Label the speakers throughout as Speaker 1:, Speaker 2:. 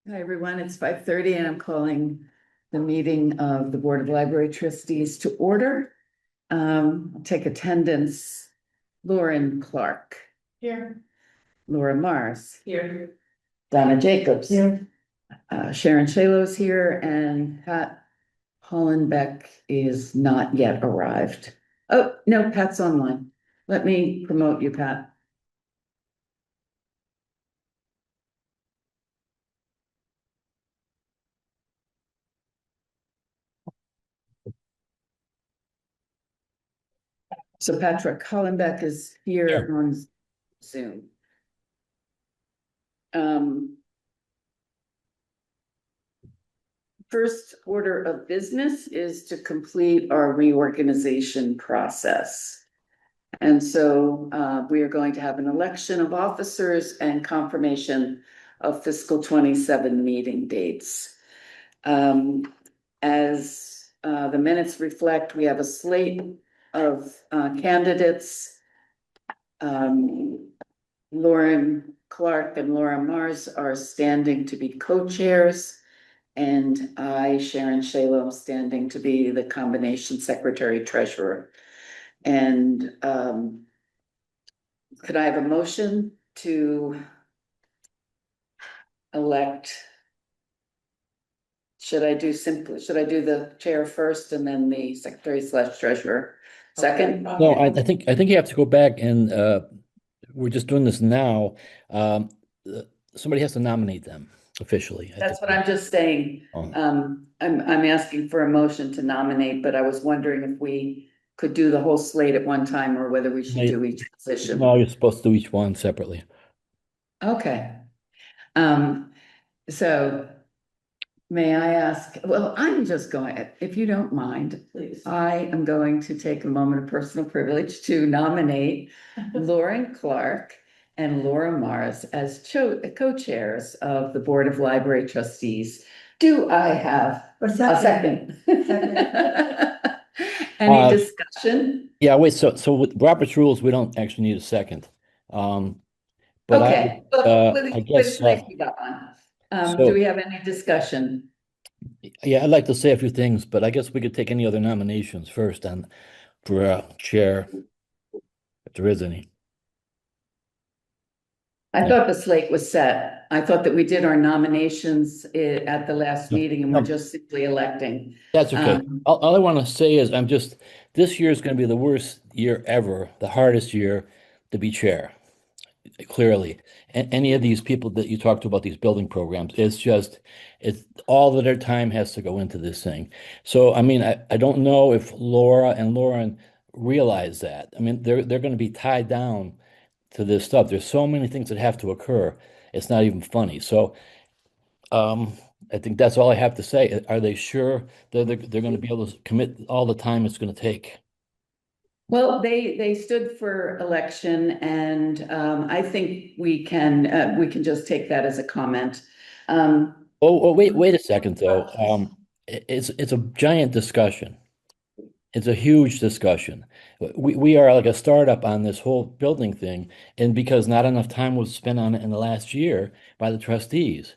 Speaker 1: Hi, everyone. It's 5:30 and I'm calling the meeting of the Board of Library Trustees to order. I'll take attendance. Lauren Clark,
Speaker 2: Here.
Speaker 1: Laura Mars,
Speaker 2: Here.
Speaker 1: Donna Jacobs.
Speaker 2: Here.
Speaker 1: Sharon Shalow's here and Pat Hollenbeck is not yet arrived. Oh, no, Pat's online. Let me promote you, Pat. So Patrick Hollenbeck is here on Zoom. First order of business is to complete our reorganization process. And so we are going to have an election of officers and confirmation of fiscal 27 meeting dates. As the minutes reflect, we have a slate of candidates. Lauren Clark and Laura Mars are standing to be co-chairs. And I, Sharon Shalo, am standing to be the combination secretary treasurer. And could I have a motion to elect? Should I do the chair first and then the secretary / treasurer second?
Speaker 3: No, I think you have to go back and we're just doing this now. Somebody has to nominate them officially.
Speaker 1: That's what I'm just saying. I'm asking for a motion to nominate, but I was wondering if we could do the whole slate at one time or whether we should do each position.
Speaker 3: No, you're supposed to do each one separately.
Speaker 1: Okay. So may I ask, well, I'm just going, if you don't mind,
Speaker 2: Please.
Speaker 1: I am going to take a moment of personal privilege to nominate Lauren Clark and Laura Mars as co-chairs of the Board of Library Trustees. Do I have a second? Any discussion?
Speaker 3: Yeah, wait, so with Robert's rules, we don't actually need a second. But
Speaker 1: Okay,
Speaker 3: I guess
Speaker 1: do we have any discussion?
Speaker 3: yeah, I'd like to say a few things, but I guess we could take any other nominations first and for chair, if there is any.
Speaker 1: I thought the slate was set. I thought that we did our nominations at the last meeting and we're just simply electing.
Speaker 3: That's okay. All I want to say is this year is going to be the worst year ever, the hardest year to be chair. Clearly, any of these people that you talked to about these building programs, it's all of their time has to go into this thing. So, I mean, I don't know if Laura and Lauren realize that. I mean, they're going to be tied down to this stuff. There's so many things that have to occur. It's not even funny. So, I think that's all I have to say. Are they sure that they're going to be able to commit all the time it's going to take?
Speaker 1: Well, they stood for election and I think we can just take that as a comment.
Speaker 3: Wait a second though. It's a giant discussion. It's a huge discussion. We are like a startup on this whole building thing, and because not enough time was spent on it in the last year by the trustees.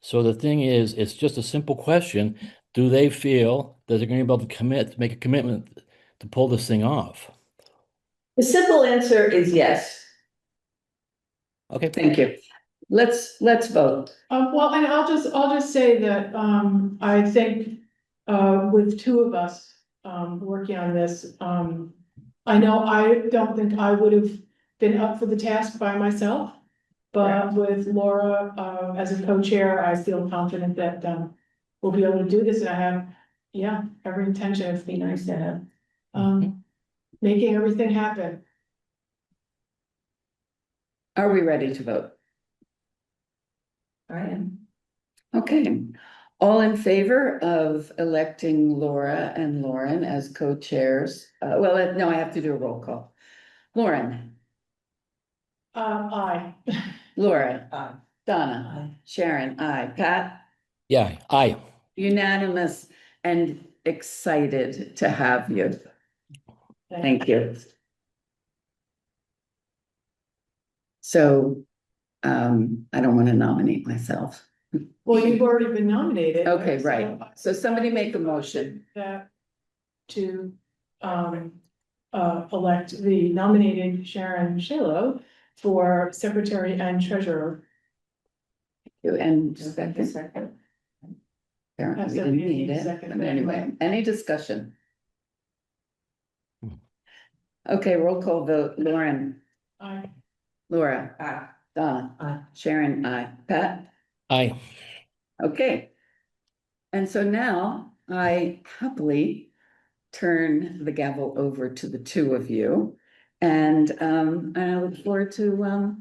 Speaker 3: So the thing is, it's just a simple question. Do they feel that they're going to be able to make a commitment to pull this thing off?
Speaker 1: The simple answer is yes.
Speaker 3: Okay.
Speaker 1: Thank you. Let's vote.
Speaker 2: Well, and I'll just say that, I think, with two of us, working on this, I know I don't think I would have been up for the task by myself. But with Laura, as a co-chair, I feel confident that, we'll be able to do this, and I have, yeah, every intention of being nice to have, making everything happen.
Speaker 1: Are we ready to vote?
Speaker 2: I am.
Speaker 1: Okay. All in favor of electing Laura and Lauren as co-chairs? Well, no, I have to do a roll call. Lauren,
Speaker 2: Aye.
Speaker 1: Laura,
Speaker 2: Aye.
Speaker 1: Donna,
Speaker 2: Aye.
Speaker 1: Sharon, aye. Pat?
Speaker 3: Yeah, aye.
Speaker 1: Unanimous and excited to have you. Thank you. So, I don't want to nominate myself.
Speaker 2: Well, you've already been nominated.
Speaker 1: Okay, right. So somebody make a motion.
Speaker 2: That to, elect the nominated Sharon Shalo for secretary and treasurer.
Speaker 1: And
Speaker 2: Second.
Speaker 1: apparently
Speaker 2: That's
Speaker 1: we didn't need
Speaker 2: a
Speaker 1: it,
Speaker 2: second,
Speaker 1: but anyway, any discussion?
Speaker 3: Hmm.
Speaker 1: Okay, roll call vote, Lauren,
Speaker 2: I,
Speaker 1: Laura, Donna, Sharon, Pat,
Speaker 3: Aye.
Speaker 1: okay. And so now I happily turn the gavel over to the two of you. And I look forward to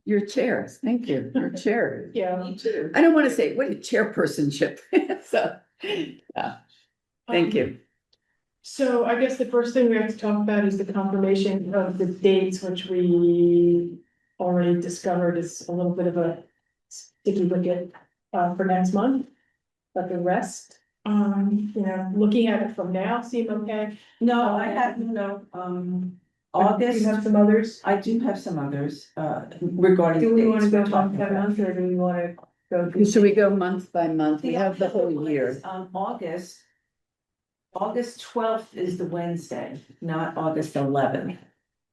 Speaker 1: your chairs. Thank you, your chair.
Speaker 2: yeah.
Speaker 1: Me too. I don't want to say, what a chairpersonship. So, yeah, thank you.
Speaker 2: So I guess the first thing we have to talk about is the confirmation of the dates, which we already discovered is a little bit of a sticky wicket for next month. But the rest, looking at it from now, seem okay.
Speaker 4: No, I have, August,
Speaker 2: You have some others?
Speaker 4: I do have some others, regarding.
Speaker 2: Do we want to
Speaker 4: dates
Speaker 2: go
Speaker 4: we're talking
Speaker 2: month by
Speaker 4: about.
Speaker 2: month, or do we want to go?
Speaker 1: Should we go month by month? We have the
Speaker 4: other
Speaker 1: whole
Speaker 4: one
Speaker 1: year.
Speaker 4: is, August 12th is the Wednesday, not August 11th.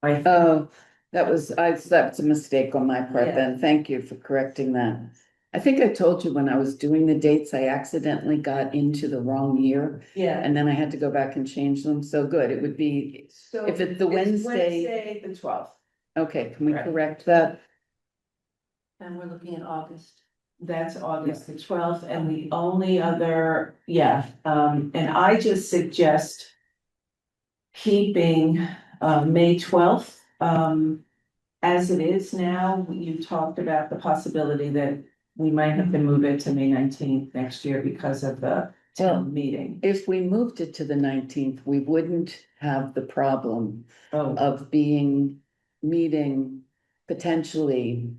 Speaker 1: Oh, that's a mistake on my part
Speaker 4: Yeah.
Speaker 1: then. Thank you for correcting that. I think I told you when I was doing the dates, I accidentally got into the wrong year
Speaker 4: Yeah.
Speaker 1: and then I had to go back and change them. So good, it would be,
Speaker 4: So
Speaker 1: if it's the Wednesday-
Speaker 4: Wednesday, the 12th,
Speaker 1: okay, can we
Speaker 4: Correct.
Speaker 1: correct that?
Speaker 4: and we're looking at August. That's August the 12th, and the only other, and I just suggest keeping, May 12th, as it is now. You talked about the possibility that we might have to move it to May 19th next year because of the town meeting.
Speaker 1: If we moved it to the 19th, we wouldn't have the problem
Speaker 4: Oh,
Speaker 1: of meeting potentially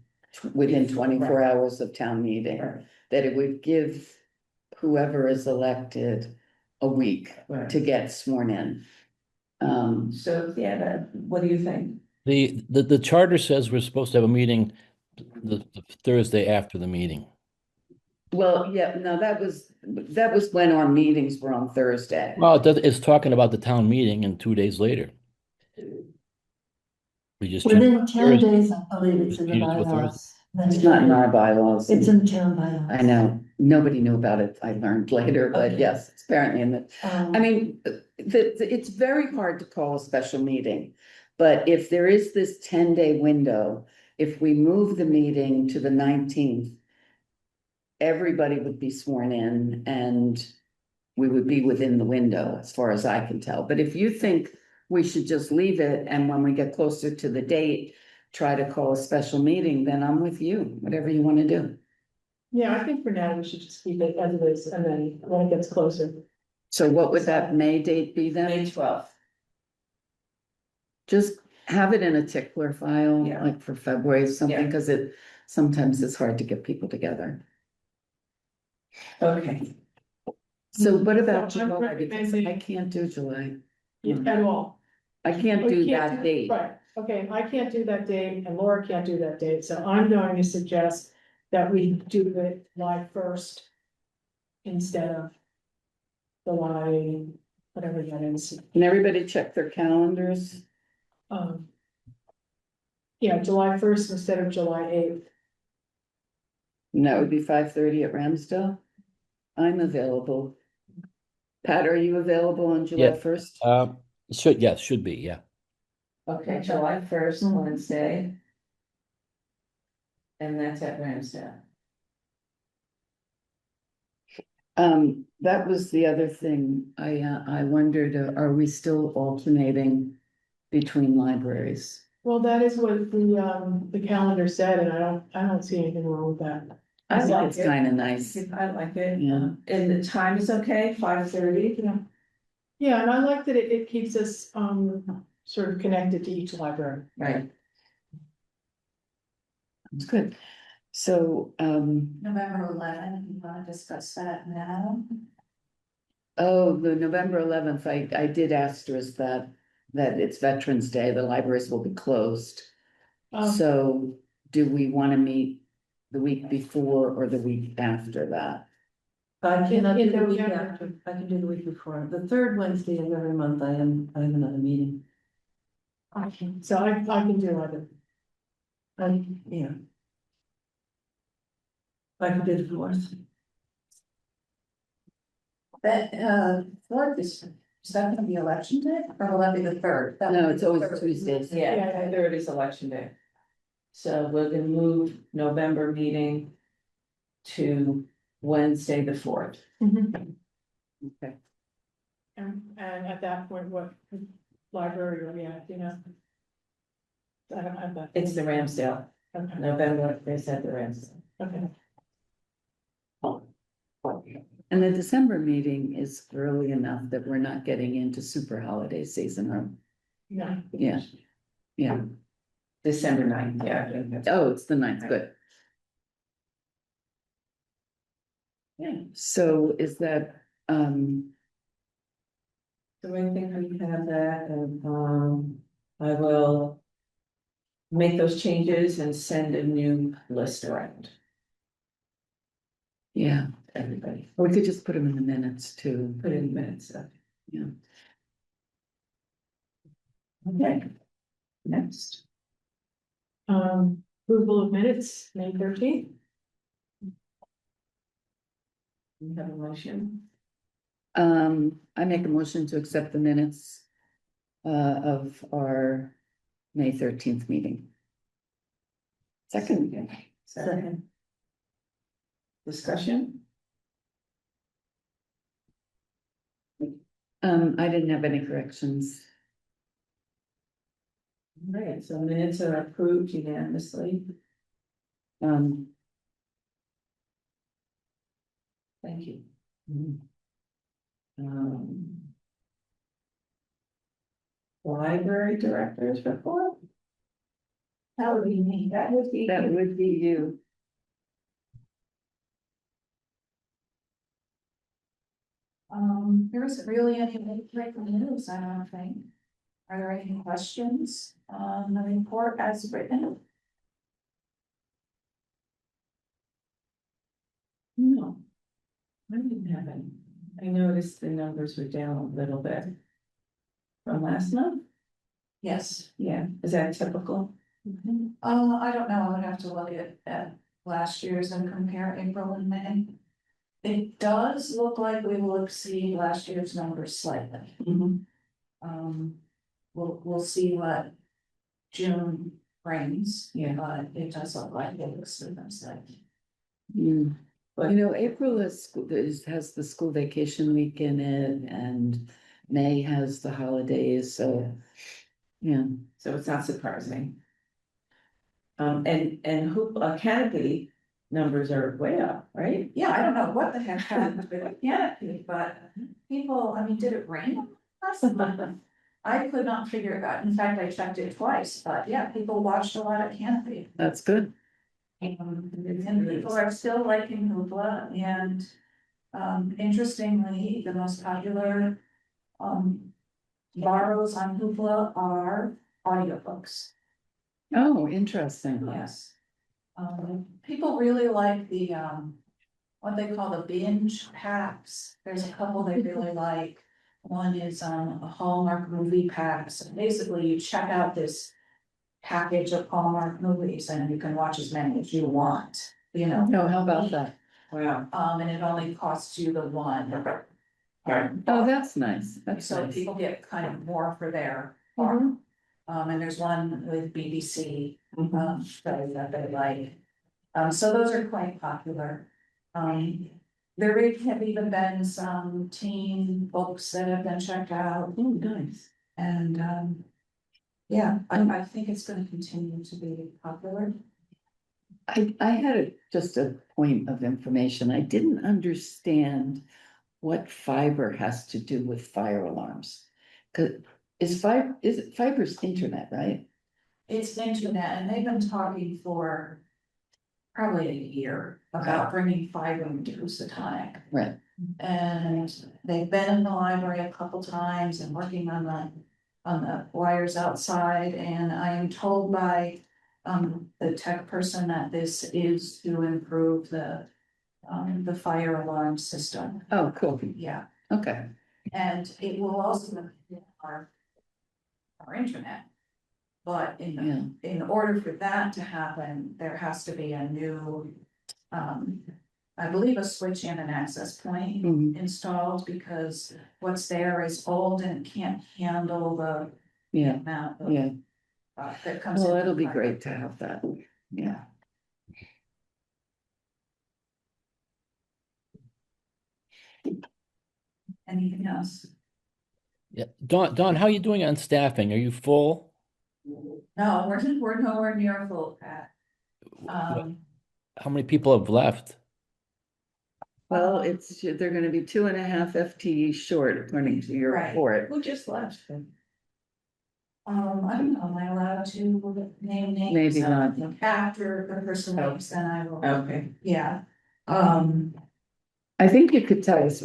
Speaker 1: within 24 hours of town meeting.
Speaker 4: right,
Speaker 1: That it would give whoever is elected a week
Speaker 4: right.
Speaker 1: to get sworn in.
Speaker 4: So, what do you think?
Speaker 3: The charter says we're supposed to have a meeting the Thursday after the meeting.
Speaker 1: Well, yeah, no, that was when our meetings were on Thursday.
Speaker 3: Well, it's talking about the town meeting and 2 days later. We just changed
Speaker 5: Within 10
Speaker 3: Thursday.
Speaker 5: days, I believe it's in the
Speaker 3: Change it to a
Speaker 5: bylaws.
Speaker 1: It's not in our bylaws.
Speaker 5: It's in town bylaws.
Speaker 1: I know, nobody knew about it, I learned later, but
Speaker 5: Okay.
Speaker 1: yes, it's apparently in the,
Speaker 5: Um,
Speaker 1: I mean, it's very hard to call a special meeting. But if there is this 10-day window, if we move the meeting to the 19th. Everybody would be sworn in and we would be within the window as far as I can tell. But if you think we should just leave it and when we get closer to the date, try to call a special meeting, then I'm with you, whatever you want to do.
Speaker 2: Yeah, I think for now we should just keep it as it is, and then when it gets closer.
Speaker 1: So what would that May date be then?
Speaker 4: May 12th.
Speaker 1: Just have it in a tickler file,
Speaker 4: Yeah.
Speaker 1: like for February or something,
Speaker 4: Yeah.
Speaker 1: because sometimes it's hard to get people together.
Speaker 4: Okay.
Speaker 1: So what about
Speaker 2: So I'm
Speaker 1: July? Because
Speaker 2: recommending-
Speaker 1: I can't do July.
Speaker 2: At all.
Speaker 1: I can't
Speaker 2: We
Speaker 1: do
Speaker 2: can't
Speaker 1: that date.
Speaker 2: Right, okay, I can't do that date and Laura can't do that date, so I'm going to suggest that we do it July 1st. Instead of July, whatever that is,
Speaker 1: Can everybody check their calendars?
Speaker 2: um. Yeah, July 1st instead of July 8th.
Speaker 1: And that would be 5:30 at Ramsdale. I'm available. Pat, are you available on July
Speaker 3: Yeah.
Speaker 1: 1st?
Speaker 3: Should be, yeah.
Speaker 4: Okay, July 1st, Wednesday. And that's at Ramsdale.
Speaker 1: That was the other thing. I wondered, are we still alternating between libraries?
Speaker 2: Well, that is what the calendar said, and I don't see anything wrong with that.
Speaker 1: I think
Speaker 4: like
Speaker 1: it's
Speaker 4: it.
Speaker 1: kind of nice.
Speaker 4: I like it.
Speaker 1: Yeah.
Speaker 4: And the time is okay, 5:30?
Speaker 2: Yeah, and I like that it keeps us sort of connected to each library.
Speaker 4: Right.
Speaker 1: It's good. So,
Speaker 5: November 11th, you want to discuss that now?
Speaker 1: oh, the November 11th, I did asterisk that it's Veterans Day, the libraries will be closed.
Speaker 2: Um,
Speaker 1: So do we want to meet the week before or the week after that.
Speaker 4: I cannot
Speaker 2: In
Speaker 4: do the week
Speaker 2: November.
Speaker 4: after, I can do the week before, the third Wednesday of every month, I have another meeting.
Speaker 2: So I can do either.
Speaker 4: Yeah. I can do the fourth.
Speaker 5: That, fourth is that gonna be election day, or will that be the third?
Speaker 1: No, it's always Tuesdays.
Speaker 2: Yeah.
Speaker 4: Yeah, the third is election day. So we're gonna move November meeting to Wednesday, the fourth.
Speaker 1: Okay.
Speaker 2: And at that point, what library are we at, you know? I don't have that.
Speaker 4: It's the Ramsdale,
Speaker 2: Okay,
Speaker 4: November, they said the Ramsdale.
Speaker 2: okay.
Speaker 1: And the December meeting is early enough that we're not getting into super holiday season, or,
Speaker 2: No.
Speaker 1: yeah, yeah.
Speaker 4: December 9th, yeah. I think that's-
Speaker 1: Oh, it's the 9th, good. Yeah, so is that,
Speaker 4: So I think we have that, and, I will make those changes and send a new list around
Speaker 1: yeah,
Speaker 4: to everybody.
Speaker 1: we could just put them in the minutes too.
Speaker 4: Put in minutes, so.
Speaker 1: Yeah.
Speaker 4: Okay. Next.
Speaker 2: Approval of minutes, May 13th.
Speaker 4: We have a motion.
Speaker 1: I make a motion to accept the minutes of our May 13th meeting. Second.
Speaker 4: Second. Discussion?
Speaker 1: I didn't have any corrections.
Speaker 4: Right, so minutes are approved unanimously.
Speaker 1: Um,
Speaker 4: Thank you. Um. Library directors report?
Speaker 5: That would be me.
Speaker 4: That would be.
Speaker 1: that would be you.
Speaker 5: There isn't really any breaking news, I don't think. Are there any questions on the report as written?
Speaker 4: No. I didn't have any. I noticed the numbers were down a little bit. From last month?
Speaker 5: Yes.
Speaker 4: Yeah, is that typical?
Speaker 5: I don't know, I would have to look at last year's and compare April and May. It does look like we will exceed last year's numbers slightly. We'll see what June brings.
Speaker 4: Yeah.
Speaker 5: But it does look like it will exceed them slightly.
Speaker 1: Mm.
Speaker 4: But-
Speaker 1: You know, April has the school vacation week in it, and May has the holidays, so, yeah.
Speaker 4: So it's not surprising. And Hoop Canopy numbers are way up, right?
Speaker 5: Yeah, I don't know what the heck happened with the canopy, but people, I mean, did it rain last month? I could not figure it out. In fact, I checked it twice, but yeah, people watched a lot of canopy.
Speaker 1: That's good.
Speaker 5: And people are still liking Hoopla, and interestingly, the most popular borrows on Hoopla are audiobooks.
Speaker 1: Oh, interesting.
Speaker 5: Yes. People really like the what they call the binge packs. There's a couple they really like. One is a Hallmark movie pack. So basically you check out this package of Hallmark movies and you can watch as many as you want, you know.
Speaker 1: No, how about that?
Speaker 4: Wow.
Speaker 5: And it only costs you the one.
Speaker 1: Oh, that's nice. That's
Speaker 5: So
Speaker 1: nice.
Speaker 5: people get kind of more for their
Speaker 2: Mhm.
Speaker 5: farm. And there's one with BBC,
Speaker 4: Mhm.
Speaker 5: that they like. So those are quite popular. There have even been some teen books that have been checked out,
Speaker 4: Oh, nice.
Speaker 5: and, yeah, I think it's gonna continue to be popular.
Speaker 1: I had just a point of information. I didn't understand what fiber has to do with fire alarms. Cause fiber's internet, right?
Speaker 5: It's internet, and they've been talking for probably a year about bringing fiber into Housatonic.
Speaker 1: Right.
Speaker 5: And they've been in the library a couple times and working on the wires outside, and I am told by the tech person that this is to improve the fire alarm system.
Speaker 1: Oh, cool.
Speaker 5: Yeah,
Speaker 1: Okay.
Speaker 5: and it will also improve our internet. But
Speaker 1: Yeah.
Speaker 5: in order for that to happen, there has to be a new, I believe a switch and an access point
Speaker 1: Mhm.
Speaker 5: installed, because what's there is old and can't handle the
Speaker 1: Yeah,
Speaker 5: amount of,
Speaker 1: yeah.
Speaker 5: that comes in.
Speaker 1: Well, it'll be great to have that. Yeah.
Speaker 5: Anything else?
Speaker 3: Yeah, Dawn, how are you doing on staffing? Are you full?
Speaker 5: No, we're nowhere near full, Pat.
Speaker 3: How many people have left?
Speaker 1: Well, they're gonna be 2.5 FTE short according to your
Speaker 5: Right.
Speaker 1: report.
Speaker 4: Who just left?
Speaker 5: I don't know, am I allowed to name names?
Speaker 1: Maybe not.
Speaker 5: After the person leaves, then I will,
Speaker 4: Okay.
Speaker 5: yeah.
Speaker 1: I think you could tell us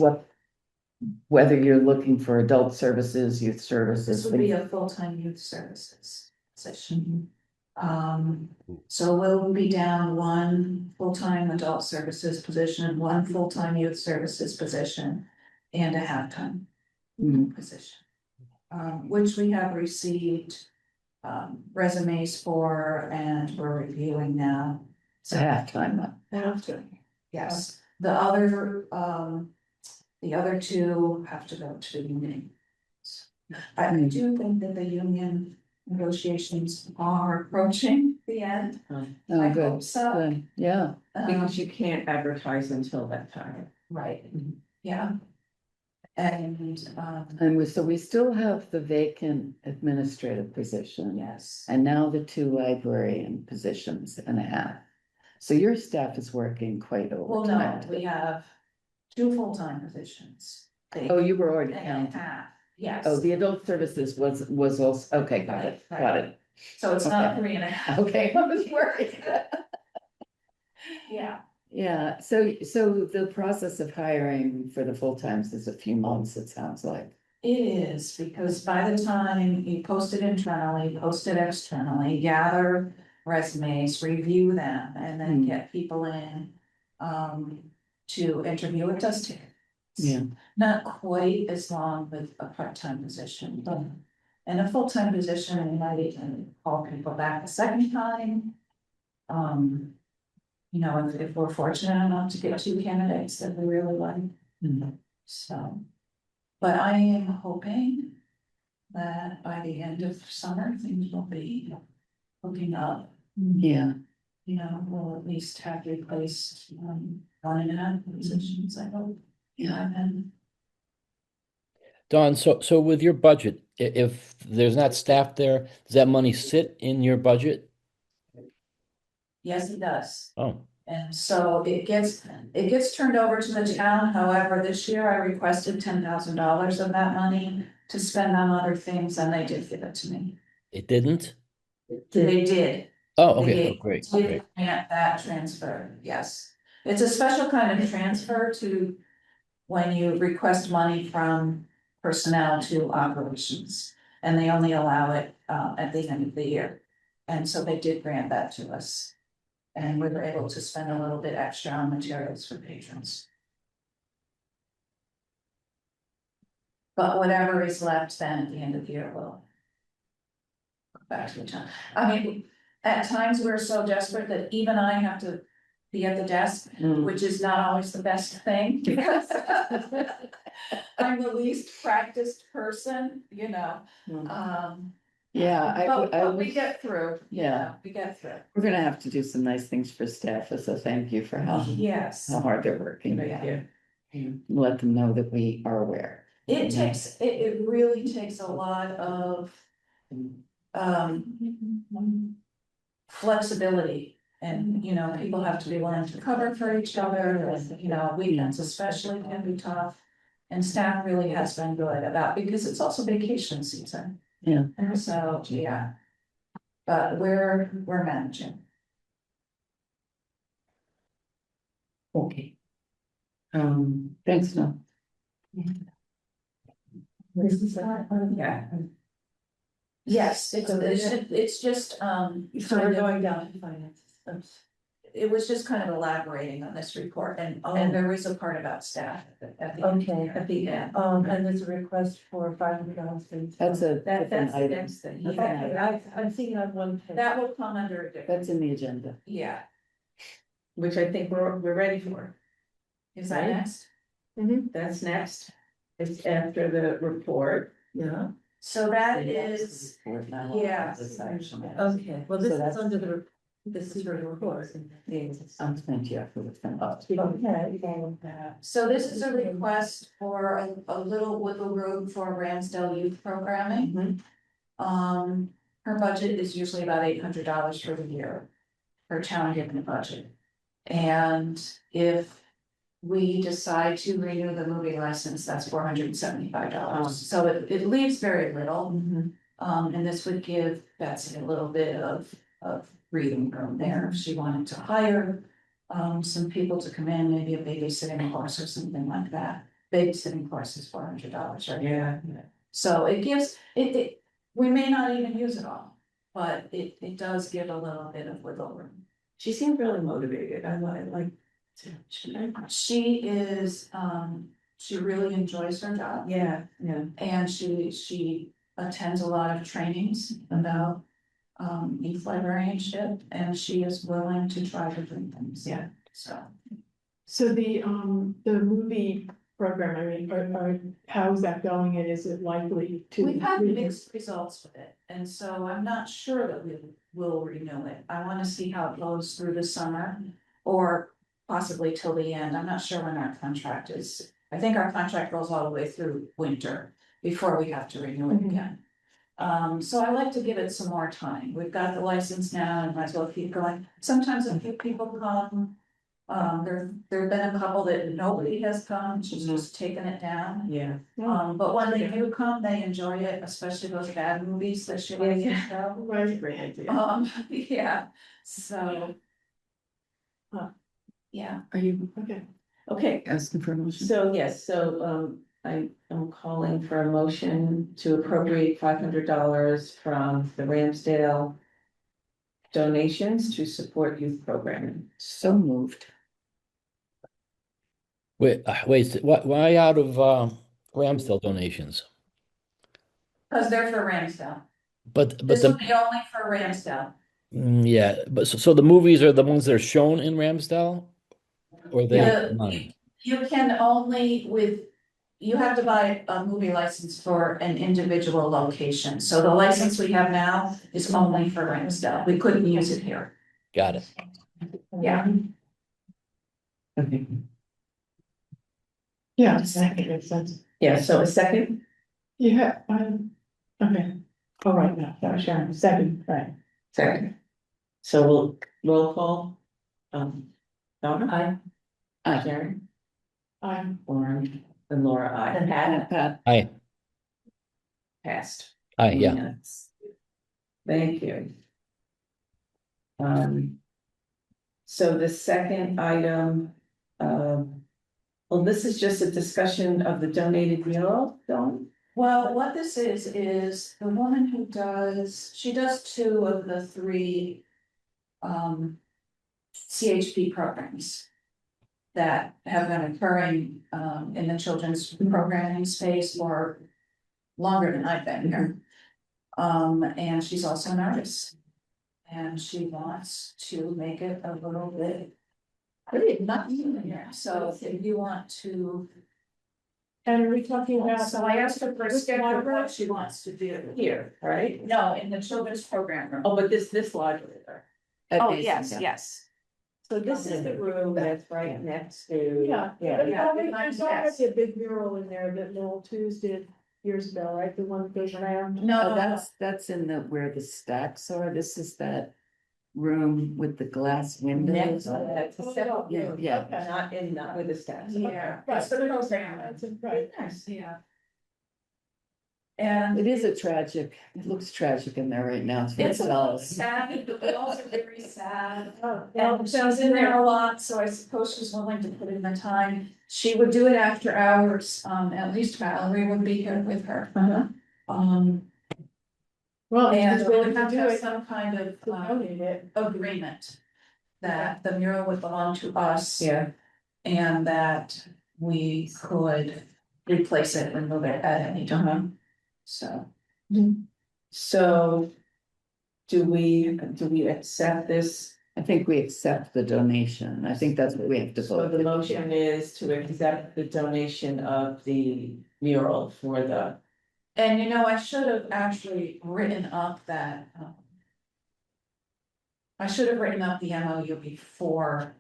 Speaker 1: whether you're looking for adult services, youth
Speaker 5: This
Speaker 1: services.
Speaker 5: would be a full-time youth services position. So we'll be down one full-time adult services position, one full-time youth services position, and a half-time
Speaker 1: Mhm.
Speaker 5: position. Which we have received resumes for and we're reviewing now.
Speaker 1: It's a halftime one.
Speaker 5: Yes, the other two have to go to the union. I do think that the union negotiations are approaching the end. I
Speaker 1: Oh,
Speaker 5: hope
Speaker 1: good,
Speaker 5: so.
Speaker 1: good, yeah.
Speaker 4: Because you can't advertise until that time.
Speaker 5: Right, yeah. And,
Speaker 1: So we still have the vacant administrative position.
Speaker 5: yes,
Speaker 1: And now the 2 librarian positions and a half. So your staff is working quite
Speaker 5: well, no,
Speaker 1: overtime.
Speaker 5: we have 2 full-time positions.
Speaker 1: Oh, you were already
Speaker 5: And a
Speaker 1: counting.
Speaker 5: half, yes.
Speaker 1: Oh, the adult services was also, okay, got it, got it.
Speaker 5: So it's not
Speaker 1: Okay.
Speaker 5: 3.5.
Speaker 1: Okay, I was worried.
Speaker 5: Yeah,
Speaker 1: Yeah, so the process of hiring for the full times is a few months, it sounds like.
Speaker 5: it is, because by the time you post it internally, post it externally, gather resumes, review them, and then
Speaker 1: Hmm.
Speaker 5: get people in. To interview, it does take.
Speaker 1: Yeah.
Speaker 5: Not quite as long with a part-time position, but in a full-time position, we might even call people back a second time. You know, if we're fortunate enough to get 2 candidates that we really like. So, but I am hoping that by the end of summer, things will be looking up.
Speaker 1: Yeah,
Speaker 5: You know, we'll at least have replaced 1.5 positions, I hope.
Speaker 1: yeah.
Speaker 5: And
Speaker 3: Dawn, so with your budget, if there's not staff there, does that money sit in your budget?
Speaker 5: yes, it does.
Speaker 3: Oh,
Speaker 5: And so it gets turned over to the town. However, this year I requested $10,000 of that money to spend on other things, and they did give it to me.
Speaker 3: it didn't?
Speaker 5: They did.
Speaker 3: Oh, okay,
Speaker 5: They
Speaker 3: oh, great,
Speaker 5: did
Speaker 3: great.
Speaker 5: grant that transfer, yes. It's a special kind of transfer to when you request money from personnel to operations. And they only allow it at the end of the year. And so they did grant that to us. And we were able to spend a little bit extra on materials for patrons. But whatever is left then at the end of the year will go back to the town. I mean, at times we're so desperate that even I have to be at the desk, which is not always the best thing because I'm the least practiced person, you know.
Speaker 1: Yeah,
Speaker 5: But we get through.
Speaker 1: Yeah.
Speaker 5: We get through.
Speaker 1: We're gonna have to do some nice things for staff as a thank you for
Speaker 5: Yes.
Speaker 1: how hard they're working.
Speaker 5: Yeah.
Speaker 1: And let them know that we are aware.
Speaker 5: It really takes a lot of flexibility. And, you know, people have to be willing to cover for each other, and, you know, weekends especially can be tough. And staff really has been good about, because it's also vacation season.
Speaker 1: Yeah.
Speaker 5: And so, yeah. But we're managing.
Speaker 1: Okay. Thanks, no.
Speaker 5: This is, yeah. Yes, it's just,
Speaker 4: So we're going down to finances.
Speaker 5: it was just kind of elaborating on this report, and there is a part about staff at the end.
Speaker 4: Okay, at the end, and there's a request for $500.
Speaker 1: That's a
Speaker 4: That,
Speaker 1: different
Speaker 4: that's the
Speaker 1: item.
Speaker 4: next thing.
Speaker 1: That's
Speaker 4: Okay,
Speaker 1: an item.
Speaker 4: I'm thinking on one page,
Speaker 5: That will come under a different,
Speaker 1: That's in the agenda.
Speaker 5: yeah,
Speaker 4: which I think we're ready for.
Speaker 5: is that
Speaker 4: Right.
Speaker 5: next?
Speaker 4: That's next. It's after the report. Yeah.
Speaker 5: So that is, yeah.
Speaker 4: Okay, well, this
Speaker 1: So
Speaker 4: is
Speaker 1: that's-
Speaker 4: under the, this is for the report.
Speaker 1: Thank you for the.
Speaker 4: Okay.
Speaker 5: So this is a request for a little wiggle room for Ramsdale youth programming. Her budget is usually about $800 for the year. Her town given budget. And if we decide to renew the movie license, that's $475. So it leaves very little. And this would give Betsy a little bit of breathing room there. If she wanted to hire some people to come in, maybe a babysitting course or something like that. Babysitting course is $400, right?
Speaker 4: Yeah.
Speaker 5: So it gives, we may not even use it all, but it does give a little bit of wiggle room.
Speaker 4: She seemed really motivated. I like.
Speaker 5: She is, she really enjoys her job.
Speaker 4: Yeah, yeah.
Speaker 5: And she attends a lot of trainings about youth librarianship, and she is willing to try different things.
Speaker 4: Yeah.
Speaker 2: So the movie program, I mean, how's that going and is it likely to?
Speaker 5: We've had mixed results with it, and so I'm not sure that we will renew it. I wanna see how it goes through the summer. Or possibly till the end. I'm not sure when our contract is. I think our contract goes all the way through winter before we have to renew it again. So I like to give it some more time. We've got the license now and might as well keep going. Sometimes a few people come. There've been a couple that nobody has come, she's just taken it down.
Speaker 4: Yeah.
Speaker 5: But when they do come, they enjoy it, especially those bad movies that she likes to show.
Speaker 2: Right, great idea.
Speaker 5: Yeah, so. Yeah.
Speaker 1: Are you
Speaker 4: Okay,
Speaker 1: asking for a motion?
Speaker 4: so yes, so I am calling for a motion to appropriate $500 from the Ramsdale donations to support youth programming.
Speaker 1: So moved.
Speaker 3: Wait, why out of Ramsdale donations?
Speaker 5: Cause they're for Ramsdale.
Speaker 3: But
Speaker 5: This will
Speaker 3: the
Speaker 5: be only for Ramsdale.
Speaker 3: yeah, but so the movies are the ones that are shown in Ramsdale, or they
Speaker 5: Yeah.
Speaker 3: online?
Speaker 5: You can only you have to buy a movie license for an individual location. So the license we have now is only for Ramsdale. We couldn't use it here.
Speaker 3: Got it.
Speaker 5: Yeah.
Speaker 4: Okay.
Speaker 2: Yeah, that makes sense.
Speaker 4: Yeah, so a second,
Speaker 2: Yeah, okay. All right, now, Sharon, second, right.
Speaker 4: second. So we'll roll call. Donna?
Speaker 1: Aye.
Speaker 4: Sharon?
Speaker 2: I'm
Speaker 4: Lauren? And Laura, I. And
Speaker 1: Pat.
Speaker 3: Aye,
Speaker 4: Passed.
Speaker 3: aye, yeah.
Speaker 4: Yes. Thank you. So the second item, well, this is just a discussion of the donated mural, Dawn?
Speaker 5: Well, what this is the woman who she does 2 of the 3 CHP programs that have been occurring in the children's programming space for longer than I've been here. And she's also an artist. And she wants to make it a little bit pretty, not even here. So if you want to.
Speaker 2: And are we talking about?
Speaker 5: So I asked her for a
Speaker 2: Which
Speaker 5: schedule of
Speaker 2: library?
Speaker 5: what she wants to do.
Speaker 4: Here, right?
Speaker 5: No, in the children's program room.
Speaker 4: Oh, but this library there.
Speaker 5: Oh, yes, yes.
Speaker 4: So this is the room that's right next to.
Speaker 2: Yeah,
Speaker 4: Yeah.
Speaker 2: there's already a big mural in there that Little Twos did years ago, right? The one that goes around.
Speaker 5: No,
Speaker 1: Oh, that's in where the stacks are. This is that room with the glass windows.
Speaker 4: That's a separate
Speaker 1: Yeah,
Speaker 4: room.
Speaker 1: yeah.
Speaker 2: Okay.
Speaker 4: Not with the steps.
Speaker 5: Yeah.
Speaker 2: Right,
Speaker 5: It's the
Speaker 2: so
Speaker 5: program.
Speaker 2: that's right.
Speaker 4: Nice.
Speaker 5: Yeah. And
Speaker 1: It is it looks tragic in there right now. It's very
Speaker 5: it's a
Speaker 1: dull.
Speaker 5: little sad, the walls are very sad.
Speaker 2: Oh,
Speaker 5: And she's in there a lot, so I suppose she's willing to put in the time. She would do it after hours, at least Valerie would be here with her.
Speaker 4: Uh-huh.
Speaker 2: Well,
Speaker 5: And
Speaker 2: he's
Speaker 5: we
Speaker 2: willing
Speaker 5: would
Speaker 2: to
Speaker 5: have to
Speaker 2: do
Speaker 5: have
Speaker 2: it,
Speaker 5: some kind of
Speaker 2: to donate it.
Speaker 5: agreement that the mural would belong to us.
Speaker 4: Yeah.
Speaker 5: And that we could replace it and move it at any time, so.
Speaker 4: So do we accept this?
Speaker 1: I think we accept the donation. I think that's what we have to
Speaker 4: So the
Speaker 1: vote.
Speaker 4: motion is to accept the donation of the mural for the.
Speaker 5: And you know, I should have actually written up that. I should have written up the MOU before.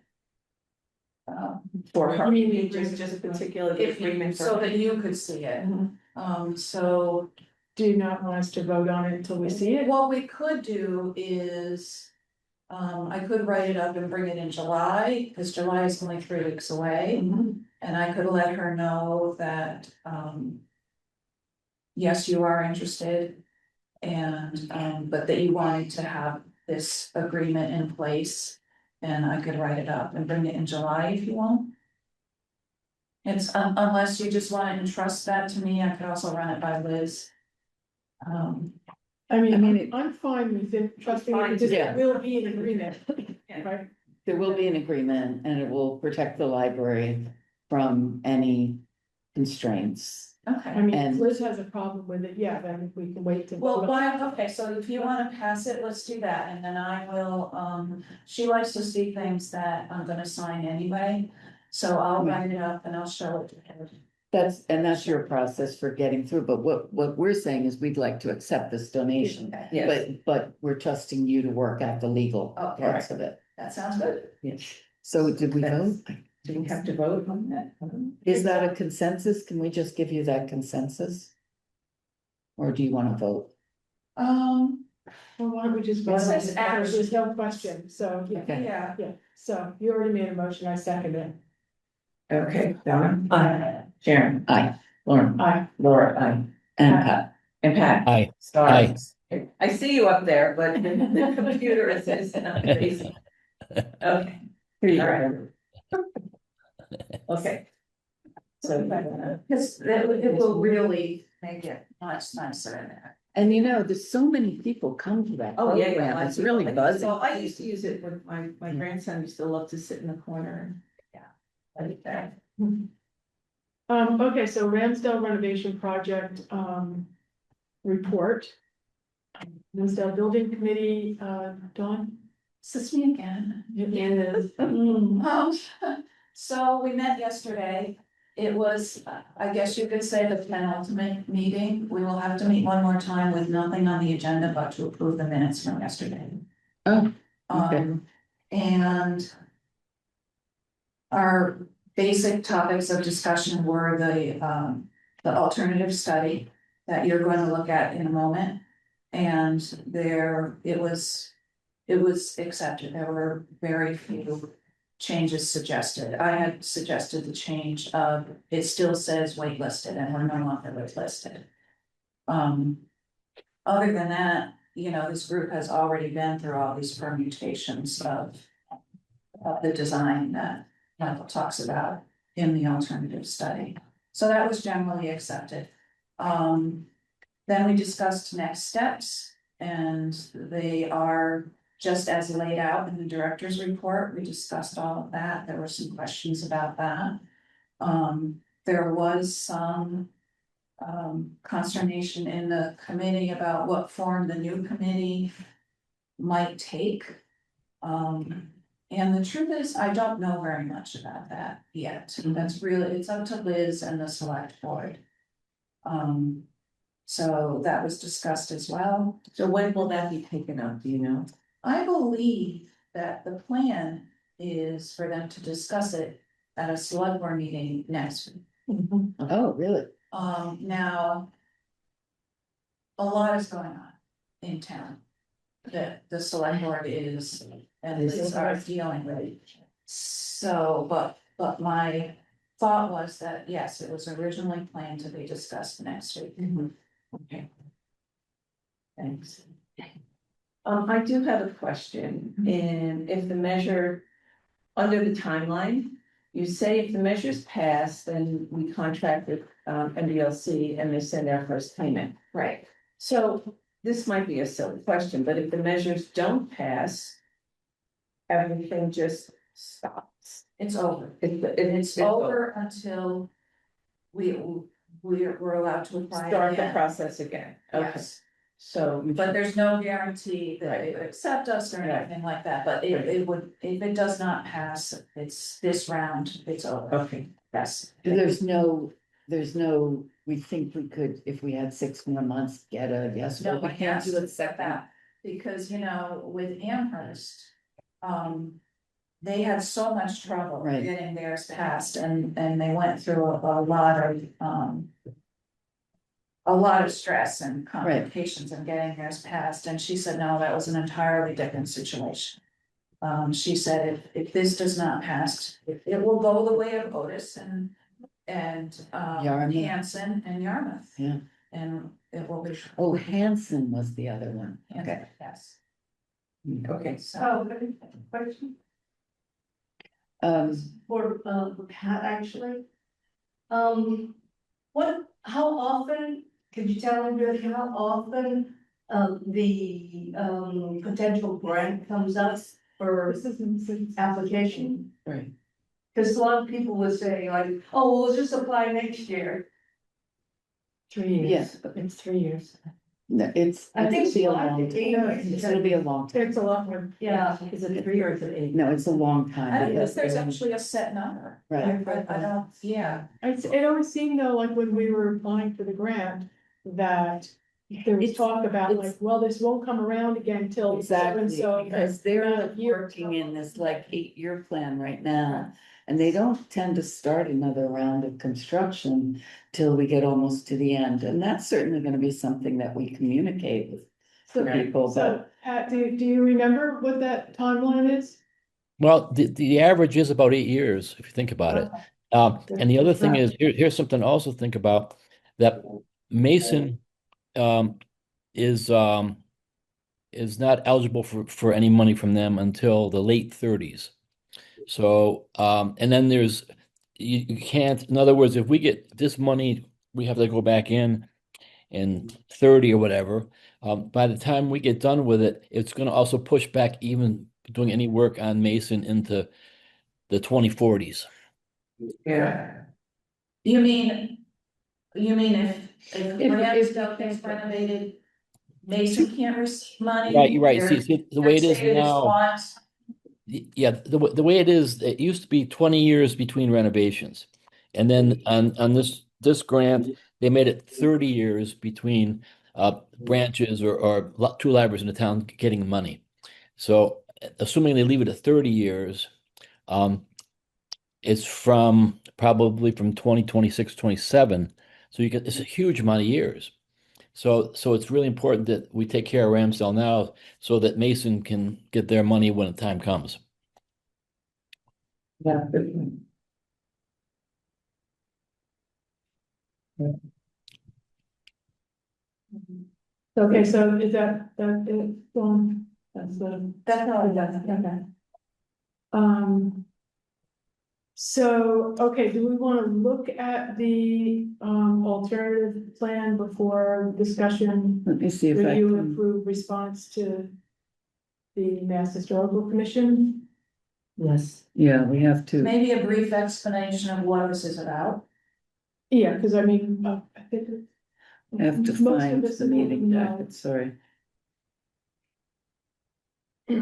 Speaker 4: For her,
Speaker 2: You mean
Speaker 4: just particularly
Speaker 5: If you,
Speaker 4: agreement
Speaker 5: so
Speaker 4: for.
Speaker 5: that you could see it, so.
Speaker 2: Do you not want us to vote on it until we see it?
Speaker 5: What we could do is. I could write it up and bring it in July, because July is only 3 weeks away, and I could let her know that, yes, you are interested. And, but that you wanted to have this agreement in place, and I could write it up and bring it in July if you want. It's, unless you just want to entrust that to me, I could also run it by Liz.
Speaker 2: I mean,
Speaker 1: mean,
Speaker 2: I'm fine with it, trusting
Speaker 4: Fine,
Speaker 2: it, just
Speaker 1: yeah.
Speaker 2: it will be an agreement, right?
Speaker 1: There will be an agreement and it will protect the library from any constraints.
Speaker 2: I
Speaker 5: Okay,
Speaker 2: mean, if
Speaker 1: And-
Speaker 2: Liz has a problem with it, yeah, then we can wait to.
Speaker 5: well,
Speaker 2: vote.
Speaker 5: why, okay, so if you wanna pass it, let's do that, and then I will, she likes to see things that I'm gonna sign anyway. So I'll write it up and I'll show it to her.
Speaker 1: That's your process for getting through, but what we're saying is we'd like to accept this donation.
Speaker 4: Yes,
Speaker 1: But we're trusting you to work out the legal
Speaker 5: Okay.
Speaker 1: parts of it.
Speaker 5: That sounds good.
Speaker 1: Yes. So did we vote?
Speaker 4: do we have to vote on that?
Speaker 1: Is that a consensus? Can we just give you that consensus? Or do you want to vote?
Speaker 2: Well, why don't we just vote
Speaker 5: It
Speaker 2: on
Speaker 5: says
Speaker 2: it,
Speaker 5: action.
Speaker 2: there's no question, so, yeah,
Speaker 1: Okay.
Speaker 5: Yeah.
Speaker 2: yeah, so you already made a motion, I second it.
Speaker 4: Okay, Donna. Sharon.
Speaker 1: Aye.
Speaker 4: Lauren.
Speaker 2: Aye.
Speaker 4: Laura, aye.
Speaker 1: And Pat?
Speaker 4: And Pat.
Speaker 3: Aye.
Speaker 4: Stars. I see you up there, but the computer is not crazy. Okay,
Speaker 1: Here you
Speaker 4: all
Speaker 1: go.
Speaker 4: right. Okay. So.
Speaker 5: Because it will really make it much nicer in there.
Speaker 1: And you know, there's so many people come to that
Speaker 4: Oh, yeah,
Speaker 1: program.
Speaker 4: yeah.
Speaker 1: It's really buzzing.
Speaker 4: Well, I used to use it when my grandson used to love to sit in the corner. Yeah. Like that.
Speaker 2: Okay, so Ramsdale renovation project, report. Ramsdale Building Committee, Dawn?
Speaker 5: Is this me again?
Speaker 2: It is.
Speaker 5: So we met yesterday. It was, I guess you could say, the penultimate meeting. We will have to meet one more time with nothing on the agenda but to approve the minutes from yesterday.
Speaker 1: Oh, okay.
Speaker 5: And our basic topics of discussion were the alternative study that you're going to look at in a moment. And it was accepted. There were very few changes suggested. I had suggested the change of, it still says waitlisted and we're no longer waitlisted. Other than that, you know, this group has already been through all these permutations of the design that Michael talks about in the alternative study. So that was generally accepted. Then we discussed next steps, and they are just as laid out in the director's report. We discussed all of that. There were some questions about that. There was some consternation in the committee about what form the new committee might take. And the truth is, I don't know very much about that yet. That's really, it's up to Liz and the select board. So that was discussed as well.
Speaker 4: So when will that be taken up, do you know?
Speaker 5: I believe that the plan is for them to discuss it at a select board meeting next week.
Speaker 1: Oh, really?
Speaker 5: Now. A lot is going on in town. That the select board is, and Liz are dealing with. So, but my thought was that, yes, it was originally planned to be discussed next week.
Speaker 4: Okay. Thanks. I do have a question, and if the measure, under the timeline, you say if the measures pass, then we contract with NDLC and they send our first payment.
Speaker 5: Right.
Speaker 4: So this might be a silly question, but if the measures don't pass, everything just stops.
Speaker 5: It's over.
Speaker 4: It's
Speaker 5: It's over until we're allowed to apply
Speaker 4: Start the
Speaker 5: again.
Speaker 4: process again. Okay,
Speaker 5: Yes,
Speaker 4: so.
Speaker 5: but there's no guarantee that they would
Speaker 4: Right.
Speaker 5: accept us or
Speaker 4: Right.
Speaker 5: anything like that, but it would, if it does not pass, it's this round, it's over.
Speaker 4: Okay.
Speaker 5: Yes.
Speaker 1: There's no, we think we could, if we had 6 more months, get a yes,
Speaker 5: No,
Speaker 1: but we
Speaker 5: one
Speaker 1: can't
Speaker 5: has
Speaker 1: do
Speaker 5: to
Speaker 1: it
Speaker 5: accept
Speaker 1: second.
Speaker 5: that, because, you know, with Amherst, they had so much trouble
Speaker 1: Right.
Speaker 5: getting theirs passed, and they went through a lot of stress and complications in getting theirs passed, and she said, no, that was an entirely different situation. She said, if this does not pass, it will go the way of Otis and
Speaker 1: Yarmouth.
Speaker 5: Hanson and Yarmouth.
Speaker 1: Yeah.
Speaker 5: And it will be.
Speaker 1: Oh, Hanson was the other one. Okay.
Speaker 5: Yes.
Speaker 4: Okay,
Speaker 5: So,
Speaker 6: Question
Speaker 1: Um,
Speaker 6: for Pat, actually. How often, could you tell me how often, the, potential grant comes up for
Speaker 2: This isn't.
Speaker 6: application?
Speaker 1: right.
Speaker 6: Cause a lot of people would say like, oh, we'll just apply next year.
Speaker 2: 3 years.
Speaker 1: Yes.
Speaker 2: It's 3 years.
Speaker 1: No,
Speaker 6: I think
Speaker 1: it'll be a
Speaker 6: it's
Speaker 1: long,
Speaker 6: 8 years.
Speaker 1: it'll be a long time.
Speaker 2: It's a lot more.
Speaker 6: Yeah.
Speaker 2: Is it 3 or is it 8?
Speaker 1: No, it's a long
Speaker 5: I
Speaker 1: time.
Speaker 5: don't think
Speaker 1: because
Speaker 5: there's
Speaker 1: they're-
Speaker 5: actually a set number.
Speaker 1: Right.
Speaker 5: I don't, yeah.
Speaker 2: It always seemed though, like when we were applying for the grant, that there was
Speaker 1: It's-
Speaker 2: talk about like,
Speaker 1: it's-
Speaker 2: well, this won't come around again till so and
Speaker 1: Exactly,
Speaker 2: so.
Speaker 1: because they're
Speaker 2: amount of years.
Speaker 1: working in this like 8-year plan right now. And they don't tend to start another round of construction till we get almost to the end. And that's certainly gonna be something that we communicate with people,
Speaker 2: So,
Speaker 1: but
Speaker 2: Pat, do you remember what that timeline is?
Speaker 3: Well, the average is about 8 years, if you think about it. And the other thing is, here's something to also think about, that Mason is not eligible for any money from them until the late 30s. So, and then you can't, in other words, if we get this money, we have to go back in 30 or whatever. By the time we get done with it, it's going to also push back even doing any work on Mason into the 2040s.
Speaker 4: Yeah.
Speaker 5: You mean if
Speaker 2: If-
Speaker 5: Grahamsville gets renovated, Mason can't receive money?
Speaker 3: Right, you're right.
Speaker 5: You're-
Speaker 3: See, the way it
Speaker 5: you're
Speaker 3: is
Speaker 5: saying it's
Speaker 3: now,
Speaker 5: want-
Speaker 3: yeah, the way it is, it used to be 20 years between renovations. And then on this grant, they made it 30 years between branches or two libraries in the town getting money. So assuming they leave it at 30 years, it's probably from 2026, 27. So it's a huge amount of years. So it's really important that we take care of Ramsdale now so that Mason can get their money when the time comes.
Speaker 4: Yeah.
Speaker 2: Okay, so is that it? That's
Speaker 5: That's how it does.
Speaker 2: okay. So, okay, do we want to look at the alternative plan before discussion?
Speaker 1: let me see if I
Speaker 2: Review
Speaker 1: can.
Speaker 2: and approve response to the Mass Historical Commission?
Speaker 4: Yes.
Speaker 1: Yeah, we have to.
Speaker 5: Maybe a brief explanation of what this is about.
Speaker 2: Yeah, because I mean, I think.
Speaker 1: Have to
Speaker 2: most of
Speaker 1: find
Speaker 2: us
Speaker 1: the
Speaker 2: will
Speaker 1: meeting
Speaker 2: know.
Speaker 1: packet, sorry. Let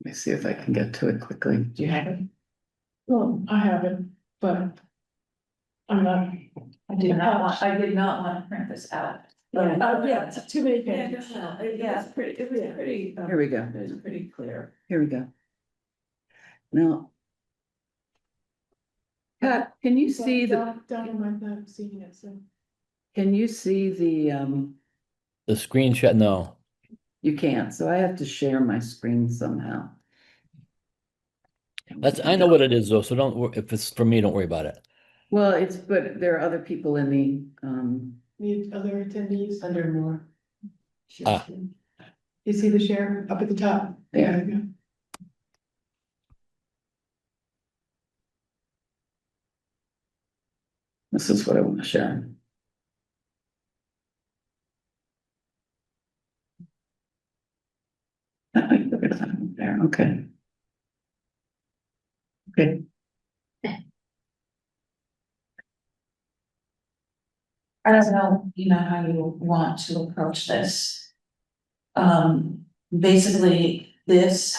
Speaker 1: me see if I can get to it quickly.
Speaker 4: Do you have it?
Speaker 2: Well, I haven't, but I'm not.
Speaker 5: I did not want to print this out.
Speaker 2: Yeah, it's too many pages.
Speaker 4: It's pretty, it was pretty.
Speaker 1: Here we go.
Speaker 4: It was pretty clear.
Speaker 1: Here we go. Now. Pat, can you see
Speaker 2: Don't mind that seeing it, so.
Speaker 1: can you see
Speaker 3: The screenshot, no.
Speaker 1: you can't, so I have to share my screen somehow.
Speaker 3: I know what it is though, so if it's for me, don't worry about it.
Speaker 1: Well, but there are other people in the,
Speaker 2: Need other attendees.
Speaker 4: Under more.
Speaker 3: Ah.
Speaker 2: You see the share up at the top?
Speaker 1: Yeah.
Speaker 2: There you
Speaker 1: This is what I want to share. There, okay. Okay,
Speaker 5: I don't know, how you want to approach this. Basically, this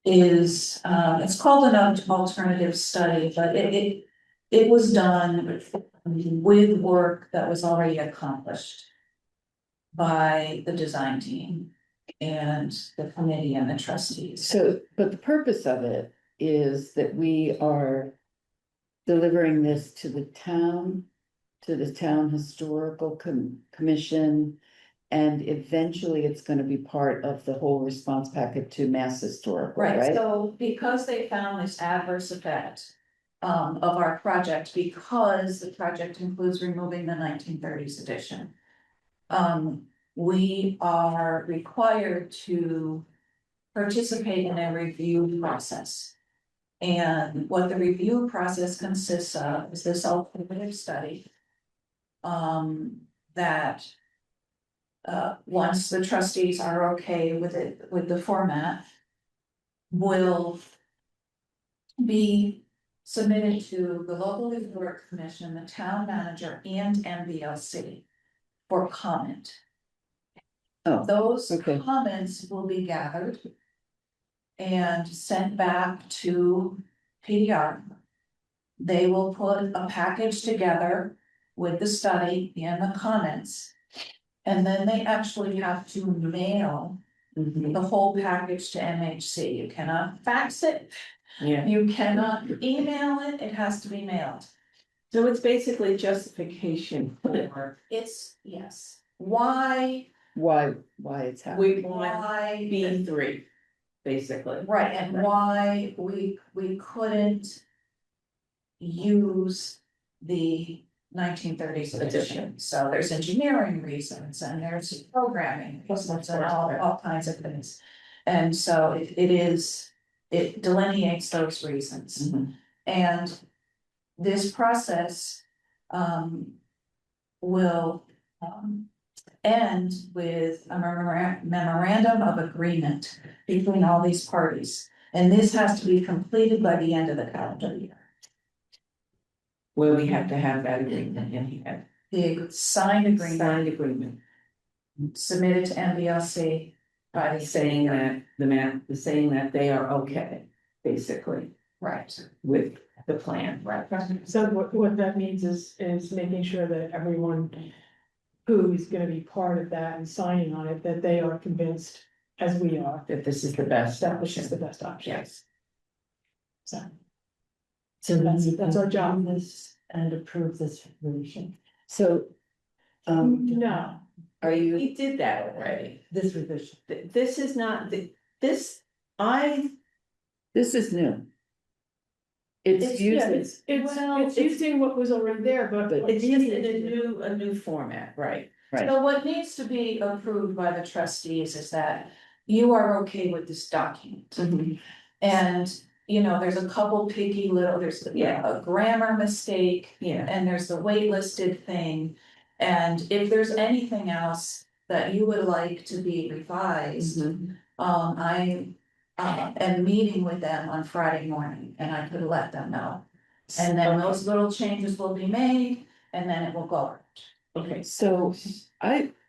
Speaker 5: is, it's called an alternative study, but it was done with work that was already accomplished by the design team and the committee and the trustees.
Speaker 1: so, but the purpose of it is that we are delivering this to the town historical commission. And eventually it's gonna be part of the whole response packet to Mass Historical,
Speaker 5: Right,
Speaker 1: right?
Speaker 5: so because they found this adverse effect of our project, because the project includes removing the 1930s edition. We are required to participate in a review process. And what the review process consists of is this alternative study. That once the trustees are okay with it, with the format, will be submitted to the local historic commission, the town manager, and MBLC for comment.
Speaker 1: Oh,
Speaker 5: Those
Speaker 1: okay.
Speaker 5: comments will be gathered and sent back to PDR. They will put a package together with the study and the comments. And then they actually have to mail the whole package to MHC. You cannot fax it.
Speaker 4: Yeah,
Speaker 5: You cannot email it. It has to be mailed.
Speaker 4: so it's basically justification for,
Speaker 5: It's, yes. Why,
Speaker 1: Why it's happening?
Speaker 4: we want
Speaker 5: why,
Speaker 4: B3, basically.
Speaker 5: right, and why we couldn't use the 1930s edition. So there's engineering reasons and there's programming reasons and all kinds of things. And so it delineates those reasons.
Speaker 4: Mhm.
Speaker 5: And this process will end with a memorandum of agreement between all these parties. And this has to be completed by the end of the calendar year.
Speaker 4: Where we have to have that agreement in here.
Speaker 5: The signed agreement
Speaker 4: Signed agreement,
Speaker 5: submitted to MBLC by the
Speaker 4: saying that they are okay, basically,
Speaker 5: right.
Speaker 4: with the plan.
Speaker 5: Right.
Speaker 2: So what that means is making sure that everyone who is gonna be part of that and signing on it, that they are convinced, as we are,
Speaker 4: That this is the best
Speaker 2: that this is the
Speaker 4: option.
Speaker 2: best option.
Speaker 4: Yes.
Speaker 2: So
Speaker 7: So
Speaker 2: that's our job.
Speaker 7: This and approve this revision.
Speaker 1: So,
Speaker 2: No,
Speaker 1: are you,
Speaker 4: We did that already.
Speaker 7: This revision.
Speaker 4: This is not, this,
Speaker 1: this is new. It's
Speaker 2: yeah,
Speaker 1: using,
Speaker 2: it's using what was already there, but.
Speaker 1: But
Speaker 4: it's just in a new format, right?
Speaker 1: right,
Speaker 5: So what needs to be approved by the trustees is that you are okay with this document. And, there's a couple picky there's a grammar mistake.
Speaker 4: Yeah.
Speaker 5: And there's the waitlisted thing. And if there's anything else that you would like to be revised, I am meeting with them on Friday morning and I could let them know. And then those little changes will be made and then it will go out.
Speaker 4: Okay,
Speaker 1: so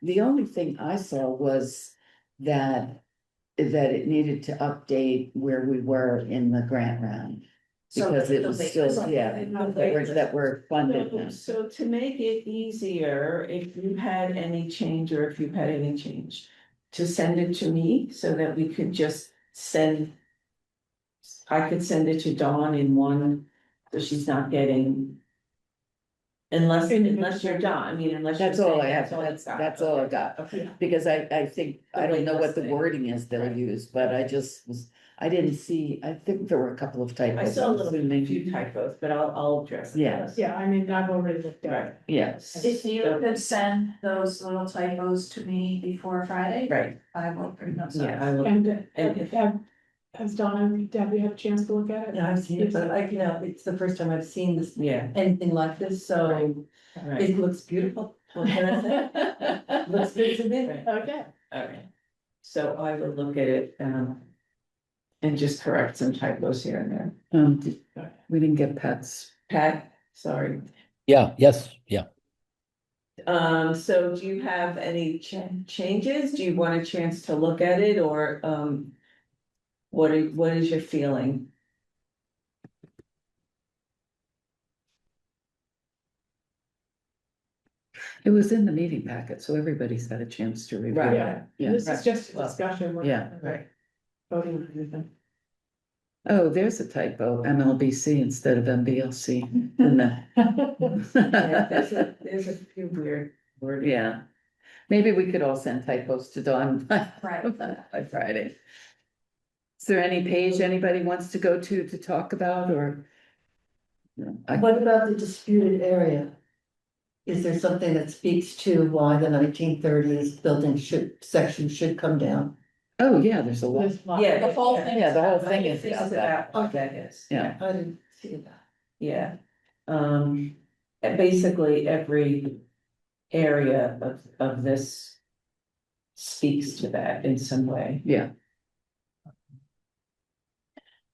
Speaker 1: the only thing I saw was that it needed to update where we were in the grant round.
Speaker 5: So
Speaker 1: Because it
Speaker 5: the
Speaker 1: was
Speaker 5: wait
Speaker 1: still,
Speaker 5: list-
Speaker 1: yeah, that we're funded now.
Speaker 4: so to make it easier, if you had any change or if you've had any change, to send it to me so that we could just send. I could send it to Dawn in one, so she's not getting. Unless you're done, I mean, unless.
Speaker 1: That's
Speaker 4: you're
Speaker 1: all I
Speaker 4: saying
Speaker 1: have,
Speaker 4: all you
Speaker 1: that's,
Speaker 4: got.
Speaker 1: that's all I got.
Speaker 4: Okay.
Speaker 1: Because I think, I don't know what the
Speaker 4: Waitlisting.
Speaker 1: wording is they'll
Speaker 4: Right.
Speaker 1: use, but I didn't see, I think there were a couple of typos.
Speaker 4: I saw a little
Speaker 1: assuming-
Speaker 4: few typos, but I'll address it.
Speaker 1: Yes.
Speaker 2: Yeah, I mean, I've already looked at
Speaker 4: Right,
Speaker 2: it.
Speaker 1: Yes,
Speaker 5: If you could send those little typos to me before Friday,
Speaker 4: right,
Speaker 5: I will bring those
Speaker 4: yeah,
Speaker 5: up.
Speaker 4: I will.
Speaker 2: And,
Speaker 4: And if-
Speaker 2: Has Donna, have you had a chance to look at it?
Speaker 7: Yeah, I've seen it, but like, you know, it's the first time I've seen this,
Speaker 4: Yeah,
Speaker 7: anything like this, so
Speaker 4: right,
Speaker 7: it looks beautiful. What can I say? Looks good to me.
Speaker 2: Okay.
Speaker 4: all right. So I will look at it, and just correct some typos here and there.
Speaker 1: We didn't get pets.
Speaker 4: Pat, sorry.
Speaker 3: Yeah, yes, yeah.
Speaker 4: So do you have any changes? Do you want a chance to look at it, or, what is your feeling?
Speaker 1: It was in the meeting packet, so everybody's had a chance to review
Speaker 4: Right.
Speaker 1: it.
Speaker 2: Yeah,
Speaker 1: Yeah.
Speaker 2: this is just a discussion. we're
Speaker 1: Yeah.
Speaker 2: not
Speaker 4: Right.
Speaker 2: Voting on anything.
Speaker 1: Oh, there's a typo, MLBC instead of MBLC. in the-
Speaker 4: Yeah, there's a few weird words.
Speaker 1: Yeah, maybe we could all send typos to Dawn by
Speaker 5: Right.
Speaker 1: by Friday. Is there any page anybody wants to go to talk about, or?
Speaker 7: What about the disputed area? Is there something that speaks to why the 1930s building section should come down?
Speaker 1: Oh, yeah, there's a lot.
Speaker 2: There's lot-
Speaker 4: Yeah,
Speaker 5: The whole thing.
Speaker 1: Yeah, the whole
Speaker 5: about
Speaker 1: thing
Speaker 5: it.
Speaker 1: is
Speaker 4: It's
Speaker 1: about that.
Speaker 4: about what that is.
Speaker 1: Yeah.
Speaker 7: I didn't see that.
Speaker 4: Yeah, and basically every area of this speaks to that in some way.
Speaker 1: Yeah,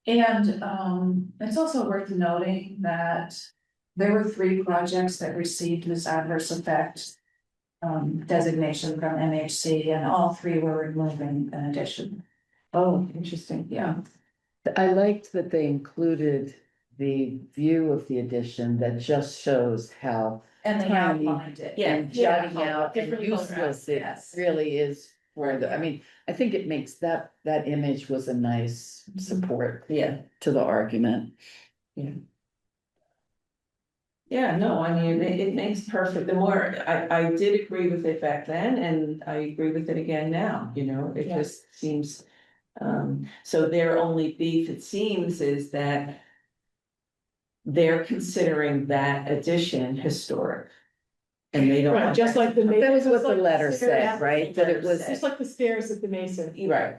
Speaker 5: And it's also worth noting that there were 3 projects that received this adverse effect designation from MHC, and all 3 were removing an addition.
Speaker 4: Oh, interesting.
Speaker 5: Yeah,
Speaker 1: I liked that they included the view of the addition that just shows how
Speaker 5: and they
Speaker 1: Tiny.
Speaker 5: outlined it.
Speaker 1: and
Speaker 2: Yeah.
Speaker 1: jutting out and
Speaker 2: Different
Speaker 1: useless it
Speaker 5: yes.
Speaker 1: really is for the, I mean, I think it makes that image was a nice support
Speaker 4: Yeah,
Speaker 1: to the argument.
Speaker 4: yeah, no, I mean, it makes perfect, the more, I did agree with it back then, and I agree with it again now, you know, it
Speaker 2: Yeah.
Speaker 4: just seems. So their only beef, it seems, is that they're considering that addition historic. And they don't.
Speaker 2: Right,
Speaker 4: want
Speaker 2: just
Speaker 4: that
Speaker 2: like the.
Speaker 4: to-
Speaker 1: That was
Speaker 2: just
Speaker 1: what the
Speaker 2: like
Speaker 1: letter
Speaker 2: stairs-
Speaker 1: said, right? That it was.
Speaker 2: Just like the stairs at the Mason.
Speaker 4: Right.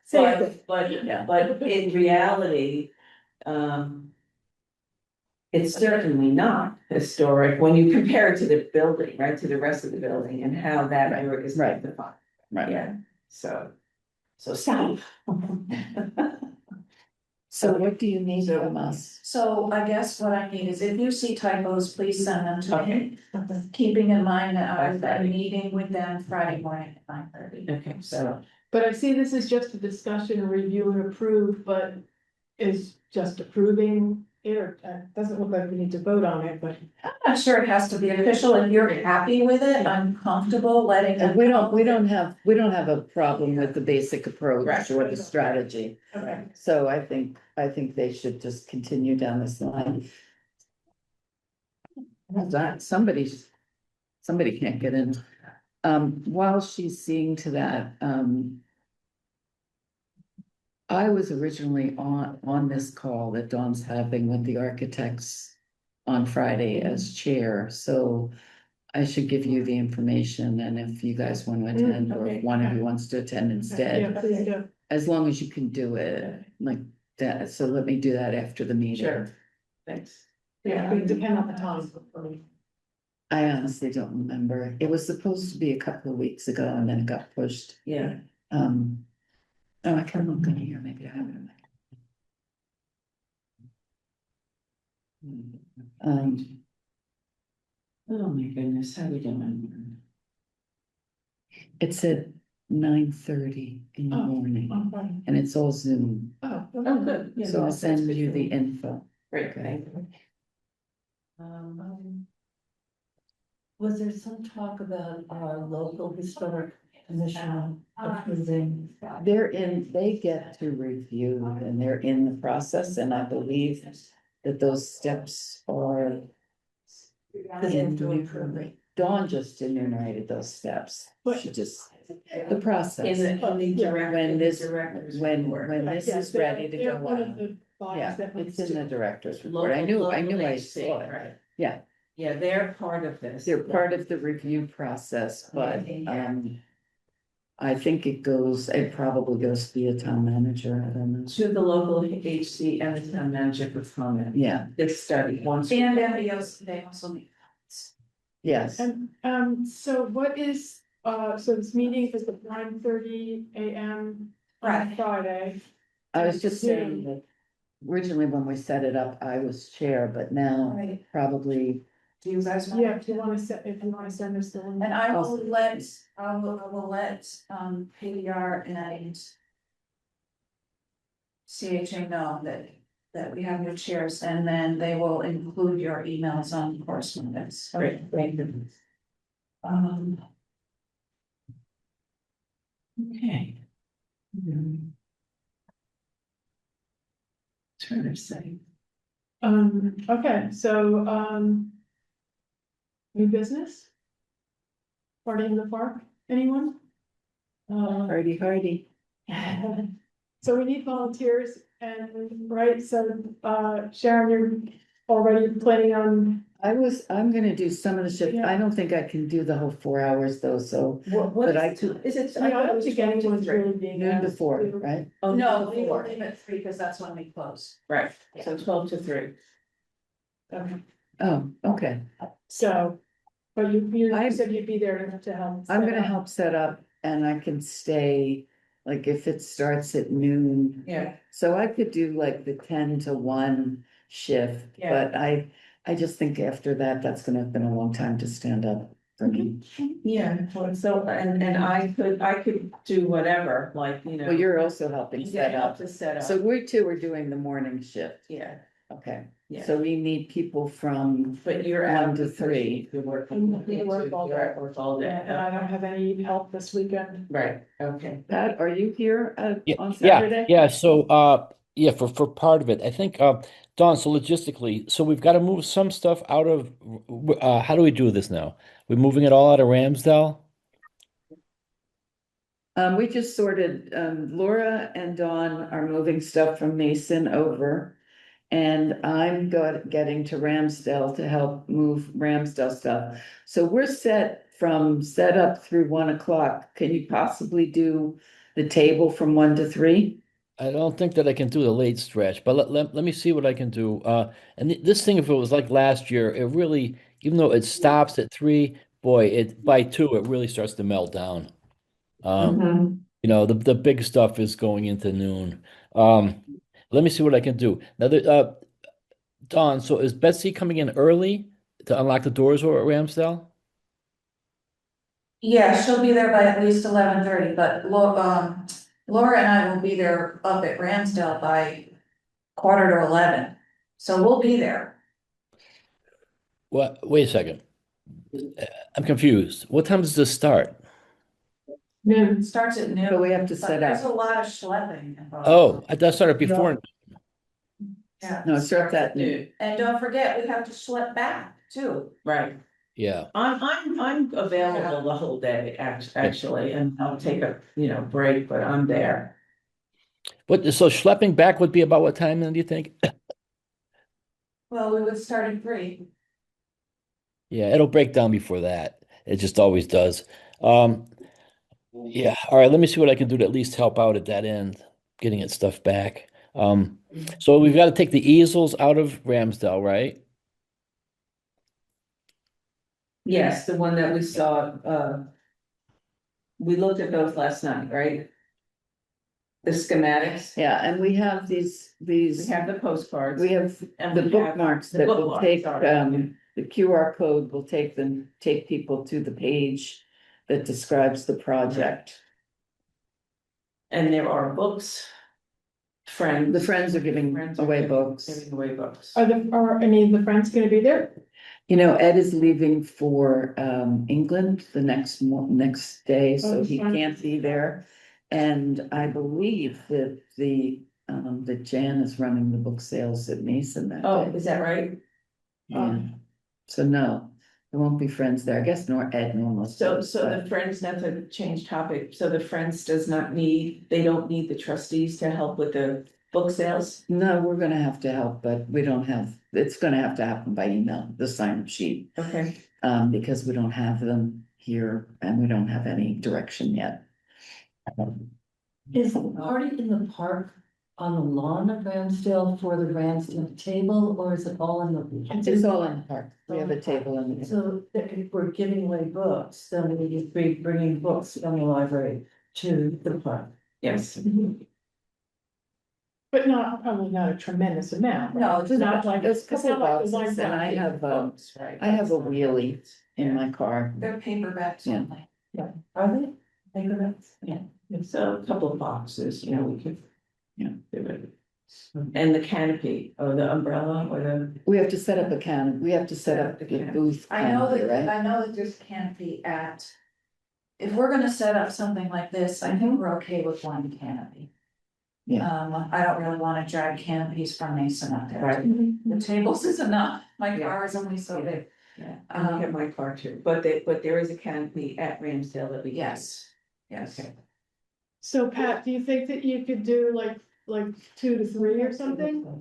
Speaker 2: Same thing.
Speaker 1: Yeah.
Speaker 4: But in reality, it's certainly not historic when you compare it to the building, right, to the rest of the building and how that area is
Speaker 1: Right.
Speaker 4: defined.
Speaker 1: Right.
Speaker 4: Yeah, so stop.
Speaker 1: So what do you need
Speaker 4: So-
Speaker 1: from us?
Speaker 5: So I guess what I need is if you see typos, please send them to me,
Speaker 4: Okay,
Speaker 5: keeping in mind that
Speaker 4: By
Speaker 5: I'm
Speaker 4: Friday.
Speaker 5: meeting with them Friday morning at 9:30.
Speaker 4: okay, so,
Speaker 2: But I see this is just a discussion, a review and approve, but is just approving it, or doesn't look like we need to vote on it, but.
Speaker 5: I'm not sure it has to be official. If you're happy with it, I'm comfortable letting them.
Speaker 1: And we don't have a problem with the basic approach
Speaker 4: Right.
Speaker 1: or the strategy.
Speaker 2: Okay.
Speaker 1: So I think they should just continue down this line. How's that? Somebody can't get in. While she's seeing to that, I was originally on this call that Dawn's having with the architects on Friday as chair, so I should give you the information, and if you guys want to attend, or
Speaker 2: okay.
Speaker 1: if one of you wants to attend
Speaker 2: Yeah,
Speaker 1: instead,
Speaker 2: please do.
Speaker 1: as long as you can do it like that, so let me do that after the meeting.
Speaker 4: sure, thanks.
Speaker 2: Yeah, it depends on the time for me.
Speaker 1: I honestly don't remember, it was supposed to be a couple of weeks ago and then it got pushed.
Speaker 4: Yeah,
Speaker 1: Oh, I can look in here, maybe I have it in my.
Speaker 4: oh my goodness, how we doing?
Speaker 1: It said 9:30 in the
Speaker 2: Oh,
Speaker 1: morning,
Speaker 2: I'm fine.
Speaker 1: and it's all Zoom,
Speaker 2: Oh,
Speaker 4: Oh, good. Yeah,
Speaker 1: so I'll
Speaker 4: that's
Speaker 1: send
Speaker 4: good
Speaker 1: you
Speaker 4: for
Speaker 1: the
Speaker 4: me.
Speaker 1: info.
Speaker 4: Great, thank you.
Speaker 7: Was there some talk about our local historic commission approving?
Speaker 1: They get to review and they're in the process, and I believe that those steps are. Dawn just enumerated those steps, she just, the process.
Speaker 4: Is it when the director?
Speaker 1: When this-
Speaker 4: directors
Speaker 1: When
Speaker 4: report?
Speaker 1: this
Speaker 2: Yes,
Speaker 1: is ready to
Speaker 2: they're
Speaker 1: go
Speaker 2: one of
Speaker 1: on,
Speaker 2: the bodies
Speaker 1: yeah,
Speaker 2: that
Speaker 1: it's
Speaker 2: needs
Speaker 1: in the
Speaker 2: to-
Speaker 1: director's report, I knew I saw it,
Speaker 4: Right,
Speaker 1: yeah.
Speaker 4: yeah, they're part of this.
Speaker 1: They're part of the review process, but, I think it probably goes via town manager, I don't know.
Speaker 4: To the local HC and the town manager for comment.
Speaker 1: Yeah,
Speaker 4: This study once.
Speaker 5: And MBOs, they also meet.
Speaker 1: yes.
Speaker 2: And, so what is, so this meeting is at 9:30 AM on
Speaker 5: Right.
Speaker 2: Friday.
Speaker 1: I was just saying that originally when we set it up, I was chair, but now
Speaker 5: Right.
Speaker 1: probably,
Speaker 5: Do you guys? want
Speaker 2: Yeah,
Speaker 5: to-
Speaker 2: if you wanna send us the link.
Speaker 5: And I will let, PDR and CHA know that we have new chairs, and then they will include your emails on correspondence.
Speaker 4: Great, thank you.
Speaker 5: Um,
Speaker 4: Okay. Trying to say.
Speaker 2: Okay, so, new business? Party in the park, anyone?
Speaker 1: hardy, hardy.
Speaker 2: So we need volunteers and, right, so, Sharon, you're already planning on,
Speaker 1: I'm gonna do some of the shift.
Speaker 2: Yeah.
Speaker 1: I don't think I can do the whole 4 hours though, so
Speaker 4: What
Speaker 1: But I
Speaker 4: is it, is it?
Speaker 2: yeah, I
Speaker 4: thought it
Speaker 2: don't
Speaker 4: was
Speaker 2: think
Speaker 4: 12 to
Speaker 2: anyone's
Speaker 4: 3.
Speaker 2: really being
Speaker 1: noon to
Speaker 2: asked
Speaker 1: 4,
Speaker 2: to.
Speaker 1: right?
Speaker 4: Oh,
Speaker 5: no,
Speaker 4: to
Speaker 5: we will
Speaker 4: 4.
Speaker 5: leave at 3, because that's when we close.
Speaker 4: Right, so 12 to 3.
Speaker 2: Okay,
Speaker 1: Oh, okay.
Speaker 2: so, but you
Speaker 1: I-
Speaker 2: said you'd be there to help.
Speaker 1: I'm
Speaker 2: set
Speaker 1: gonna
Speaker 2: up.
Speaker 1: help set up and I can stay, like if it starts at noon.
Speaker 4: Yeah.
Speaker 1: So I could do like the 10 to 1 shift,
Speaker 4: Yeah.
Speaker 1: but I just think after that, that's gonna have been a long time to stand up for me.
Speaker 4: Yeah, well, so, and I could do whatever, like, you know.
Speaker 1: Well, you're also helping
Speaker 4: Yeah,
Speaker 1: set
Speaker 4: help
Speaker 1: up.
Speaker 4: to set up.
Speaker 1: So we two are doing the morning shift.
Speaker 4: Yeah,
Speaker 1: Okay,
Speaker 4: yeah.
Speaker 1: so we need people from,
Speaker 4: But you're
Speaker 1: 1
Speaker 4: out
Speaker 1: to
Speaker 4: because
Speaker 1: 3.
Speaker 4: You're working.
Speaker 2: You work all
Speaker 4: You're at work all day.
Speaker 2: And I don't have any help this weekend.
Speaker 4: Right, okay.
Speaker 1: Pat, are you here
Speaker 3: Yeah,
Speaker 1: on
Speaker 3: yeah,
Speaker 1: Saturday?
Speaker 3: yeah. So, yeah, for part of it, I think, Don, so logistically, so we've got to move some stuff out of, how do we do this now? We're moving it all out of Ramsdale?
Speaker 1: We just sorted, Laura and Dawn are moving stuff from Mason over. And I'm getting to Ramsdale to help move Ramsdale stuff. So we're set up through 1 o'clock. Can you possibly do the table from 1 to 3?
Speaker 3: I don't think that I can do the late stretch, but let me see what I can do. And this thing, if it was like last year, it really, even though it stops at 3, boy, by 2, it really starts to melt down.
Speaker 4: Mhm.
Speaker 3: You know, the big stuff is going into noon. Um, let me see what I can do. Now, Dawn, so is Betsy coming in early to unlock the doors over at Ramsdale?
Speaker 5: Yeah, she'll be there by at least 11:30, but Laura and I will be there up at Ramsdale by 10:45. So we'll be there.
Speaker 3: What? Wait a second. I'm confused. What time does this start?
Speaker 2: Noon.
Speaker 5: It starts at noon.
Speaker 1: But we have to
Speaker 5: but
Speaker 1: set
Speaker 5: There's a
Speaker 1: up.
Speaker 5: lot of schlepping involved.
Speaker 3: Oh, I thought it started before.
Speaker 5: Yeah.
Speaker 1: No, it starts at noon.
Speaker 5: And don't forget, we have to schlep back too.
Speaker 4: Right.
Speaker 3: Yeah.
Speaker 4: I'm available the whole day, actually, and I'll take a, break, but I'm there.
Speaker 3: So schlepping back would be about what time then, do you think?
Speaker 5: Well, we would start at 3.
Speaker 3: Yeah, it'll break down before that. It just always does. Yeah. All right. Let me see what I can do to at least help out at that end, getting its stuff back. So we've got to take the easels out of Ramsdale, right?
Speaker 4: Yes, the one that we saw, we looked at those last night, right? The schematics,
Speaker 1: Yeah, and we have
Speaker 4: we
Speaker 1: these,
Speaker 4: have the postcards.
Speaker 1: we have
Speaker 4: and
Speaker 1: the
Speaker 4: we have
Speaker 1: bookmarks
Speaker 4: the
Speaker 1: that will
Speaker 4: bookmarks,
Speaker 1: take,
Speaker 4: sorry.
Speaker 1: the QR code will take people to the page that describes the project.
Speaker 4: And there are books. Friends.
Speaker 1: The friends are giving
Speaker 4: Friends are
Speaker 1: away
Speaker 4: giving-
Speaker 1: books.
Speaker 4: Giving away books.
Speaker 2: Are any of the friends gonna be there?
Speaker 1: You know, Ed is leaving for England the next day, so
Speaker 2: Oh,
Speaker 1: he
Speaker 2: fine.
Speaker 1: can't be there. And I believe that that Jan is running the book sales at Mason that
Speaker 4: Oh,
Speaker 1: day.
Speaker 4: is that right?
Speaker 1: Yeah, so no, there won't be friends there, I guess, nor Ed nor
Speaker 4: So
Speaker 1: Melissa,
Speaker 4: the
Speaker 1: but
Speaker 4: Friends, not to change topic, so the Friends they don't need the trustees to help with the book sales?
Speaker 1: no, we're gonna have to help, but we don't have, it's gonna have to happen by email, the sign-up sheet.
Speaker 4: Okay.
Speaker 1: Because we don't have them here and we don't have any direction yet.
Speaker 7: Is the party in the park on the lawn of Ramsdale for the Ramsdale table, or is it all in the?
Speaker 1: It's all in the park. We have a table in the.
Speaker 7: So if we're giving away books, then we would be bringing books from the library to the park.
Speaker 4: Yes.
Speaker 2: But not, probably not a tremendous amount.
Speaker 5: No,
Speaker 2: It's not like.
Speaker 1: There's a
Speaker 2: it's
Speaker 1: couple
Speaker 2: not like the
Speaker 1: boxes,
Speaker 2: wine
Speaker 1: and I
Speaker 2: fountain.
Speaker 1: have,
Speaker 4: Right.
Speaker 1: I have a wheelie in my car.
Speaker 5: They're paperbacks
Speaker 1: Yeah.
Speaker 5: only.
Speaker 4: Are they? Paperbacks? Yeah, it's a couple of boxes, we could.
Speaker 1: Yeah.
Speaker 4: Do it. And the canopy, or the umbrella, or the.
Speaker 1: We have to set up a can, we have to set up the booth
Speaker 5: I know
Speaker 1: canopy,
Speaker 5: that,
Speaker 1: right?
Speaker 5: I know that there's canopy at. If we're gonna set up something like this, I think we're okay with one canopy.
Speaker 1: Yeah.
Speaker 5: I don't really wanna drag canopies from Mason up there.
Speaker 4: Right.
Speaker 5: The tables is enough, my
Speaker 4: Yeah.
Speaker 5: car is only so big.
Speaker 4: Yeah, I look at my car too, but there is a canopy at Ramsdale that we. can-
Speaker 5: Yes, yes.
Speaker 4: Okay.
Speaker 2: So Pat, do you think that you could do like 2 to 3 or something?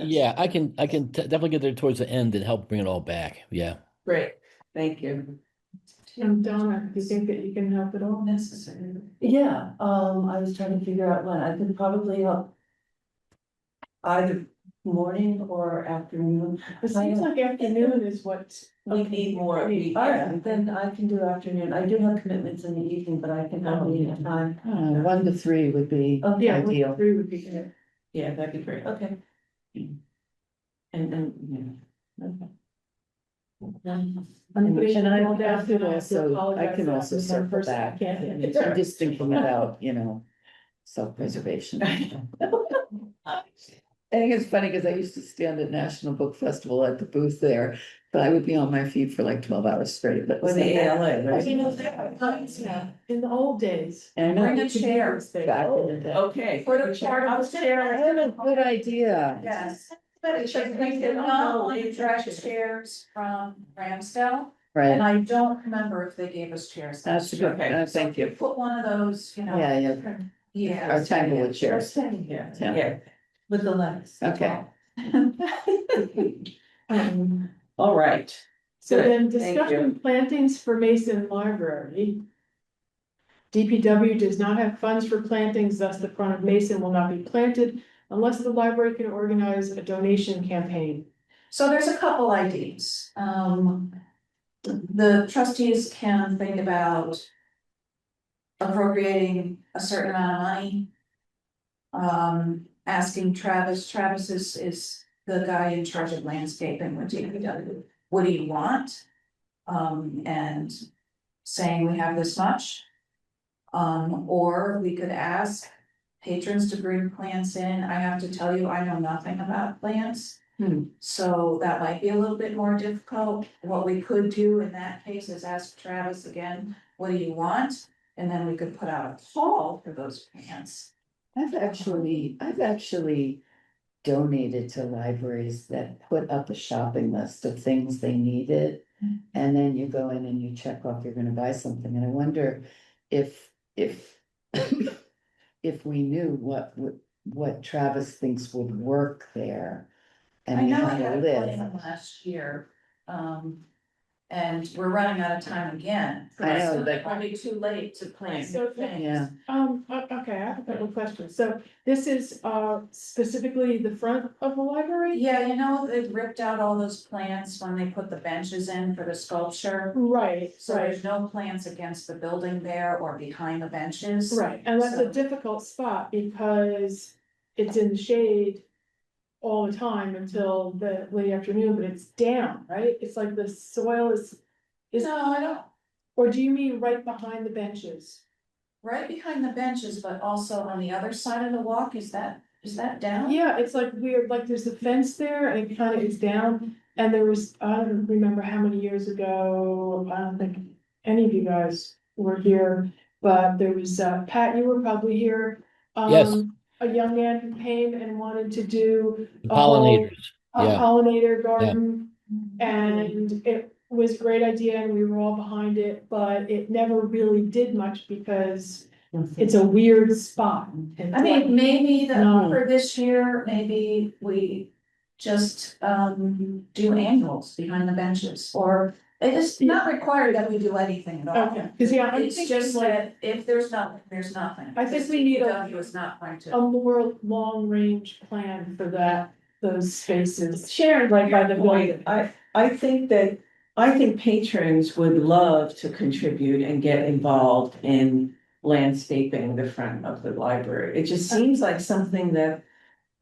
Speaker 3: Yeah, I can definitely get there towards the end and help bring it all back. Yeah.
Speaker 4: Great, thank you.
Speaker 2: And Donna, do you think that you can help at all?
Speaker 5: Necessary.
Speaker 7: Yeah, I was trying to figure out when, I could probably help. Either morning or afternoon.
Speaker 2: It seems like afternoon is what.
Speaker 4: We need more.
Speaker 7: Alright, then I can do afternoon, I do have commitments in the evening, but I can help you anytime.
Speaker 1: 1 to 3 would be
Speaker 7: Okay.
Speaker 2: Yeah,
Speaker 1: ideal.
Speaker 2: 3 would be good.
Speaker 4: Yeah, that'd be great.
Speaker 7: Okay.
Speaker 4: And, okay.
Speaker 2: I'm putting
Speaker 1: And
Speaker 2: it all
Speaker 1: I
Speaker 2: down
Speaker 1: could
Speaker 2: to
Speaker 1: also, I
Speaker 2: apologize
Speaker 1: can
Speaker 2: that
Speaker 1: also
Speaker 2: there's one
Speaker 1: circle
Speaker 2: person I
Speaker 1: back.
Speaker 2: can't-
Speaker 1: I'm just thinking about, self-preservation. I think it's funny because I used to stand at National Book Festival at the booth there, but I would be on my feet for like 12 hours straight. But
Speaker 4: Or the ALA, right?
Speaker 2: You know, there are times now, in the old days.
Speaker 1: And I
Speaker 5: Bring
Speaker 1: know
Speaker 5: a chair.
Speaker 1: back in the day.
Speaker 4: Okay.
Speaker 5: Put a chair on the chair.
Speaker 1: That's a good idea.
Speaker 5: Yes, but it's like we did not want to drag chairs from Ramsdale, and
Speaker 1: Right,
Speaker 5: I don't remember if they gave us chairs.
Speaker 1: that's a good,
Speaker 4: Okay.
Speaker 1: thank you.
Speaker 5: Put one of those,
Speaker 1: Yeah, yeah,
Speaker 5: Yeah.
Speaker 1: our Tanglewood chairs.
Speaker 4: Yeah,
Speaker 1: Yeah.
Speaker 4: yeah,
Speaker 7: With the legs.
Speaker 1: Okay.
Speaker 4: all right.
Speaker 2: So
Speaker 4: Good,
Speaker 2: then
Speaker 4: thank
Speaker 2: discussion plantings for Mason Library. DPW does not have funds for plantings, thus the front of Mason will not be planted unless the library can organize a donation campaign.
Speaker 5: So there's a couple ideas. The trustees can think about appropriating a certain amount of money. Asking Travis is the guy in charge of landscaping with DPW, what do you want? And saying we have this much. Or we could ask patrons to bring plants in. I have to tell you, I know nothing about plants. So that might be a little bit more difficult. What we could do in that case is ask Travis again, what do you want? And then we could put out a call for those plants.
Speaker 1: I've actually donated to libraries that put up a shopping list of things they needed. And then you go in and you check off you're gonna buy something, and I wonder if if we knew what Travis thinks would work there.
Speaker 5: I
Speaker 1: And you
Speaker 5: know I
Speaker 1: had a
Speaker 5: had a
Speaker 1: list.
Speaker 5: plan last year, and we're running out of time again.
Speaker 1: I know,
Speaker 5: So
Speaker 1: like-
Speaker 5: Probably too late to plan
Speaker 2: So,
Speaker 5: things.
Speaker 1: Yeah,
Speaker 2: Okay, I have a couple of questions. So this is, specifically the front of the library?
Speaker 5: Yeah, they ripped out all those plants when they put the benches in for the sculpture.
Speaker 2: Right,
Speaker 5: So
Speaker 2: right,
Speaker 5: there's no plants against the building there or behind the benches.
Speaker 2: right. And that's a
Speaker 5: So-
Speaker 2: difficult spot because it's in the shade all the time until the late afternoon, but it's down, right? It's like the soil is,
Speaker 5: No, I don't,
Speaker 2: or do you mean right behind the benches?
Speaker 5: right behind the benches, but also on the other side of the walk, is that down?
Speaker 2: Yeah, it's like weird, like there's a fence there and it kind of is down. And there was, I don't remember how many years ago, I don't think any of you guys were here, but there was, Pat, you were probably here.
Speaker 3: Yes.
Speaker 2: A young man who came and wanted to do
Speaker 3: The
Speaker 2: a whole-
Speaker 3: pollinators.
Speaker 2: a
Speaker 3: Yeah.
Speaker 2: pollinator garden. And it was a great idea and we were all behind it, but it never really did much because it's a weird spot. It's
Speaker 5: I mean,
Speaker 2: like-
Speaker 5: maybe
Speaker 2: No.
Speaker 5: for this year, maybe we just do annuals behind the benches. Or It's not required that we do anything at all.
Speaker 2: Okay, because yeah, I'm
Speaker 5: It's
Speaker 2: thinking
Speaker 5: just
Speaker 2: like
Speaker 5: that if there's nothing, there's nothing.
Speaker 2: I think we need a-
Speaker 5: DPW is not going
Speaker 2: a
Speaker 5: to.
Speaker 2: more long-range plan for that, those spaces, shared like by the building.
Speaker 4: I think patrons would love to contribute and get involved in landscaping the front of the library. It just seems like something that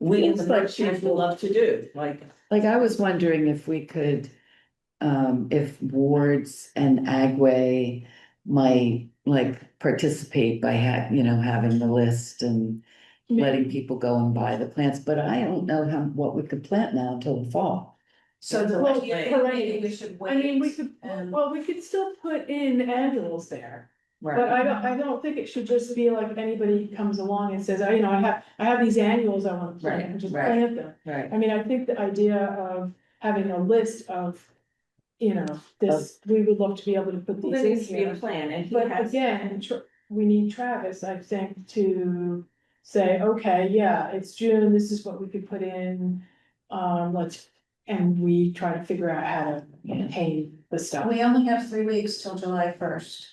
Speaker 4: we in the
Speaker 1: Seems like
Speaker 4: merchant
Speaker 1: people-
Speaker 4: love to do, like.
Speaker 1: Like I was wondering if we could, if wards and Agway might like participate by having the list and letting people go and buy the plants, but I don't know what we could plant now until the fall.
Speaker 5: So
Speaker 2: Well,
Speaker 5: do you think maybe we should wait?
Speaker 2: I mean, we could,
Speaker 5: and-
Speaker 2: well, we could still put in annuals there. But I don't think it should just be like anybody comes along and says, oh, I have these annuals I want to plant, and just
Speaker 4: Right,
Speaker 2: plant them.
Speaker 4: Right.
Speaker 2: I mean, I think the idea of having a list of, this, we would love to be able to put
Speaker 4: Well,
Speaker 2: these
Speaker 4: there
Speaker 2: in
Speaker 4: needs to be a
Speaker 2: here.
Speaker 4: plan, and he
Speaker 2: But
Speaker 4: has.
Speaker 2: again, we need Travis, I think, to say, okay, yeah, it's June, this is what we could put in. And we try to figure out how to maintain the stuff.
Speaker 5: We only have 3 weeks till July 1st.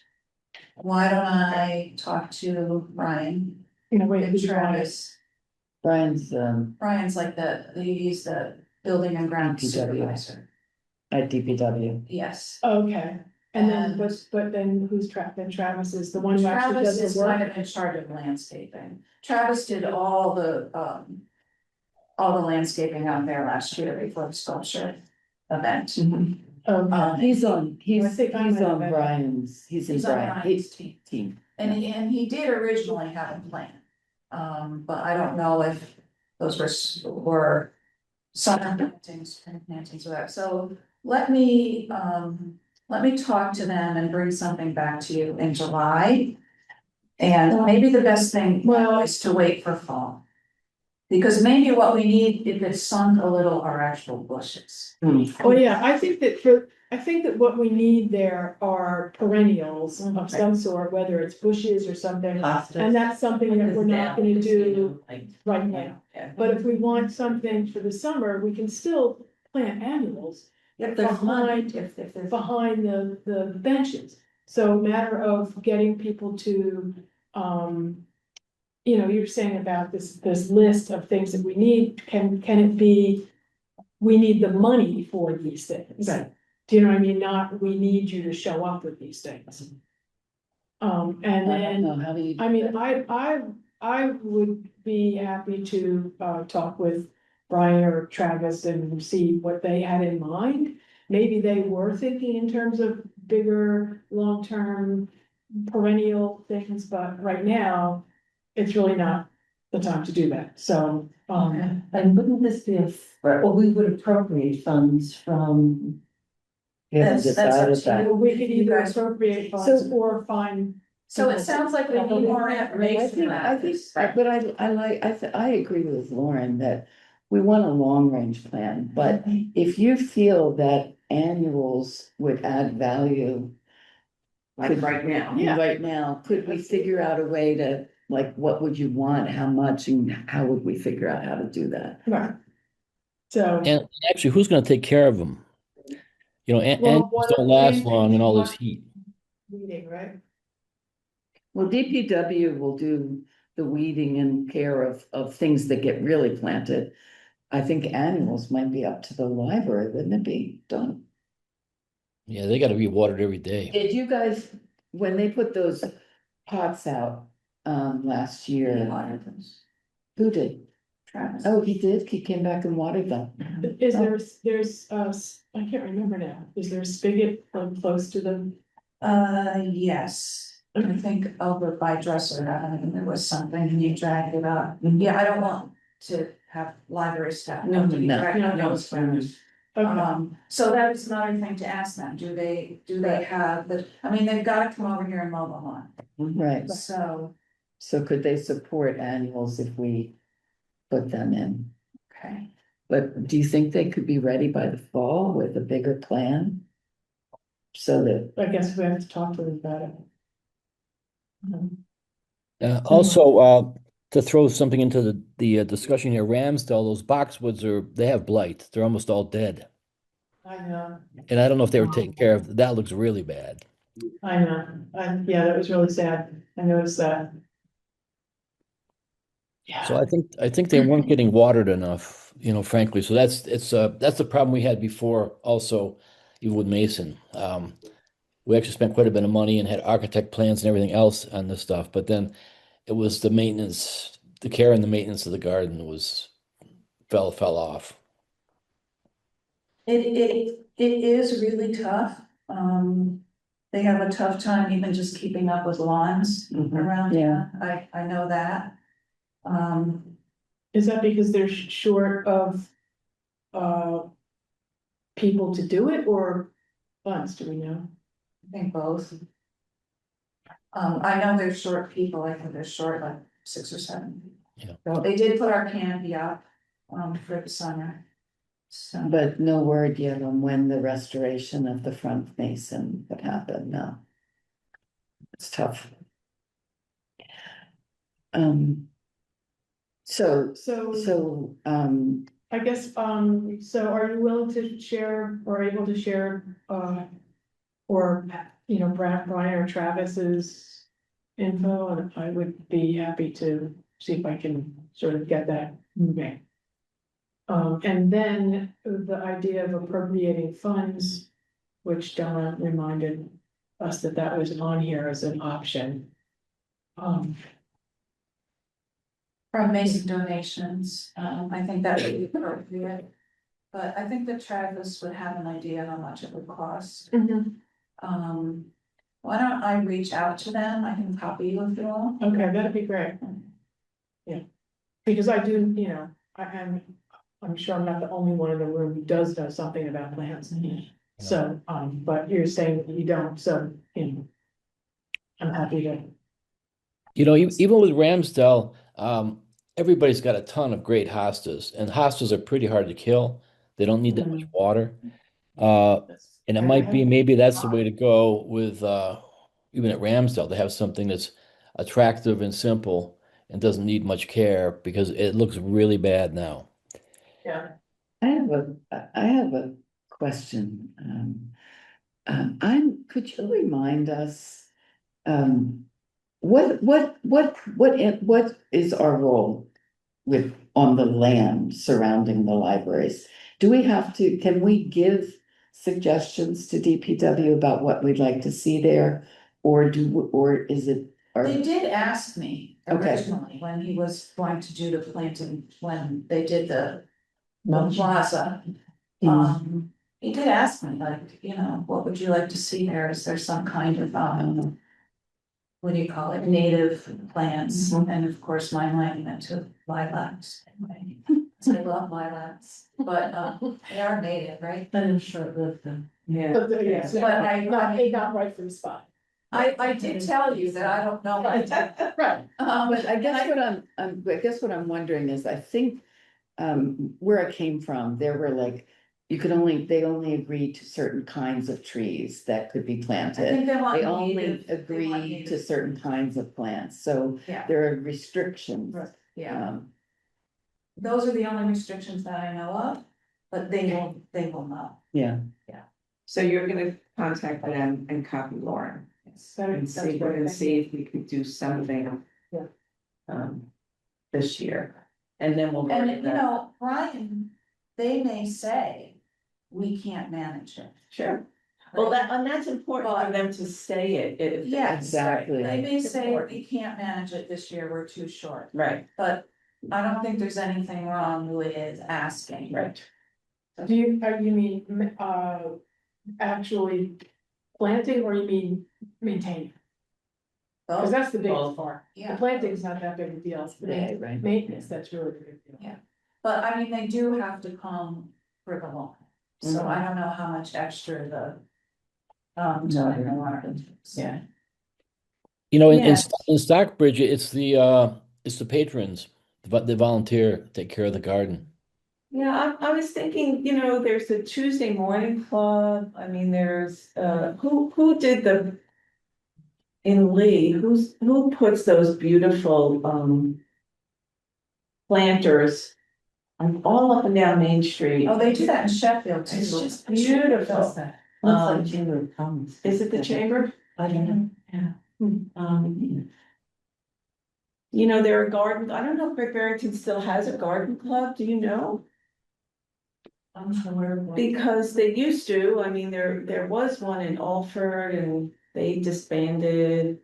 Speaker 5: Why don't I talk to Brian
Speaker 2: Wait,
Speaker 5: and
Speaker 2: who's Travis?
Speaker 5: Travis?
Speaker 1: Brian's,
Speaker 5: Brian's like he's the building and ground
Speaker 1: DPW.
Speaker 5: supervisor.
Speaker 1: at DPW.
Speaker 5: Yes.
Speaker 2: Okay, and then,
Speaker 5: And-
Speaker 2: but then then Travis is the one who actually
Speaker 5: Travis
Speaker 2: does
Speaker 5: is
Speaker 2: the
Speaker 5: kind
Speaker 2: work?
Speaker 5: of in charge of landscaping. Travis did all the landscaping out there last year before the sculpture event.
Speaker 2: Okay,
Speaker 1: He's on,
Speaker 2: I think I might have been.
Speaker 1: Brian's, he's in
Speaker 5: He's on
Speaker 1: Brian's
Speaker 5: Brian's team.
Speaker 1: team.
Speaker 5: And he did originally have a plan. But I don't know if those were summer plantings, spring plantings, or that. So let me talk to them and bring something back to you in July. And maybe the best thing is to wait for fall. Because maybe what we need, if it's sunk a little, are actual bushes.
Speaker 2: oh yeah, I think that what we need there are perennials of some sort, whether it's bushes or something. And that's something that we're not gonna do right now. But if we want something for the summer, we can still plant annuals
Speaker 4: If there's money,
Speaker 2: behind-
Speaker 4: if there's.
Speaker 2: behind the benches. So matter of getting people to, you're saying about this list of things that we need, can it be, we need the money for these things?
Speaker 4: Right.
Speaker 2: Do you know what I mean? Not, we need you to show up with these things. And
Speaker 1: I don't
Speaker 2: then,
Speaker 1: know, how do you?
Speaker 2: I mean, I would be happy to talk with Brian or Travis and see what they had in mind. Maybe they were thinking in terms of bigger, long-term perennial things, but right now, it's really not the time to do that, so,
Speaker 7: And wouldn't this be or we would appropriate funds from,
Speaker 1: We haven't
Speaker 5: That's up
Speaker 1: decided
Speaker 5: to
Speaker 1: that.
Speaker 5: you.
Speaker 2: we could
Speaker 5: You
Speaker 2: either
Speaker 5: guys-
Speaker 2: appropriate funds or find.
Speaker 5: So it sounds like we need more
Speaker 1: I
Speaker 5: information
Speaker 1: think,
Speaker 5: about this.
Speaker 1: but I agree with Lauren that we want a long range plan, but if you feel that annuals would add value.
Speaker 4: Like right now.
Speaker 2: Yeah.
Speaker 1: Right now, could we figure out a way to, like, what would you want, how much, and how would we figure out how to do that?
Speaker 2: Right. So.
Speaker 3: And actually, who's going to take care of them?
Speaker 2: Well,
Speaker 3: Annuals
Speaker 2: what
Speaker 3: don't
Speaker 2: are
Speaker 3: last
Speaker 2: we
Speaker 3: long in all this
Speaker 2: thinking?
Speaker 3: heat.
Speaker 2: Meeting, right?
Speaker 1: Well, DPW will do the weeding and care of things that get really planted. I think annuals might be up to the library, wouldn't it be, Don?
Speaker 3: Yeah, they got to be watered every day.
Speaker 1: Did you guys, when they put those pots out, last year, who did?
Speaker 5: Travis.
Speaker 1: Oh, he did? He came back and watered them.
Speaker 2: Is there's, I can't remember now, is there a spigot close to them?
Speaker 5: Yes, I think over by Dresser, there was something and you dragged it up. Yeah, I don't want to have library staff.
Speaker 1: No,
Speaker 5: to be
Speaker 1: no,
Speaker 5: dragging up
Speaker 2: no,
Speaker 5: those grounds.
Speaker 2: Okay,
Speaker 5: So that was another thing to ask them, do they have they've gotta come over here and mow the lawn,
Speaker 1: Right,
Speaker 5: so,
Speaker 1: so could they support annuals if we put them in?
Speaker 5: okay.
Speaker 1: But do you think they could be ready by the fall with a bigger plan? So that,
Speaker 2: I guess we have to talk to them about it.
Speaker 3: Also, to throw something into the discussion here, Ramsdale, those boxwoods they have blight. They're almost all dead.
Speaker 2: I know,
Speaker 3: And I don't know if they were taken care of. That looks really bad.
Speaker 2: I know, yeah, that was really sad, I noticed that.
Speaker 3: So
Speaker 2: Yeah,
Speaker 3: I think they weren't getting watered enough, frankly. So that's the problem we had before also, even with Mason. We actually spent quite a bit of money and had architect plans and everything else on this stuff, but then it was the maintenance, the care and the maintenance of the garden fell off.
Speaker 5: It is really tough. They have a tough time even just keeping up with lawns around
Speaker 1: Yeah.
Speaker 5: here. I know that.
Speaker 2: is that because they're short of, uh, people to do it, or funds, do we know?
Speaker 5: I think both. I know they're short people, I think they're short like 6 or 7 people.
Speaker 3: Yeah.
Speaker 5: They did put our canopy up, for the summer. So,
Speaker 1: But no word yet on when the restoration of the front mason would happen, no. It's tough. Um. So,
Speaker 2: So, I guess, so are you willing to share or able to share, or, Brian or Travis's info? And I would be happy to see if I can sort of get that moving. And then the idea of appropriating funds, which Donna reminded us that that was on here as an option.
Speaker 5: from Mason donations, I think that would be appropriate. But I think that Travis would have an idea how much it would cost. Why don't I reach out to them? I can copy you if you want.
Speaker 2: Okay, that'd be great. Yeah, because I do, I'm sure I'm not the only one in the room who does know something about plants. So, but you're saying that you don't, so, I'm happy to.
Speaker 3: Even with Ramsdale, everybody's got a ton of great hostas, and hostas are pretty hard to kill. They don't need that much water. And it might be maybe that's the way to go with even at Ramsdale. They have something that's attractive and simple and doesn't need much care because it looks really bad now.
Speaker 2: Yeah.
Speaker 1: I have a question. Could you remind us, what is our role on the land surrounding the libraries? Can we give suggestions to DPW about what we'd like to see there? Or is it?
Speaker 5: They did ask me
Speaker 1: Okay.
Speaker 5: originally when he was going to do the planting, when they did the plaza. He did ask me, like, what would you like to see there? Is there some kind of, what do you call it, native plants? And of course, my mind went to lilacs. I love lilacs, but they are native, right?
Speaker 6: But I'm short-lived them.
Speaker 4: Yeah.
Speaker 2: But yes,
Speaker 5: But
Speaker 2: not right for the spot.
Speaker 5: I did tell you that I don't know.
Speaker 2: Right.
Speaker 1: But I guess
Speaker 5: and
Speaker 1: I guess what I'm wondering is, I think, where I came from, there were like, they only agreed to certain kinds of trees that could be
Speaker 5: I
Speaker 1: planted.
Speaker 5: think they want
Speaker 1: They only
Speaker 5: native, they want
Speaker 1: agreed
Speaker 5: native.
Speaker 1: to certain kinds of plants, so
Speaker 5: Yeah,
Speaker 1: there are restrictions.
Speaker 5: yeah. Those are the only restrictions that I know of, but they will not.
Speaker 1: Yeah,
Speaker 4: So you're gonna contact them and copy Lauren and see if we could do something.
Speaker 2: Yeah.
Speaker 4: This year, and then we'll. work
Speaker 5: And
Speaker 4: that.
Speaker 5: Brian, they may say, we can't manage it.
Speaker 4: Sure. Well, that's important for them to say it.
Speaker 5: Yes,
Speaker 1: exactly.
Speaker 5: they may
Speaker 4: It's
Speaker 5: say,
Speaker 4: important.
Speaker 5: we can't manage it this year, we're too short,
Speaker 4: Right,
Speaker 5: but I don't think there's anything wrong with asking.
Speaker 4: right.
Speaker 2: Do you mean, actually planting, or you mean maintaining? Cause that's the biggest part. The
Speaker 5: Yeah,
Speaker 2: planting is not that big a deal, it's the
Speaker 1: right.
Speaker 2: maintenance that's really the big deal.
Speaker 5: Yeah. but I mean, they do have to come for the loan, so I don't know how much extra the. Time they want to.
Speaker 4: Yeah.
Speaker 3: In Stockbridge, it's the patrons, the volunteer take care of the garden.
Speaker 4: Yeah, I was thinking, there's a Tuesday morning club, I mean, there's, who did in Lee, who puts those beautiful, planters I'm all up and down Main Street.
Speaker 5: Oh, they do that in Sheffield too.
Speaker 4: It's just beautiful.
Speaker 7: Looks like
Speaker 4: Um,
Speaker 7: Chamber of Commerce.
Speaker 4: Is it the chamber?
Speaker 7: I don't know.
Speaker 4: Yeah. You know, there are gardens, I don't know if Barrington still has a garden club, do you know?
Speaker 7: I'm somewhere.
Speaker 4: Because they used to, I mean, there was one in Alford and they disbanded.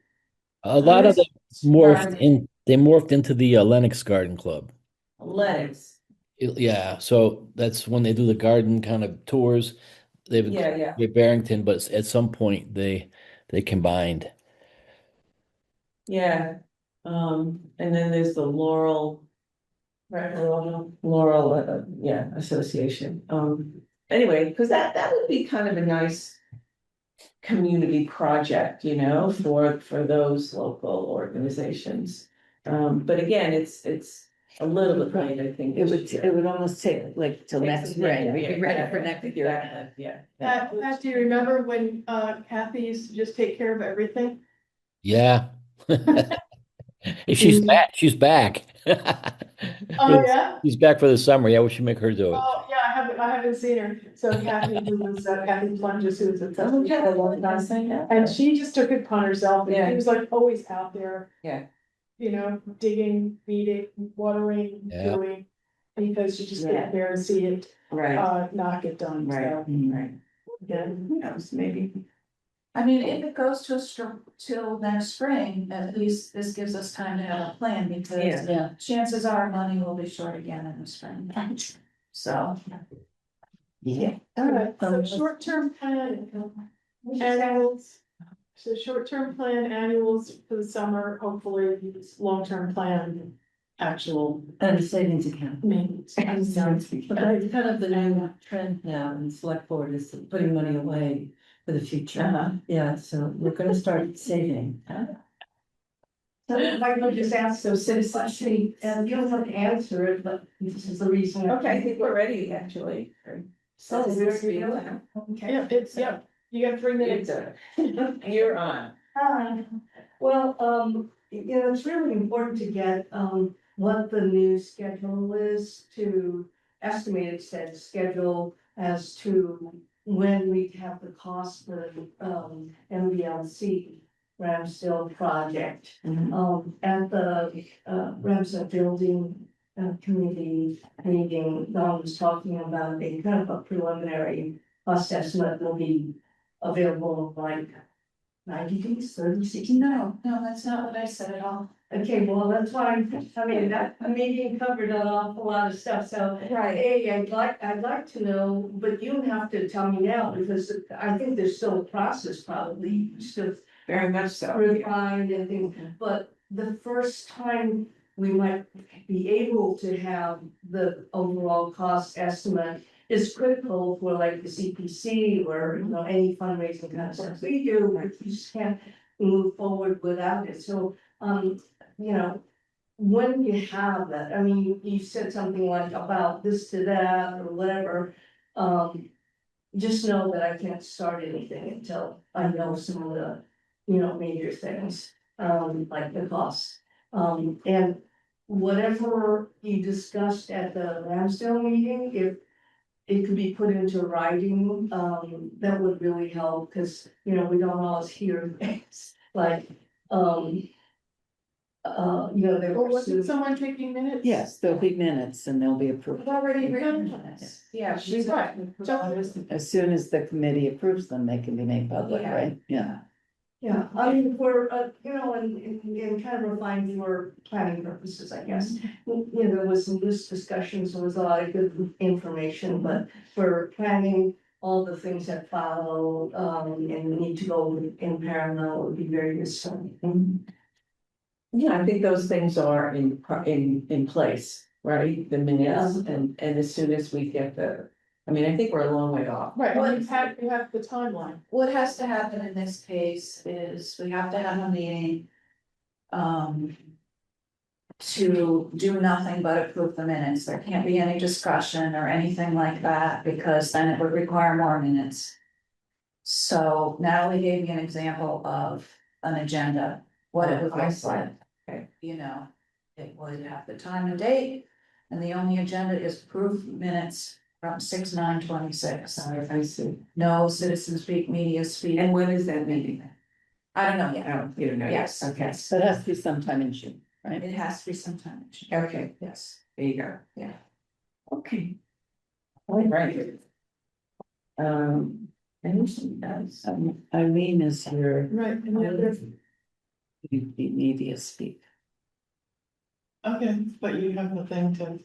Speaker 3: A lot of them
Speaker 4: Garden.
Speaker 3: they morphed into the Lennox Garden Club.
Speaker 4: Lennox,
Speaker 3: Yeah, so that's when they do the garden kind of tours. They've
Speaker 4: yeah,
Speaker 3: with Barrington, but at some point they combined.
Speaker 4: yeah. And then there's the Laurel. Right, Laurel, yeah, Association. Anyway, because that would be kind of a nice community project, you know, for those local organizations. But again, it's a little bit late, I think.
Speaker 1: It would almost take like till next spring, we'd be ready for next year.
Speaker 4: Exactly, yeah.
Speaker 2: Pat, do you remember when Kathy used to just take care of everything?
Speaker 3: Yeah. If she's back, she's back.
Speaker 2: Oh, yeah?
Speaker 3: She's back for the summer. Yeah, we should make her do it.
Speaker 2: Oh, yeah, I haven't seen her. So Kathy, who was Kathy Plunges, who was a
Speaker 4: Oh,
Speaker 2: trustee.
Speaker 4: yeah, the one last thing, yeah.
Speaker 2: And she just took it upon herself, and
Speaker 4: Yeah.
Speaker 2: she was like always out there.
Speaker 4: Yeah.
Speaker 2: You know, digging, weeding, watering,
Speaker 3: Yeah.
Speaker 2: doing, because she just
Speaker 4: Yeah.
Speaker 2: couldn't bear to see it,
Speaker 4: Right,
Speaker 2: not get done,
Speaker 4: right,
Speaker 2: so.
Speaker 4: right. Yeah, who knows, maybe.
Speaker 5: I mean, if it goes till next spring, at least this gives us time to have a plan because
Speaker 1: Yeah.
Speaker 5: chances are money will be short again in the spring. So.
Speaker 1: Yeah.
Speaker 2: All right, so short-term plan, annuals. So short-term plan annuals for the summer, hopefully, long-term plan, actual
Speaker 7: And a savings account.
Speaker 2: maintenance.
Speaker 7: But that's kind of the new trend now, and select board is putting money away for the future.
Speaker 4: Uh-huh.
Speaker 7: Yeah, so we're gonna start saving.
Speaker 6: So if I could just ask,
Speaker 4: So citizenship.
Speaker 6: and you don't have to answer it, but this is the reason.
Speaker 4: Okay, I think we're ready, actually.
Speaker 6: So we're
Speaker 4: Citizenship.
Speaker 6: good. Okay.
Speaker 2: Yeah, you got 3 minutes.
Speaker 4: You're on.
Speaker 6: Well, you know, it's really important to get, what the new schedule is to estimated said schedule as to when we have the cost for, MBLC Ramsdale project. At the, Ramsdale Building, Committee meeting, Don was talking about a kind of a preliminary cost estimate will be available in like 90 days, 30, 60.
Speaker 5: No, that's not what I said at all.
Speaker 6: Okay, well, that's why I mean, that meeting covered an awful lot of stuff, so.
Speaker 5: Right.
Speaker 6: Hey, I'd like to know, but you don't have to tell me now, because I think there's still a process probably, still
Speaker 4: Very much so.
Speaker 6: refined and things. But the first time we might be able to have the overall cost estimate is critical for like the CPC or, you know, any fundraising kind of stuff we do, like you just can't move forward without it, so, you know. When you have that, I mean, you said something like about this to that or whatever, just know that I can't start anything until I know some of the, you know, major things, like the costs. And whatever you discussed at the Ramsdale meeting, if it could be put into writing, that would really help, because, you know, we don't always hear things like, you know, there
Speaker 2: Or
Speaker 6: were.
Speaker 2: wasn't someone taking minutes?
Speaker 1: Yes, there'll be minutes and they'll be approved.
Speaker 5: We've already written this. Yeah, she's
Speaker 2: Right.
Speaker 1: As soon as the committee approves them, they can be made public,
Speaker 5: Yeah.
Speaker 1: right? Yeah.
Speaker 6: Yeah, I mean, for, you know, in kind of refined for planning purposes, I guess. You know, there was some loose discussions, there was a lot of good information, but for planning, all the things that follow, and need to go in parallel would be very useful.
Speaker 4: Yeah, I think those things are in place, right? The minutes and as soon as we get I mean, I think we're a long way off.
Speaker 2: Right, well, you have the timeline.
Speaker 5: What has to happen in this case is we have to have a meeting. To do nothing but approve the minutes. There can't be any discussion or anything like that, because then it would require more minutes. So Natalie gave me an example of an agenda, what it would look like.
Speaker 4: Okay.
Speaker 5: You know, it would have the time and date, And the only agenda is proof minutes from 6/9/26.
Speaker 4: I see.
Speaker 5: No citizen speak, media speak.
Speaker 4: And when is that meeting?
Speaker 5: I don't know yet.
Speaker 4: Oh, you don't know. yet.
Speaker 5: Yes,
Speaker 4: Okay,
Speaker 5: yes.
Speaker 1: So it has to be sometime in June, right?
Speaker 5: It has to be sometime.
Speaker 4: okay,
Speaker 5: Yes.
Speaker 4: there you go.
Speaker 5: Yeah.
Speaker 4: Okay. All right. Anything else?
Speaker 1: Eileen is your
Speaker 2: Right, and the other,
Speaker 1: media speak.
Speaker 2: okay, but you have the thing to,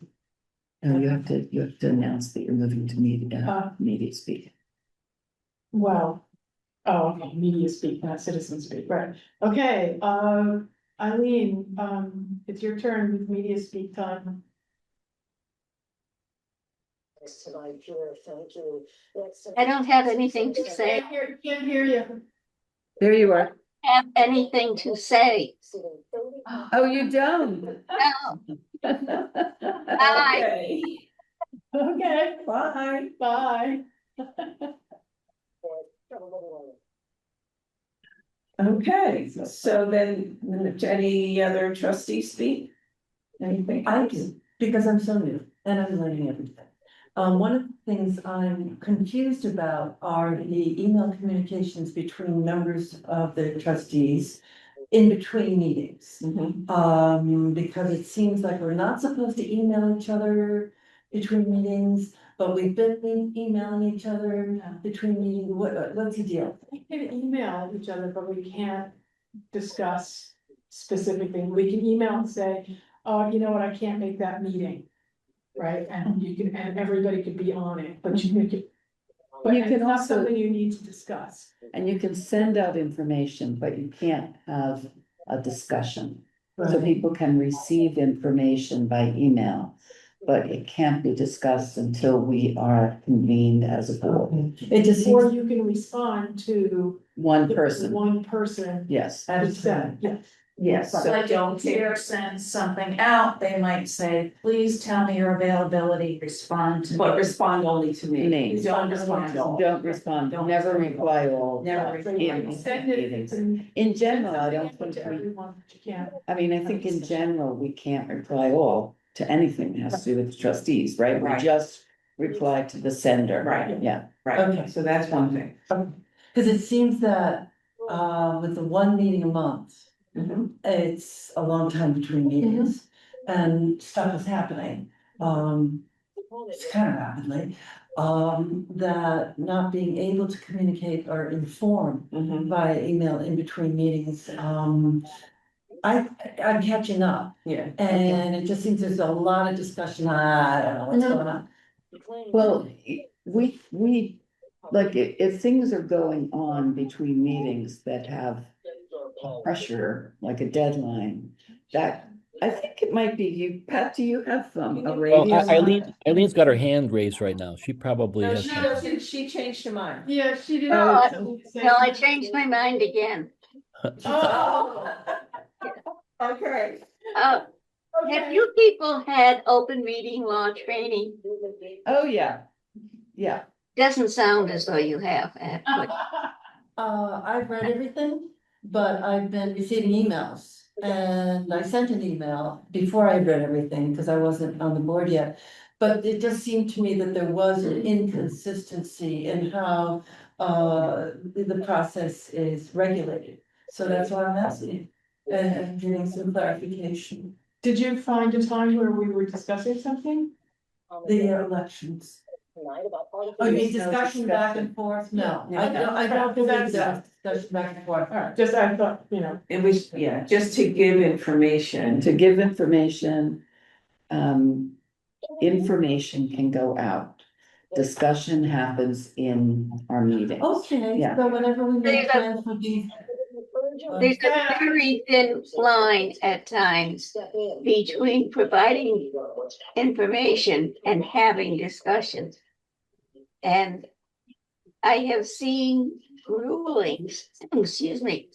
Speaker 1: No, you have to announce that you're moving to media speak.
Speaker 2: well. Oh, okay, media speak, not citizen speak, right, okay, Eileen, it's your turn with media speak time.
Speaker 8: I don't have anything to say.
Speaker 2: Can't hear you.
Speaker 1: There you are.
Speaker 8: Have anything to say.
Speaker 1: Oh, you don't?
Speaker 8: No. Bye.
Speaker 4: Okay.
Speaker 2: Okay,
Speaker 4: Bye.
Speaker 2: bye.
Speaker 4: Okay, so then, any other trustees speak? Anything?
Speaker 7: I do, because I'm so new and I'm learning everything. One of the things I'm confused about are the email communications between members of the trustees in between meetings. Because it seems like we're not supposed to email each other between meetings, but we've been emailing each other between meetings. What's the deal?
Speaker 2: We can email each other, but we can't discuss specifically. We can email and say, oh, you know what, I can't make that meeting. Right, and you can, and everybody could be on it, but you can. But
Speaker 1: You can
Speaker 2: it's not
Speaker 1: also-
Speaker 2: something you need to discuss.
Speaker 1: And you can send out information, but you can't have a discussion. So people can receive information by email, but it can't be discussed until we are convened as a board.
Speaker 7: It just
Speaker 2: Or
Speaker 7: seems.
Speaker 2: you can respond to.
Speaker 1: One person,
Speaker 2: One person.
Speaker 1: yes.
Speaker 2: Who said, yes.
Speaker 4: Yes, so
Speaker 5: Like if Chair sends something out, they might say, please tell me your availability, respond to.
Speaker 4: but respond only to me.
Speaker 1: Me.
Speaker 4: Don't respond to all.
Speaker 1: Don't respond, never reply all.
Speaker 4: Never
Speaker 2: So
Speaker 4: reply.
Speaker 2: you can send it
Speaker 1: In general, I don't
Speaker 2: to
Speaker 1: think we,
Speaker 2: everyone, but you can't.
Speaker 1: I mean, I think in general, we can't reply all to anything that has to do with trustees, right? We
Speaker 4: Right.
Speaker 1: just reply to the sender.
Speaker 4: Right.
Speaker 1: Yeah.
Speaker 4: Right,
Speaker 7: Okay.
Speaker 4: so that's one thing.
Speaker 7: Cause it seems that, with the one meeting a month, it's a long time between meetings and stuff is happening. It's kind of rapidly, that not being able to communicate or inform via email in between meetings, I'm catching up.
Speaker 4: Yeah.
Speaker 7: And it just seems there's a lot of discussion, I don't know what's going on.
Speaker 1: Well, we, like, if things are going on between meetings that have pressure, like a deadline, that, I think it might be you, Pat, do you have a
Speaker 3: Well,
Speaker 1: radio?
Speaker 3: Eileen's got her hand raised right now. She probably
Speaker 4: No,
Speaker 3: has.
Speaker 4: she
Speaker 3: some-
Speaker 4: doesn't, she changed her mind.
Speaker 2: Yeah, she did.
Speaker 8: No, No, I changed my mind again.
Speaker 2: Oh.
Speaker 4: Okay.
Speaker 8: Have you people had open meeting law training?
Speaker 1: Oh, yeah, yeah.
Speaker 8: Doesn't sound as though you have, actually.
Speaker 7: I've read everything, but I've been receiving emails. And I sent an email before I read everything, because I wasn't on the board yet. But it just seemed to me that there was an inconsistency in how the process is regulated. So that's why I'm asking and getting some clarification.
Speaker 2: Did you find a time where we were discussing something?
Speaker 7: The elections. Oh, you mean discussion back and forth? No, I don't believe that discussion back and forth.
Speaker 2: All right, just I thought, you know.
Speaker 4: It was, yeah, just to give information.
Speaker 1: To give information, information can go out. Discussion happens in our meetings.
Speaker 7: Okay,
Speaker 1: Yeah.
Speaker 7: so whenever we make plans for these.
Speaker 8: There's a very thin line at times between providing information and having discussions. And I have seen rulings, excuse me,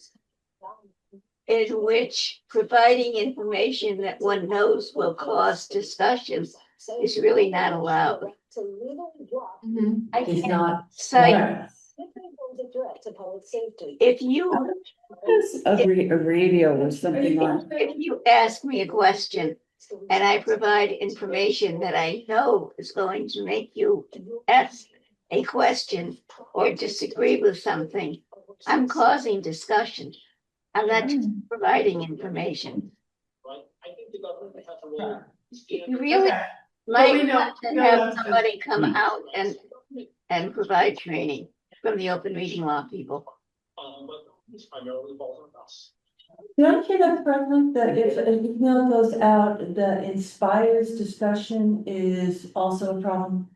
Speaker 8: in which providing information that one knows will cause discussions is really not allowed. I
Speaker 7: Is
Speaker 8: can't
Speaker 7: not.
Speaker 8: cite, if you
Speaker 1: A radio or something on.
Speaker 8: if you ask me a question and I provide information that I know is going to make you ask a question or disagree with something, I'm causing discussion. I'm not just providing information. You really
Speaker 2: Okay.
Speaker 8: might
Speaker 2: we know-
Speaker 8: want to
Speaker 2: no,
Speaker 8: have
Speaker 2: that's good.
Speaker 8: somebody come out and provide training from the open meeting law people.
Speaker 7: Did I hear that correctly, that if an email goes out that inspires discussion is also a problem?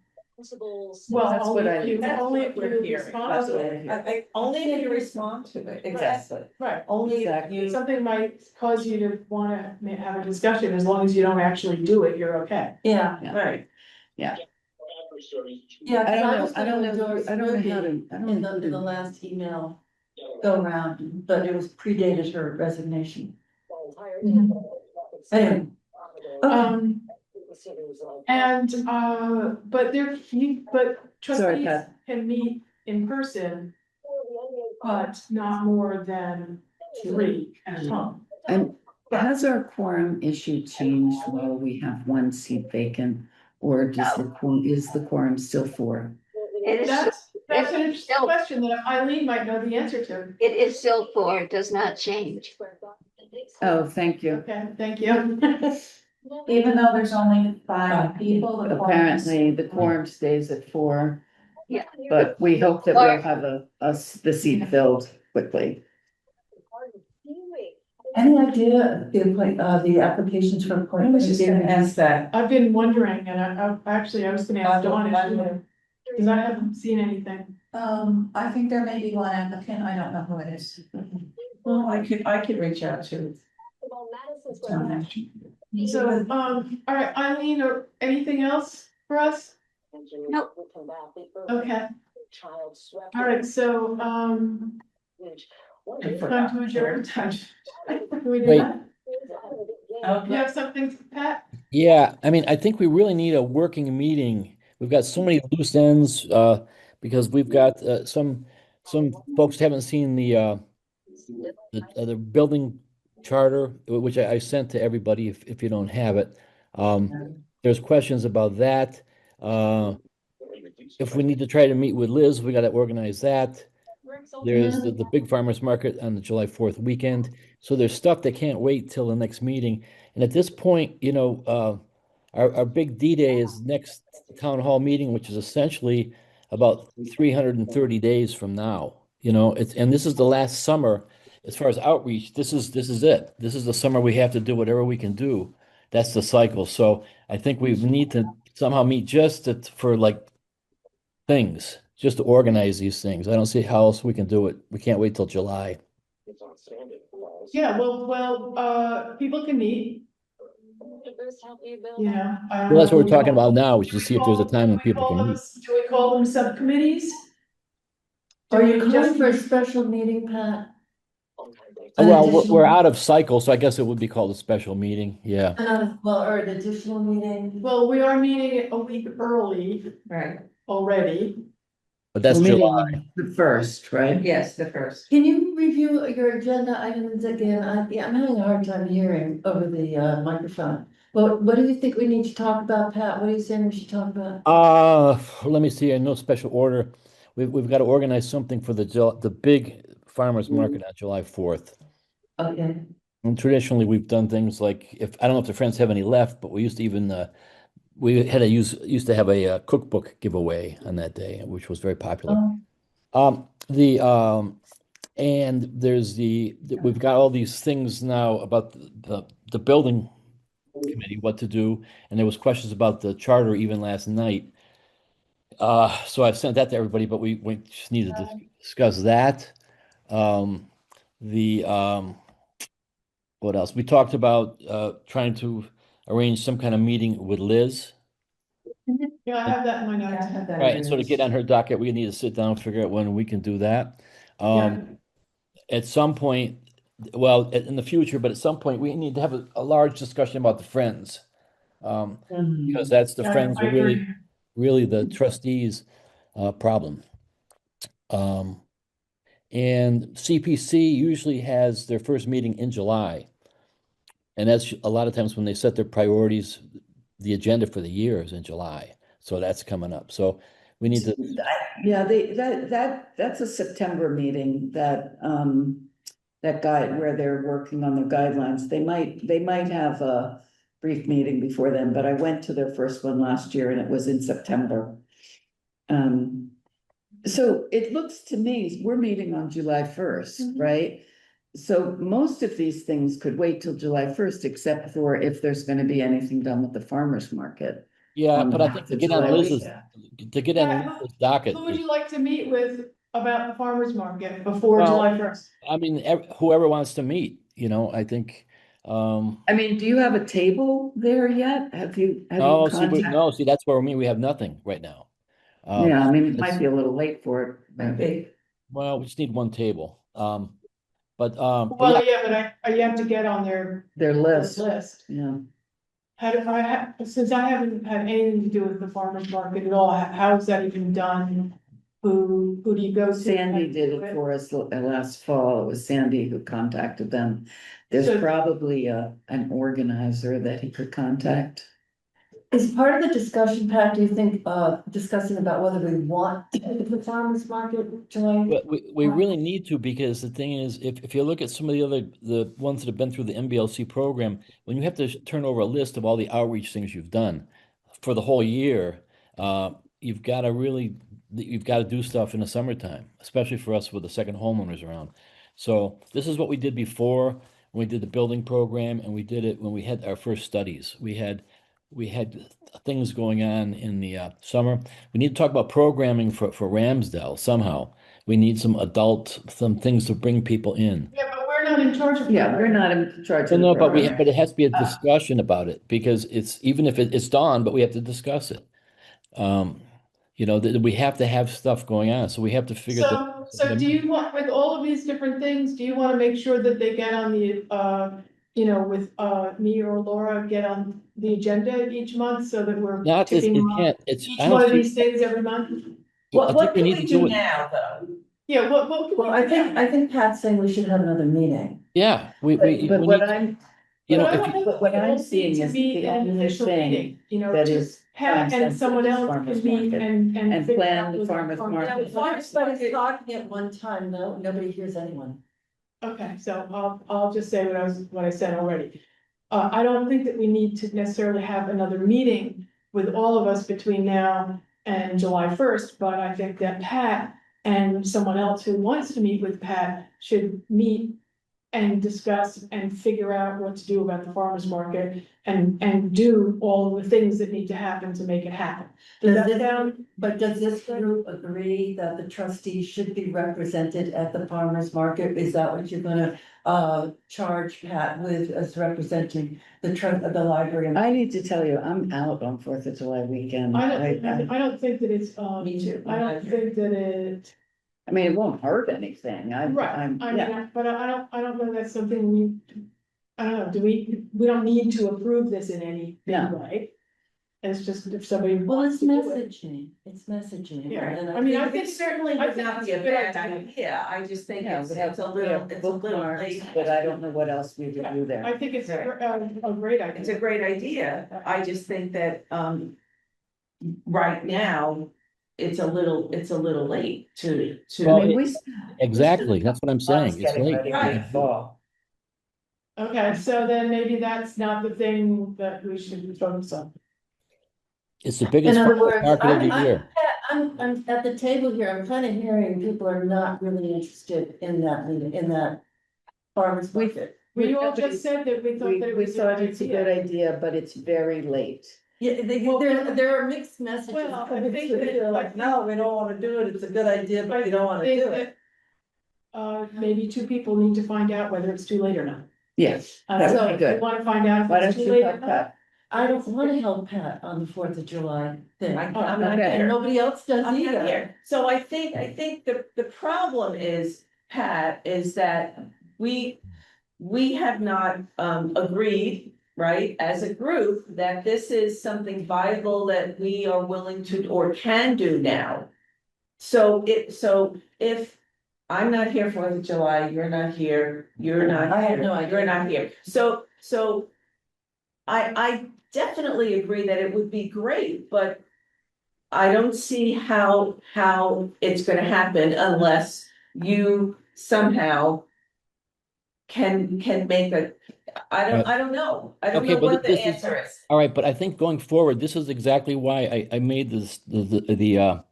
Speaker 2: Well,
Speaker 1: That's what I-
Speaker 2: only if
Speaker 4: we're
Speaker 2: you
Speaker 4: hearing.
Speaker 2: respond
Speaker 7: That's
Speaker 2: to
Speaker 7: what
Speaker 2: it.
Speaker 7: I hear.
Speaker 4: Only if you respond to it, exactly.
Speaker 2: Right,
Speaker 7: Only if
Speaker 1: Exactly.
Speaker 7: you,
Speaker 2: something might cause you to wanna have a discussion, as long as you don't actually do it, you're okay.
Speaker 7: yeah,
Speaker 1: Yeah.
Speaker 7: right.
Speaker 1: Yeah.
Speaker 7: Yeah,
Speaker 1: I
Speaker 7: 'cause
Speaker 1: don't know,
Speaker 7: was
Speaker 1: I don't
Speaker 7: gonna
Speaker 1: know,
Speaker 7: endorse
Speaker 1: I don't know
Speaker 7: Ruby
Speaker 1: how to, I don't
Speaker 7: in
Speaker 1: know. how
Speaker 7: the
Speaker 1: to-
Speaker 7: last email go round, but it was predated her resignation. Anyway. Okay.
Speaker 2: And, but but
Speaker 1: Sorry,
Speaker 2: trustees
Speaker 1: Pat.
Speaker 2: can meet in person, but not more than 3 at a time.
Speaker 1: And has our quorum issue changed while we have one seat vacant? Or is the quorum still 4?
Speaker 8: It is,
Speaker 2: That's an interesting
Speaker 8: still-
Speaker 2: question that Eileen might know the answer to.
Speaker 8: it is still 4, it does not change.
Speaker 1: Oh, thank you.
Speaker 2: Okay, thank you.
Speaker 5: Even though there's only 5 people. the quorum is-
Speaker 1: Apparently, the quorum stays at 4,
Speaker 8: Yeah.
Speaker 1: but we hope that we'll have the seat filled quickly.
Speaker 7: Any idea the applications for
Speaker 4: I was
Speaker 7: appointments?
Speaker 4: just gonna ask that.
Speaker 2: I've been wondering, and I was gonna ask Dawn if she
Speaker 4: I-
Speaker 2: knew, because I haven't seen anything.
Speaker 5: I think there may be one applicant, I don't know who it is.
Speaker 4: Well, I could reach out to.
Speaker 2: So, all right, Eileen, or anything else for us?
Speaker 8: Nope.
Speaker 2: Okay, all right, so, time to adjourn. Can we do
Speaker 3: Wait.
Speaker 2: that? You have something, Pat?
Speaker 3: Yeah, I mean, I think we really need a working meeting. We've got so many loose ends, because we've got, some folks haven't seen the building charter, which I sent to everybody if you don't have it. There's questions about that. If we need to try to meet with Liz, we got to organize that. There's the big farmers market on the July 4th weekend. So there's stuff that can't wait till the next meeting. And at this point, our big D-Day is next town hall meeting, which is essentially about 330 days from now. And this is the last summer as far as outreach. This is it. This is the summer we have to do whatever we can do. That's the cycle. So I think we need to somehow meet for like things, just to organize these things. I don't see how else we can do it. We can't wait till July.
Speaker 2: Yeah, well, people can meet.
Speaker 3: Well, that's what we're talking about now, is to see if there's a time when people can meet.
Speaker 2: Do we call them subcommittees?
Speaker 7: Are you
Speaker 2: Do we
Speaker 7: calling for a
Speaker 2: just-
Speaker 7: special meeting, Pat?
Speaker 3: Well, we're out of cycle, so I guess it would be called a special meeting. Yeah.
Speaker 7: Well, or an additional meeting?
Speaker 2: Well, we are meeting a week early
Speaker 4: Right,
Speaker 2: already.
Speaker 3: But that's
Speaker 1: We're
Speaker 3: July.
Speaker 1: meeting the 1st, right?
Speaker 4: yes, the first.
Speaker 7: Can you review your agenda items again? I'm having a hard time hearing over the microphone. Well, what do you think we need to talk about, Pat? What are you saying we should talk about?
Speaker 3: Let me see. In no special order. We've got to organize something for the big farmers market on July 4th.
Speaker 7: Okay.
Speaker 3: And traditionally, we've done things like, I don't know if the Friends have any left, but we used to even we used to have a cookbook giveaway on that day, which was very popular. And we've got all these things now about the building committee, what to do, and there was questions about the charter even last night. So I've sent that to everybody, but we just need to discuss that. The What else? We talked about trying to arrange some kind of meeting with Liz.
Speaker 2: Yeah, I have that in my
Speaker 4: Yeah, I
Speaker 2: notes.
Speaker 4: have that.
Speaker 3: Right, and so to get on her docket, we need to sit down and figure out when we can do that.
Speaker 2: Yeah.
Speaker 3: At some point, well, in the future, but at some point, we need to have a large discussion about the Friends. Because that's the
Speaker 2: Yeah,
Speaker 3: Friends
Speaker 2: I
Speaker 3: are really,
Speaker 2: agree.
Speaker 3: really the trustees' problem. And CPC usually has their first meeting in July. And that's a lot of times when they set their priorities, the agenda for the year is in July. So that's coming up. So we need to,
Speaker 1: Yeah, that's a September meeting that guide where they're working on their guidelines. They might have a brief meeting before then, but I went to their first one last year and it was in September. So it looks to me, we're meeting on July 1st, right? So most of these things could wait till July 1st, except for if there's gonna be anything done with the farmer's market.
Speaker 3: yeah,
Speaker 1: on
Speaker 3: but I think
Speaker 1: the
Speaker 3: to get on
Speaker 1: July
Speaker 3: Liz's,
Speaker 1: weekend.
Speaker 3: to get on Liz's docket,
Speaker 2: Who would you like to meet with about the farmer's market before
Speaker 3: Well,
Speaker 2: July 1st?
Speaker 3: I mean, whoever wants to meet, I think,
Speaker 1: I mean, do you have a table there yet? Have you
Speaker 3: no,
Speaker 1: contacted?
Speaker 3: see, that's where we have nothing right now.
Speaker 1: Yeah, I mean, it
Speaker 3: it's-
Speaker 1: might be a little late for it, maybe.
Speaker 3: Well, we just need one table. But
Speaker 2: Well, yeah, but you have to get on their
Speaker 1: Their list,
Speaker 2: list.
Speaker 1: yeah.
Speaker 2: Since I haven't had anything to do with the farmer's market at all, how's that even done? Who do you go to?
Speaker 1: Sandy did it for us last fall. It was Sandy who contacted them. There's
Speaker 2: So-
Speaker 1: probably an organizer that he could contact.
Speaker 7: Is part of the discussion, Pat, do you think, discussing about whether we want the farmer's market July?
Speaker 3: but we really need to, because the thing is, if you look at some of the ones that have been through the MBLC program, when you have to turn over a list of all the outreach things you've done for the whole year, you've got to do stuff in the summertime, especially for us with the second homeowners around. So this is what we did before when we did the building program, and we did it when we had our first studies. We had things going on in the summer. We need to talk about programming for Ramsdale somehow. We need some things to bring people in.
Speaker 2: Yeah, but we're not in charge of.
Speaker 1: Yeah, we're not in charge
Speaker 3: Well,
Speaker 1: of the
Speaker 3: no, but
Speaker 1: program.
Speaker 3: it has to be a discussion about it, because even if it's done, but we have to discuss it. We have to have stuff going on, so we have to figure that.
Speaker 2: So do you want, with all of these different things, do you want to make sure that they get on the, with me or Laura, get on the agenda each month so that we're
Speaker 3: Not,
Speaker 2: ticking
Speaker 3: it
Speaker 2: off
Speaker 3: can't,
Speaker 2: each
Speaker 3: I
Speaker 2: one of
Speaker 3: don't
Speaker 2: these things every month?
Speaker 3: I think we need to do it.
Speaker 4: now, though?
Speaker 2: Yeah, what?
Speaker 7: Well, I think Pat's saying we should have another meeting.
Speaker 3: Yeah, we
Speaker 1: But
Speaker 3: need,
Speaker 1: what I'm,
Speaker 3: you know,
Speaker 2: But I
Speaker 3: if
Speaker 2: don't
Speaker 3: you,
Speaker 2: think
Speaker 1: but what
Speaker 2: we
Speaker 1: I'm
Speaker 2: all
Speaker 1: seeing
Speaker 2: need to
Speaker 1: is
Speaker 2: be
Speaker 1: the
Speaker 2: an
Speaker 1: only
Speaker 2: official
Speaker 1: thing
Speaker 2: meeting,
Speaker 1: that
Speaker 2: just
Speaker 1: is
Speaker 2: Pat and someone
Speaker 1: time-sensitive is
Speaker 2: else
Speaker 1: farmer's
Speaker 2: can meet
Speaker 1: market.
Speaker 2: and.
Speaker 1: And
Speaker 2: figure
Speaker 1: plan
Speaker 2: out
Speaker 1: the
Speaker 2: with
Speaker 1: farmer's market.
Speaker 7: If everybody's talking at one time, nobody hears anyone.
Speaker 2: Okay, so I'll just say what I said already. I don't think that we need to necessarily have another meeting with all of us between now and July 1st, but I think that Pat and someone else who wants to meet with Pat should meet and discuss and figure out what to do about the farmer's market and do all the things that need to happen to make it happen. Does that sound?
Speaker 7: But does this group agree that the trustees should be represented at the farmer's market? Is that what you're gonna charge Pat with, as representing the library?
Speaker 1: I need to tell you, I'm out on 4th of July weekend.
Speaker 2: I don't think that it's,
Speaker 7: Me too.
Speaker 2: I don't think that it.
Speaker 1: I mean, it won't hurt anything.
Speaker 2: Right,
Speaker 1: Yeah.
Speaker 2: but I don't know that's something I don't know, we don't need to approve this in any big
Speaker 1: No.
Speaker 2: way. It's just if somebody
Speaker 7: Well,
Speaker 2: wants
Speaker 7: it's
Speaker 2: to do it.
Speaker 7: messaging.
Speaker 2: Yeah,
Speaker 7: and
Speaker 2: I mean, I think
Speaker 4: Certainly
Speaker 2: I
Speaker 4: would
Speaker 2: think
Speaker 4: not
Speaker 2: it's
Speaker 4: be
Speaker 2: a
Speaker 4: a
Speaker 2: good
Speaker 4: bad
Speaker 2: idea.
Speaker 4: idea, I just think
Speaker 1: Yeah,
Speaker 4: it's
Speaker 1: we have
Speaker 4: a little
Speaker 1: bookmarks,
Speaker 4: late.
Speaker 1: but I don't know what else we would
Speaker 2: Yeah,
Speaker 1: do there.
Speaker 2: I think it's a great idea.
Speaker 4: It's a great idea, I just think that, right now, it's a little late to.
Speaker 3: Well,
Speaker 1: I mean, we.
Speaker 3: exactly, that's what I'm
Speaker 1: Us
Speaker 3: saying. It's
Speaker 1: getting
Speaker 3: late.
Speaker 1: ready for
Speaker 4: Right.
Speaker 1: the fall.
Speaker 2: Okay, so then maybe that's not the thing that we should focus on.
Speaker 3: It's the
Speaker 7: In
Speaker 3: biggest
Speaker 7: other words,
Speaker 3: market of the year.
Speaker 7: I'm at the table here, I'm kind of hearing people are not really interested in that meeting, in that farmer's market.
Speaker 2: We all just said that we thought that it
Speaker 1: We
Speaker 2: was a
Speaker 1: thought
Speaker 2: good
Speaker 1: it's a good
Speaker 2: idea.
Speaker 1: idea, but it's very late.
Speaker 7: Yeah,
Speaker 2: Well,
Speaker 7: there are mixed messages.
Speaker 2: Well, I think that-
Speaker 7: They're like, no, we don't wanna do it, it's a good idea, but we don't wanna
Speaker 2: think
Speaker 7: do it.
Speaker 2: that, maybe two people need to find out whether it's too late or not.
Speaker 1: Yes, that would
Speaker 2: So
Speaker 1: be
Speaker 2: if you
Speaker 1: good.
Speaker 2: wanna find out
Speaker 1: Why
Speaker 2: if it's
Speaker 1: don't
Speaker 2: too
Speaker 1: you
Speaker 2: late or
Speaker 1: help
Speaker 2: not.
Speaker 1: Pat?
Speaker 7: I don't wanna help Pat on the 4th of July thing.
Speaker 4: I'm
Speaker 1: not
Speaker 7: And
Speaker 1: there.
Speaker 7: nobody else does
Speaker 4: I'm not
Speaker 7: either.
Speaker 4: here. So I think the problem is, Pat, is that we have not agreed, right, as a group, that this is something viable that we are willing to or can do now. So if I'm not here 4th of July, you're not here, you're not
Speaker 7: I have
Speaker 4: here,
Speaker 7: no idea.
Speaker 4: you're not here. So So I definitely agree that it would be great, but I don't see how it's gonna happen unless you somehow can make I don't know. I don't
Speaker 3: Okay,
Speaker 4: know
Speaker 3: but
Speaker 4: what the
Speaker 3: this is,
Speaker 4: answer is.
Speaker 3: all right, but I think going forward, this is exactly why I made this, the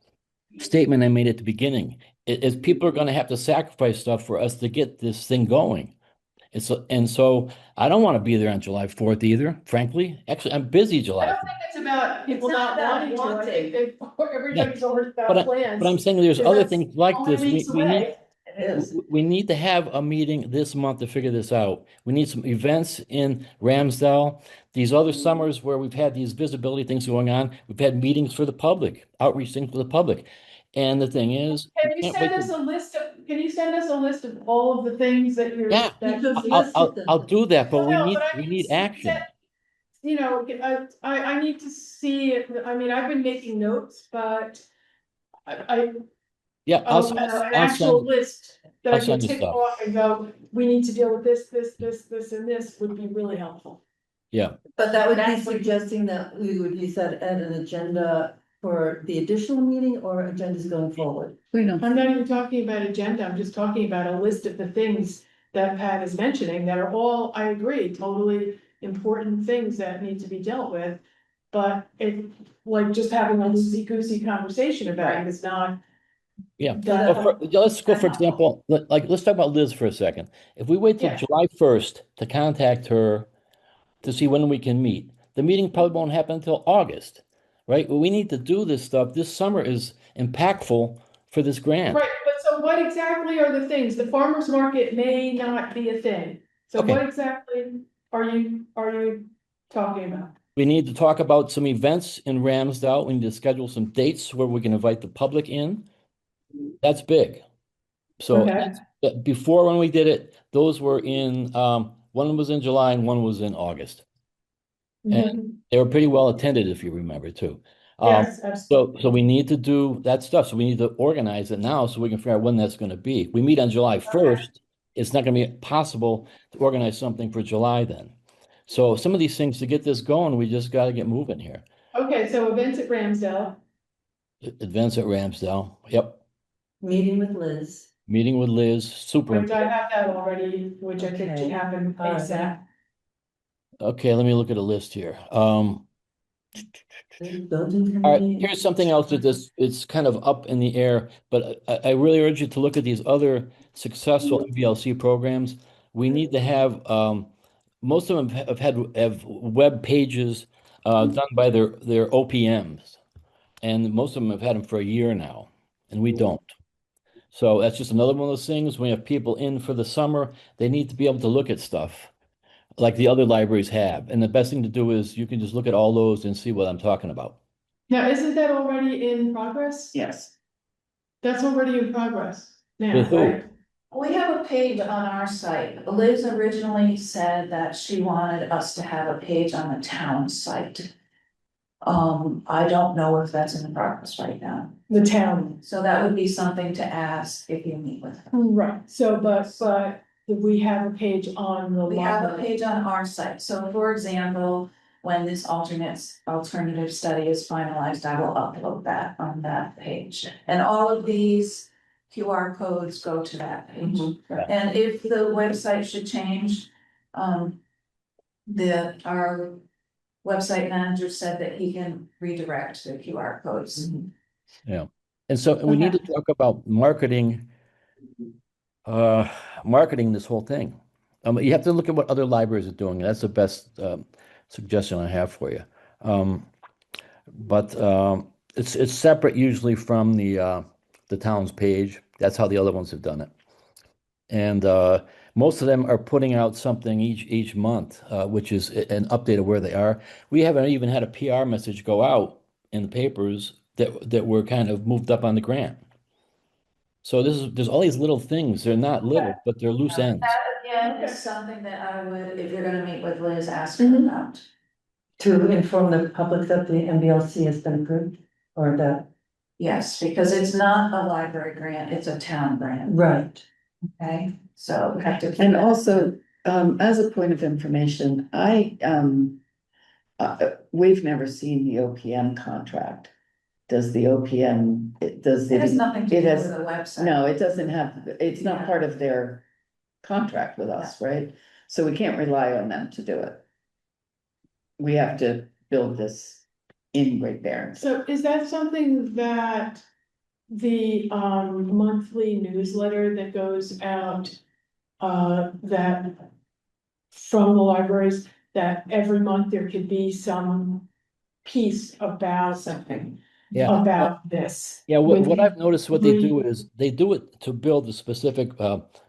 Speaker 3: statement I made at the beginning. Is people are gonna have to sacrifice stuff for us to get this thing going. And so I don't want to be there on July 4th either, frankly. Actually, I'm busy
Speaker 2: I
Speaker 3: July
Speaker 2: don't
Speaker 3: 4th.
Speaker 2: think it's about people
Speaker 4: It's
Speaker 2: not
Speaker 4: not about
Speaker 2: wanting to, I think
Speaker 3: Yeah,
Speaker 2: everybody's always
Speaker 3: but
Speaker 2: about
Speaker 3: but I'm
Speaker 2: plans.
Speaker 3: saying there's
Speaker 2: Because
Speaker 3: other
Speaker 2: that's
Speaker 3: things like
Speaker 2: only
Speaker 3: this.
Speaker 2: weeks away.
Speaker 7: It is.
Speaker 3: We need to have a meeting this month to figure this out. We need some events in Ramsdale. These other summers where we've had these visibility things going on, we've had meetings for the public, outreach things for the public. And the thing is, we
Speaker 2: Can you
Speaker 3: can't
Speaker 2: send
Speaker 3: wait
Speaker 2: us
Speaker 3: to,
Speaker 2: a list of, can you send us a list of all of the things that you're,
Speaker 3: yeah,
Speaker 2: that?
Speaker 7: Because
Speaker 3: I'll,
Speaker 7: listed
Speaker 3: I'll,
Speaker 7: them.
Speaker 3: I'll do that, but
Speaker 2: Well, no, but I
Speaker 3: we
Speaker 2: mean,
Speaker 3: need action.
Speaker 2: you know, I need to see it, I mean, I've been making notes, but I,
Speaker 3: Yeah,
Speaker 2: an actual list that I
Speaker 3: I'll
Speaker 2: can
Speaker 3: send you
Speaker 2: tick
Speaker 3: stuff.
Speaker 2: off and go, we need to deal with this, and this would be really helpful.
Speaker 3: Yeah.
Speaker 7: But that would be
Speaker 4: That's what-
Speaker 7: suggesting that we would use that at an agenda for the additional meeting or agendas going forward.
Speaker 1: We don't.
Speaker 2: I'm not even talking about agenda, I'm just talking about a list of the things that Pat is mentioning that are all, I agree, totally important things that need to be dealt with. But it, like, just having a loosey-goosey conversation about it is not.
Speaker 3: Yeah.
Speaker 2: that-
Speaker 3: Let's go, for example, let's talk about Liz for a second. If we wait till
Speaker 2: Yeah.
Speaker 3: July 1st to contact her to see when we can meet, the meeting probably won't happen until August, right? We need to do this stuff. This summer is impactful for this grant.
Speaker 2: Right, but so what exactly are the things? The farmer's market may not be a thing. So
Speaker 3: Okay.
Speaker 2: what exactly are you talking about?
Speaker 3: We need to talk about some events in Ramsdale. We need to schedule some dates where we can invite the public in. That's big. So
Speaker 2: Okay.
Speaker 3: before, when we did it, those were in, one was in July and one was in August. And they were pretty well attended, if you remember too.
Speaker 2: Yes, absolutely.
Speaker 3: So we need to do that stuff. So we need to organize it now so we can figure out when that's going to be. We meet on July 1st. It's not going to be possible to organize something for July then. So some of these things, to get this going, we just got to get moving here.
Speaker 2: Okay, so events at Ramsdale.
Speaker 3: Events at Ramsdale. Yep.
Speaker 7: Meeting with Liz.
Speaker 3: Meeting with Liz, super.
Speaker 2: Which I have that already, which I think should happen ASAP.
Speaker 3: Okay, let me look at a list here.
Speaker 7: Building
Speaker 3: All right,
Speaker 7: committee.
Speaker 3: here's something else that it's kind of up in the air, but I really urge you to look at these other successful MVLC programs. We need to have, most of them have web pages done by their OPMs. And most of them have had them for a year now, and we don't. So that's just another one of those things. When we have people in for the summer, they need to be able to look at stuff like the other libraries have. And the best thing to do is you can just look at all those and see what I'm talking about.
Speaker 2: Now, isn't that already in progress?
Speaker 1: Yes.
Speaker 2: That's already in progress now,
Speaker 3: With who?
Speaker 2: right?
Speaker 5: We have a page on our site. Liz originally said that she wanted us to have a page on the town site. I don't know if that's in progress right now,
Speaker 2: The town.
Speaker 5: so that would be something to ask if you meet with her.
Speaker 2: Right, so, but we have a page on the.
Speaker 5: We have a
Speaker 2: library.
Speaker 5: page on our site, so for example, when this alternative study is finalized, I will upload that on that page. And all of these QR codes go to that page. And if the website should change, our website manager said that he can redirect the QR codes.
Speaker 3: Yeah. And so we need to talk about marketing this whole thing. You have to look at what other libraries are doing. That's the best suggestion I have for you. But it's separate usually from the town's page. That's how the other ones have done it. And most of them are putting out something each month, which is an update of where they are. We haven't even had a PR message go out in the papers that were kind of moved up on the grant. So there's all these little things. They're not little, but they're loose ends.
Speaker 5: That again is something that I would, if you're gonna meet with Liz, ask her about.
Speaker 7: To inform the public that the MBLC has been approved or that,
Speaker 5: Yes, because it's not a library grant, it's a town grant,
Speaker 7: right.
Speaker 5: okay? So we have to. keep
Speaker 1: And
Speaker 5: that-
Speaker 1: also, as a point of information, we've never seen the OPM contract. Does the OPM, does
Speaker 5: It has
Speaker 1: the,
Speaker 5: nothing to
Speaker 1: it
Speaker 5: do
Speaker 1: has-
Speaker 5: with the website.
Speaker 1: no, it doesn't have, it's not
Speaker 5: Yeah.
Speaker 1: part of their contract with us, right? So we can't rely on them to do it. We have to build this in Great Barrington.
Speaker 2: So is that something that the monthly newsletter that goes out, that from the libraries, that every month there could be some piece about
Speaker 4: Something.
Speaker 3: Yeah.
Speaker 2: about this?
Speaker 3: Yeah, what
Speaker 2: With
Speaker 3: I've noticed, what they do
Speaker 2: re-
Speaker 3: is they do it to build a specific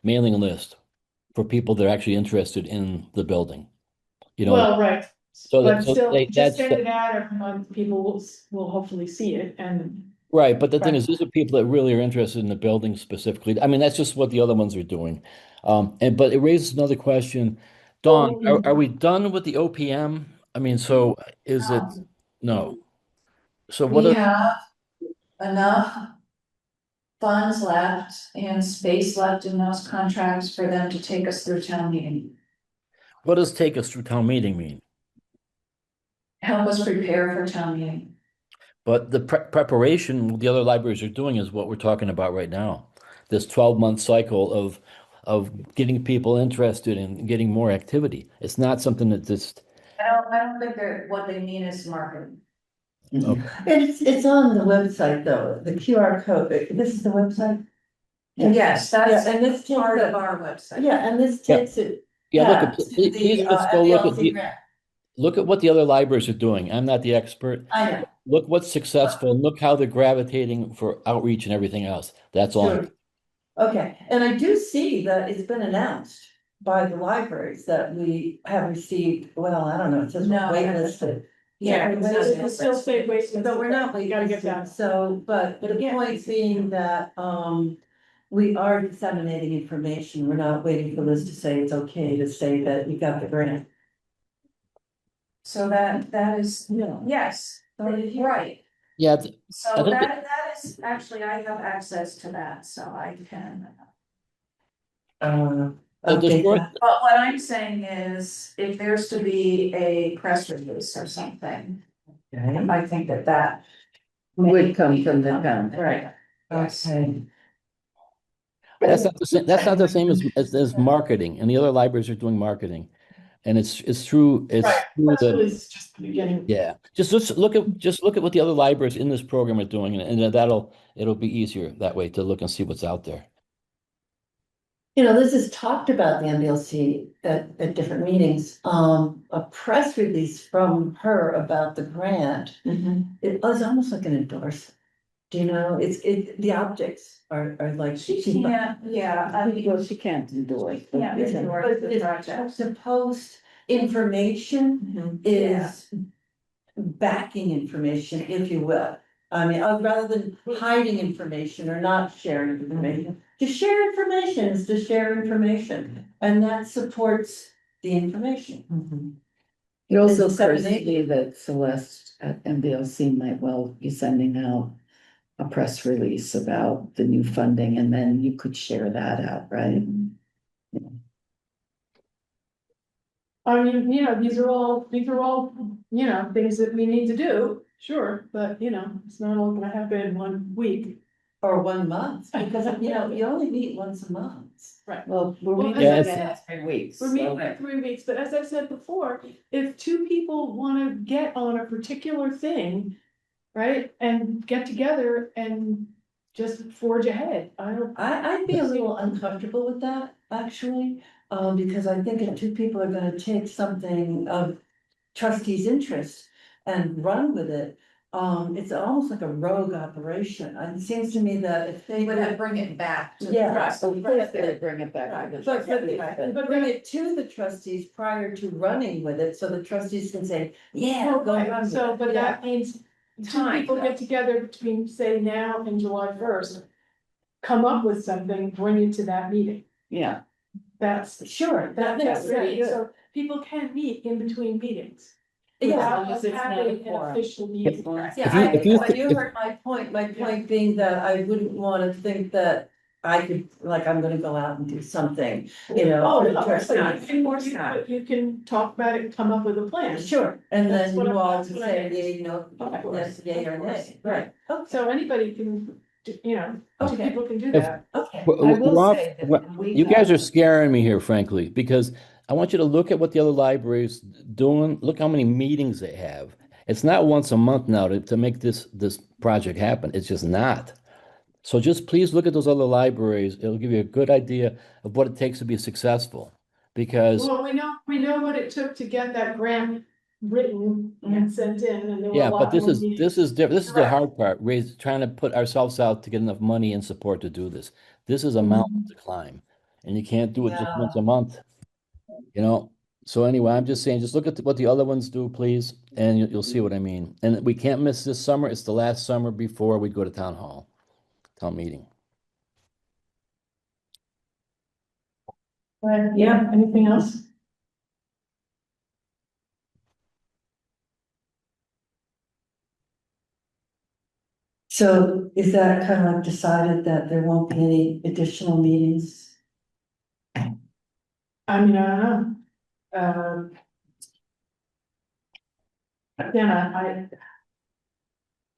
Speaker 3: mailing list for people that are actually interested in the building. You know,
Speaker 2: Well, right,
Speaker 3: so
Speaker 2: but
Speaker 3: so
Speaker 2: still,
Speaker 3: they,
Speaker 2: just
Speaker 3: that's
Speaker 2: send it out every month, people will hopefully see it and.
Speaker 3: right. But the thing
Speaker 2: Right.
Speaker 3: is, these are people that really are interested in the building specifically. I mean, that's just what the other ones are doing. But it raises another question. Dawn, are we done with the OPM? I mean, so is it no? So what
Speaker 5: We
Speaker 3: are
Speaker 5: have enough funds left and space left in those contracts for them to take us through town meeting.
Speaker 3: what does take us through town meeting mean?
Speaker 5: Help us prepare for town meeting.
Speaker 3: But the preparation the other libraries are doing is what we're talking about right now. This 12-month cycle of getting people interested in getting more activity. It's not something that just
Speaker 5: I don't think that what they mean is marketing.
Speaker 3: okay.
Speaker 7: It's on the website though, the QR code, this is the website?
Speaker 5: Yes,
Speaker 7: Yeah,
Speaker 5: that's
Speaker 7: and this takes
Speaker 5: part
Speaker 7: it,
Speaker 5: of our website.
Speaker 7: yeah, and this
Speaker 3: Yeah.
Speaker 7: takes it.
Speaker 3: Yeah, look,
Speaker 7: back to
Speaker 3: please
Speaker 7: the,
Speaker 3: just go look at
Speaker 7: MBLC grant.
Speaker 3: look at what the other libraries are doing. I'm not the expert.
Speaker 7: I know,
Speaker 3: Look what's successful and look how they're gravitating for outreach and everything else. That's all.
Speaker 7: sure. Okay, and I do see that it's been announced by the libraries that we have received, well, I don't know, it says
Speaker 5: No.
Speaker 7: waitlisted.
Speaker 5: Yeah,
Speaker 2: It'll still say waste.
Speaker 7: But we're not
Speaker 2: We gotta get
Speaker 7: waitlisted,
Speaker 2: that.
Speaker 7: so, but the
Speaker 5: Yeah.
Speaker 7: point being that, we are disseminating information, we're not waiting for Liz to say it's okay to say that we got the grant.
Speaker 5: So that is,
Speaker 7: No.
Speaker 5: yes, right.
Speaker 3: Yeah,
Speaker 5: So
Speaker 3: I think
Speaker 5: that is, actually, I have access to that, so I can.
Speaker 3: the
Speaker 7: Okay,
Speaker 3: short,
Speaker 5: But what I'm saying is, if there's to be a press release or something,
Speaker 7: okay,
Speaker 5: I think that.
Speaker 1: Would come from the town.
Speaker 5: Right. Yes.
Speaker 7: okay.
Speaker 3: that's not the same. That's not the same as marketing. And the other libraries are doing marketing, and it's through
Speaker 2: Right,
Speaker 3: through
Speaker 2: press
Speaker 3: the
Speaker 2: release is just the beginning.
Speaker 3: yeah. Just look at what the other libraries in this program are doing, and it'll be easier that way to look and see what's out there.
Speaker 7: You know, Liz has talked about the MBLC at different meetings, a press release from her about the grant. It was almost like an endorsement. Do you know, the optics are like.
Speaker 5: She can't, yeah, I mean,
Speaker 1: Well, she can't do it.
Speaker 5: Yeah,
Speaker 7: But
Speaker 5: endorse the
Speaker 7: it's
Speaker 5: project.
Speaker 7: to post information is backing information, if you will. I mean, rather than hiding information or not sharing information, to share information is to share information, and that supports the information.
Speaker 1: It also
Speaker 7: Is
Speaker 1: occurs to
Speaker 7: disseminate-
Speaker 1: me that Celeste at MBLC might well be sending out a press release about the new funding, and then you could share that out, right?
Speaker 2: I mean, these are all, things that we need to do, sure, but it's not all gonna happen in 1 week.
Speaker 7: Or 1 month, because you only meet once a month.
Speaker 1: Well, we're
Speaker 2: Well,
Speaker 1: meeting
Speaker 2: as I
Speaker 1: again in 3 weeks.
Speaker 2: We're meeting in 3 weeks, but as I said before, if 2 people wanna get on a particular thing, right, and get together and just forge ahead,
Speaker 7: I'd be a little uncomfortable with that, actually, because I think if 2 people are gonna take something of trustees' interest and run with it, it's almost like a rogue operation. And it seems to me that if they
Speaker 5: Would
Speaker 7: would.
Speaker 5: have bring it back. to-
Speaker 7: Yeah.
Speaker 5: Right.
Speaker 1: So first they would bring it back. to the
Speaker 7: But bring it to the trustees prior to running with it, so the trustees can say, yeah,
Speaker 2: Well,
Speaker 7: go
Speaker 2: right,
Speaker 7: run with
Speaker 2: so,
Speaker 7: it.
Speaker 2: but
Speaker 7: Yeah.
Speaker 2: that means 2
Speaker 5: Time,
Speaker 2: people
Speaker 5: though.
Speaker 2: get together between, say, now and July 1st. Come up with something, bring it to that meeting,
Speaker 1: Yeah,
Speaker 2: that's,
Speaker 7: Sure,
Speaker 2: that's
Speaker 7: that's
Speaker 2: great,
Speaker 7: pretty good.
Speaker 2: so people can meet in between meetings.
Speaker 7: Yeah.
Speaker 2: Without us
Speaker 1: it's not a
Speaker 2: having an
Speaker 1: quorum.
Speaker 2: official meeting.
Speaker 7: Yeah,
Speaker 3: If you
Speaker 7: but you heard my point, my point being that I wouldn't wanna think that I could, like, I'm gonna go out and do something, you know.
Speaker 2: Oh,
Speaker 7: for the
Speaker 2: no, of course not.
Speaker 7: trustees.
Speaker 2: Of course not. But you can talk about it and come up with a plan.
Speaker 7: Sure, and
Speaker 2: That's
Speaker 7: then
Speaker 2: what
Speaker 7: you
Speaker 2: I-
Speaker 7: all
Speaker 2: that's
Speaker 7: can
Speaker 2: what I
Speaker 7: say,
Speaker 2: meant.
Speaker 7: yeah, you know,
Speaker 2: Of course,
Speaker 7: yes, yay or
Speaker 2: of course,
Speaker 7: nay, right, okay,
Speaker 2: So anybody can, you know, two
Speaker 7: Okay.
Speaker 2: people can do
Speaker 3: If-
Speaker 2: that.
Speaker 7: okay.
Speaker 1: I will
Speaker 3: Rob,
Speaker 1: say that we
Speaker 3: you guys
Speaker 1: have-
Speaker 3: are scaring me here, frankly, because I want you to look at what the other libraries doing. Look how many meetings they have. It's not once a month now to make this project happen. It's just not. So just please look at those other libraries. It'll give you a good idea of what it takes to be successful. Because
Speaker 2: Well, we know what it took to get that grant written and sent in, and there were a
Speaker 3: yeah, but
Speaker 2: lot more
Speaker 3: this
Speaker 2: meetings.
Speaker 3: is different. This is the
Speaker 2: Correct.
Speaker 3: hard part. Trying to put ourselves out to get enough money and support to do this. This is a mountain to climb, and you can't do it just
Speaker 7: Yeah.
Speaker 3: once a month. You know. So anyway, I'm just saying, just look at what the other ones do, please, and you'll see what I mean. And we can't miss this summer. It's the last summer before we go to town meeting.
Speaker 2: Yeah, anything else?
Speaker 7: So is that kind of like decided that there won't be any additional meetings?
Speaker 2: I mean, I don't know. Again,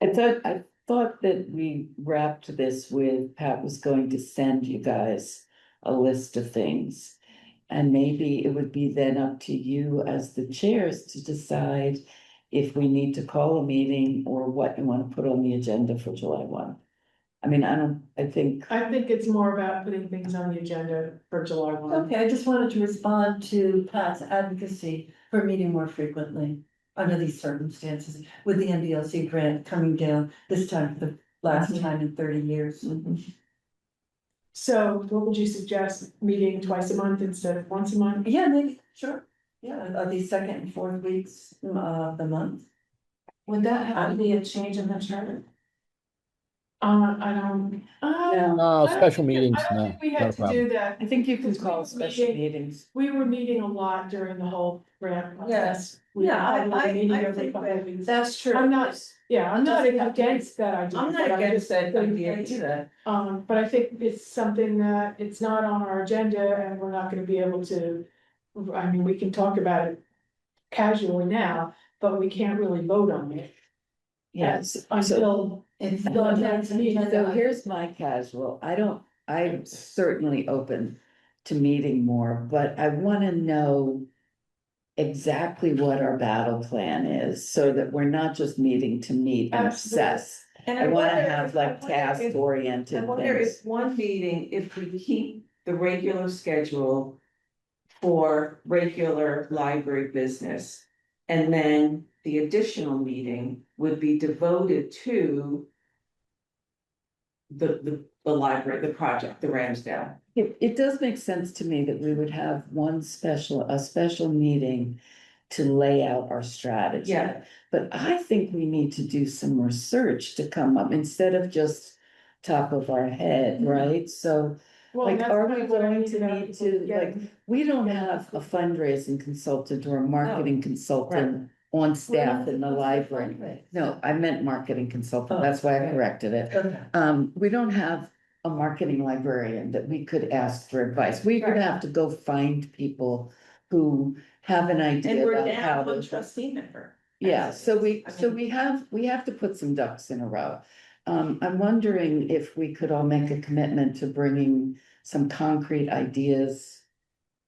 Speaker 1: I thought that we wrapped this with Pat was going to send you guys a list of things. And maybe it would be then up to you as the chairs to decide if we need to call a meeting or what you want to put on the agenda for July 1. I mean, I think,
Speaker 2: I think it's more about putting things on the agenda for July 1.
Speaker 7: Okay, I just wanted to respond to Pat's advocacy for meeting more frequently under these circumstances with the NBLC grant coming down this time for the last time in 30 years.
Speaker 2: So what would you suggest, meeting twice a month instead of once a month?
Speaker 7: Yeah, maybe, sure. Yeah, are these second and fourth weeks of the month?
Speaker 5: Would that have to be a change in the charter?
Speaker 2: I don't.
Speaker 3: No, special meetings,
Speaker 2: I don't
Speaker 3: no,
Speaker 2: think we
Speaker 3: not
Speaker 2: had
Speaker 3: a
Speaker 2: to
Speaker 3: problem.
Speaker 2: do that.
Speaker 1: I think you can
Speaker 2: Because we
Speaker 1: call
Speaker 2: were
Speaker 1: special
Speaker 2: meeting-
Speaker 1: meetings.
Speaker 2: We were meeting a lot during the whole grant process.
Speaker 7: Yes.
Speaker 2: We were
Speaker 7: Yeah,
Speaker 2: probably meeting
Speaker 7: I
Speaker 2: every
Speaker 7: think
Speaker 2: couple of
Speaker 7: that-
Speaker 2: weeks.
Speaker 5: That's true.
Speaker 2: I'm not, yeah, I'm not against that idea.
Speaker 7: I'm not
Speaker 2: but I
Speaker 7: against
Speaker 2: just
Speaker 7: that
Speaker 2: think
Speaker 7: idea
Speaker 2: it's-
Speaker 7: either.
Speaker 2: But I think it's something that it's not on our agenda and we're not gonna be able to, I mean, we can talk about it casually now, but we can't really vote on it.
Speaker 1: Yes,
Speaker 2: Until
Speaker 7: It's
Speaker 2: the next meeting.
Speaker 1: so here's my casual, I'm certainly open to meeting more, but I wanna know exactly what our battle plan is, so that we're not just meeting to meet and
Speaker 2: Absolutely.
Speaker 1: obsess.
Speaker 4: And
Speaker 1: I wanna
Speaker 4: wonder
Speaker 1: have
Speaker 4: if-
Speaker 1: like
Speaker 4: I wonder
Speaker 1: task
Speaker 4: if- I
Speaker 1: oriented
Speaker 4: wonder
Speaker 1: things.
Speaker 4: if one meeting, if we keep the regular schedule for regular library business. And then the additional meeting would be devoted to the library, the project, the Ramsdale.
Speaker 1: It does make sense to me that we would have a special meeting to lay out our strategy.
Speaker 4: Yeah.
Speaker 1: But I think we need to do some research to come up instead of just top of our head, right? So
Speaker 2: Well,
Speaker 1: like,
Speaker 2: that's
Speaker 1: are
Speaker 2: kind
Speaker 1: we
Speaker 2: of what I
Speaker 1: going
Speaker 2: needed
Speaker 1: to
Speaker 2: out
Speaker 1: need
Speaker 2: of
Speaker 1: to,
Speaker 2: getting-
Speaker 1: like, we don't have a fundraising consultant or a marketing consultant on staff in the library. No, I meant marketing consultant,
Speaker 7: Oh,
Speaker 1: that's why I
Speaker 7: right.
Speaker 1: corrected it.
Speaker 7: Okay.
Speaker 1: We don't have a marketing librarian that we could ask for advice. We would
Speaker 4: Right.
Speaker 1: have to go find people who have an
Speaker 4: And
Speaker 1: idea
Speaker 4: we're
Speaker 1: about how
Speaker 4: down one
Speaker 1: to.
Speaker 4: trustee member.
Speaker 1: Yeah, so we,
Speaker 4: I
Speaker 1: so
Speaker 4: mean-
Speaker 1: we have to put some ducks in a row. I'm wondering if we could all make a commitment to bringing some concrete ideas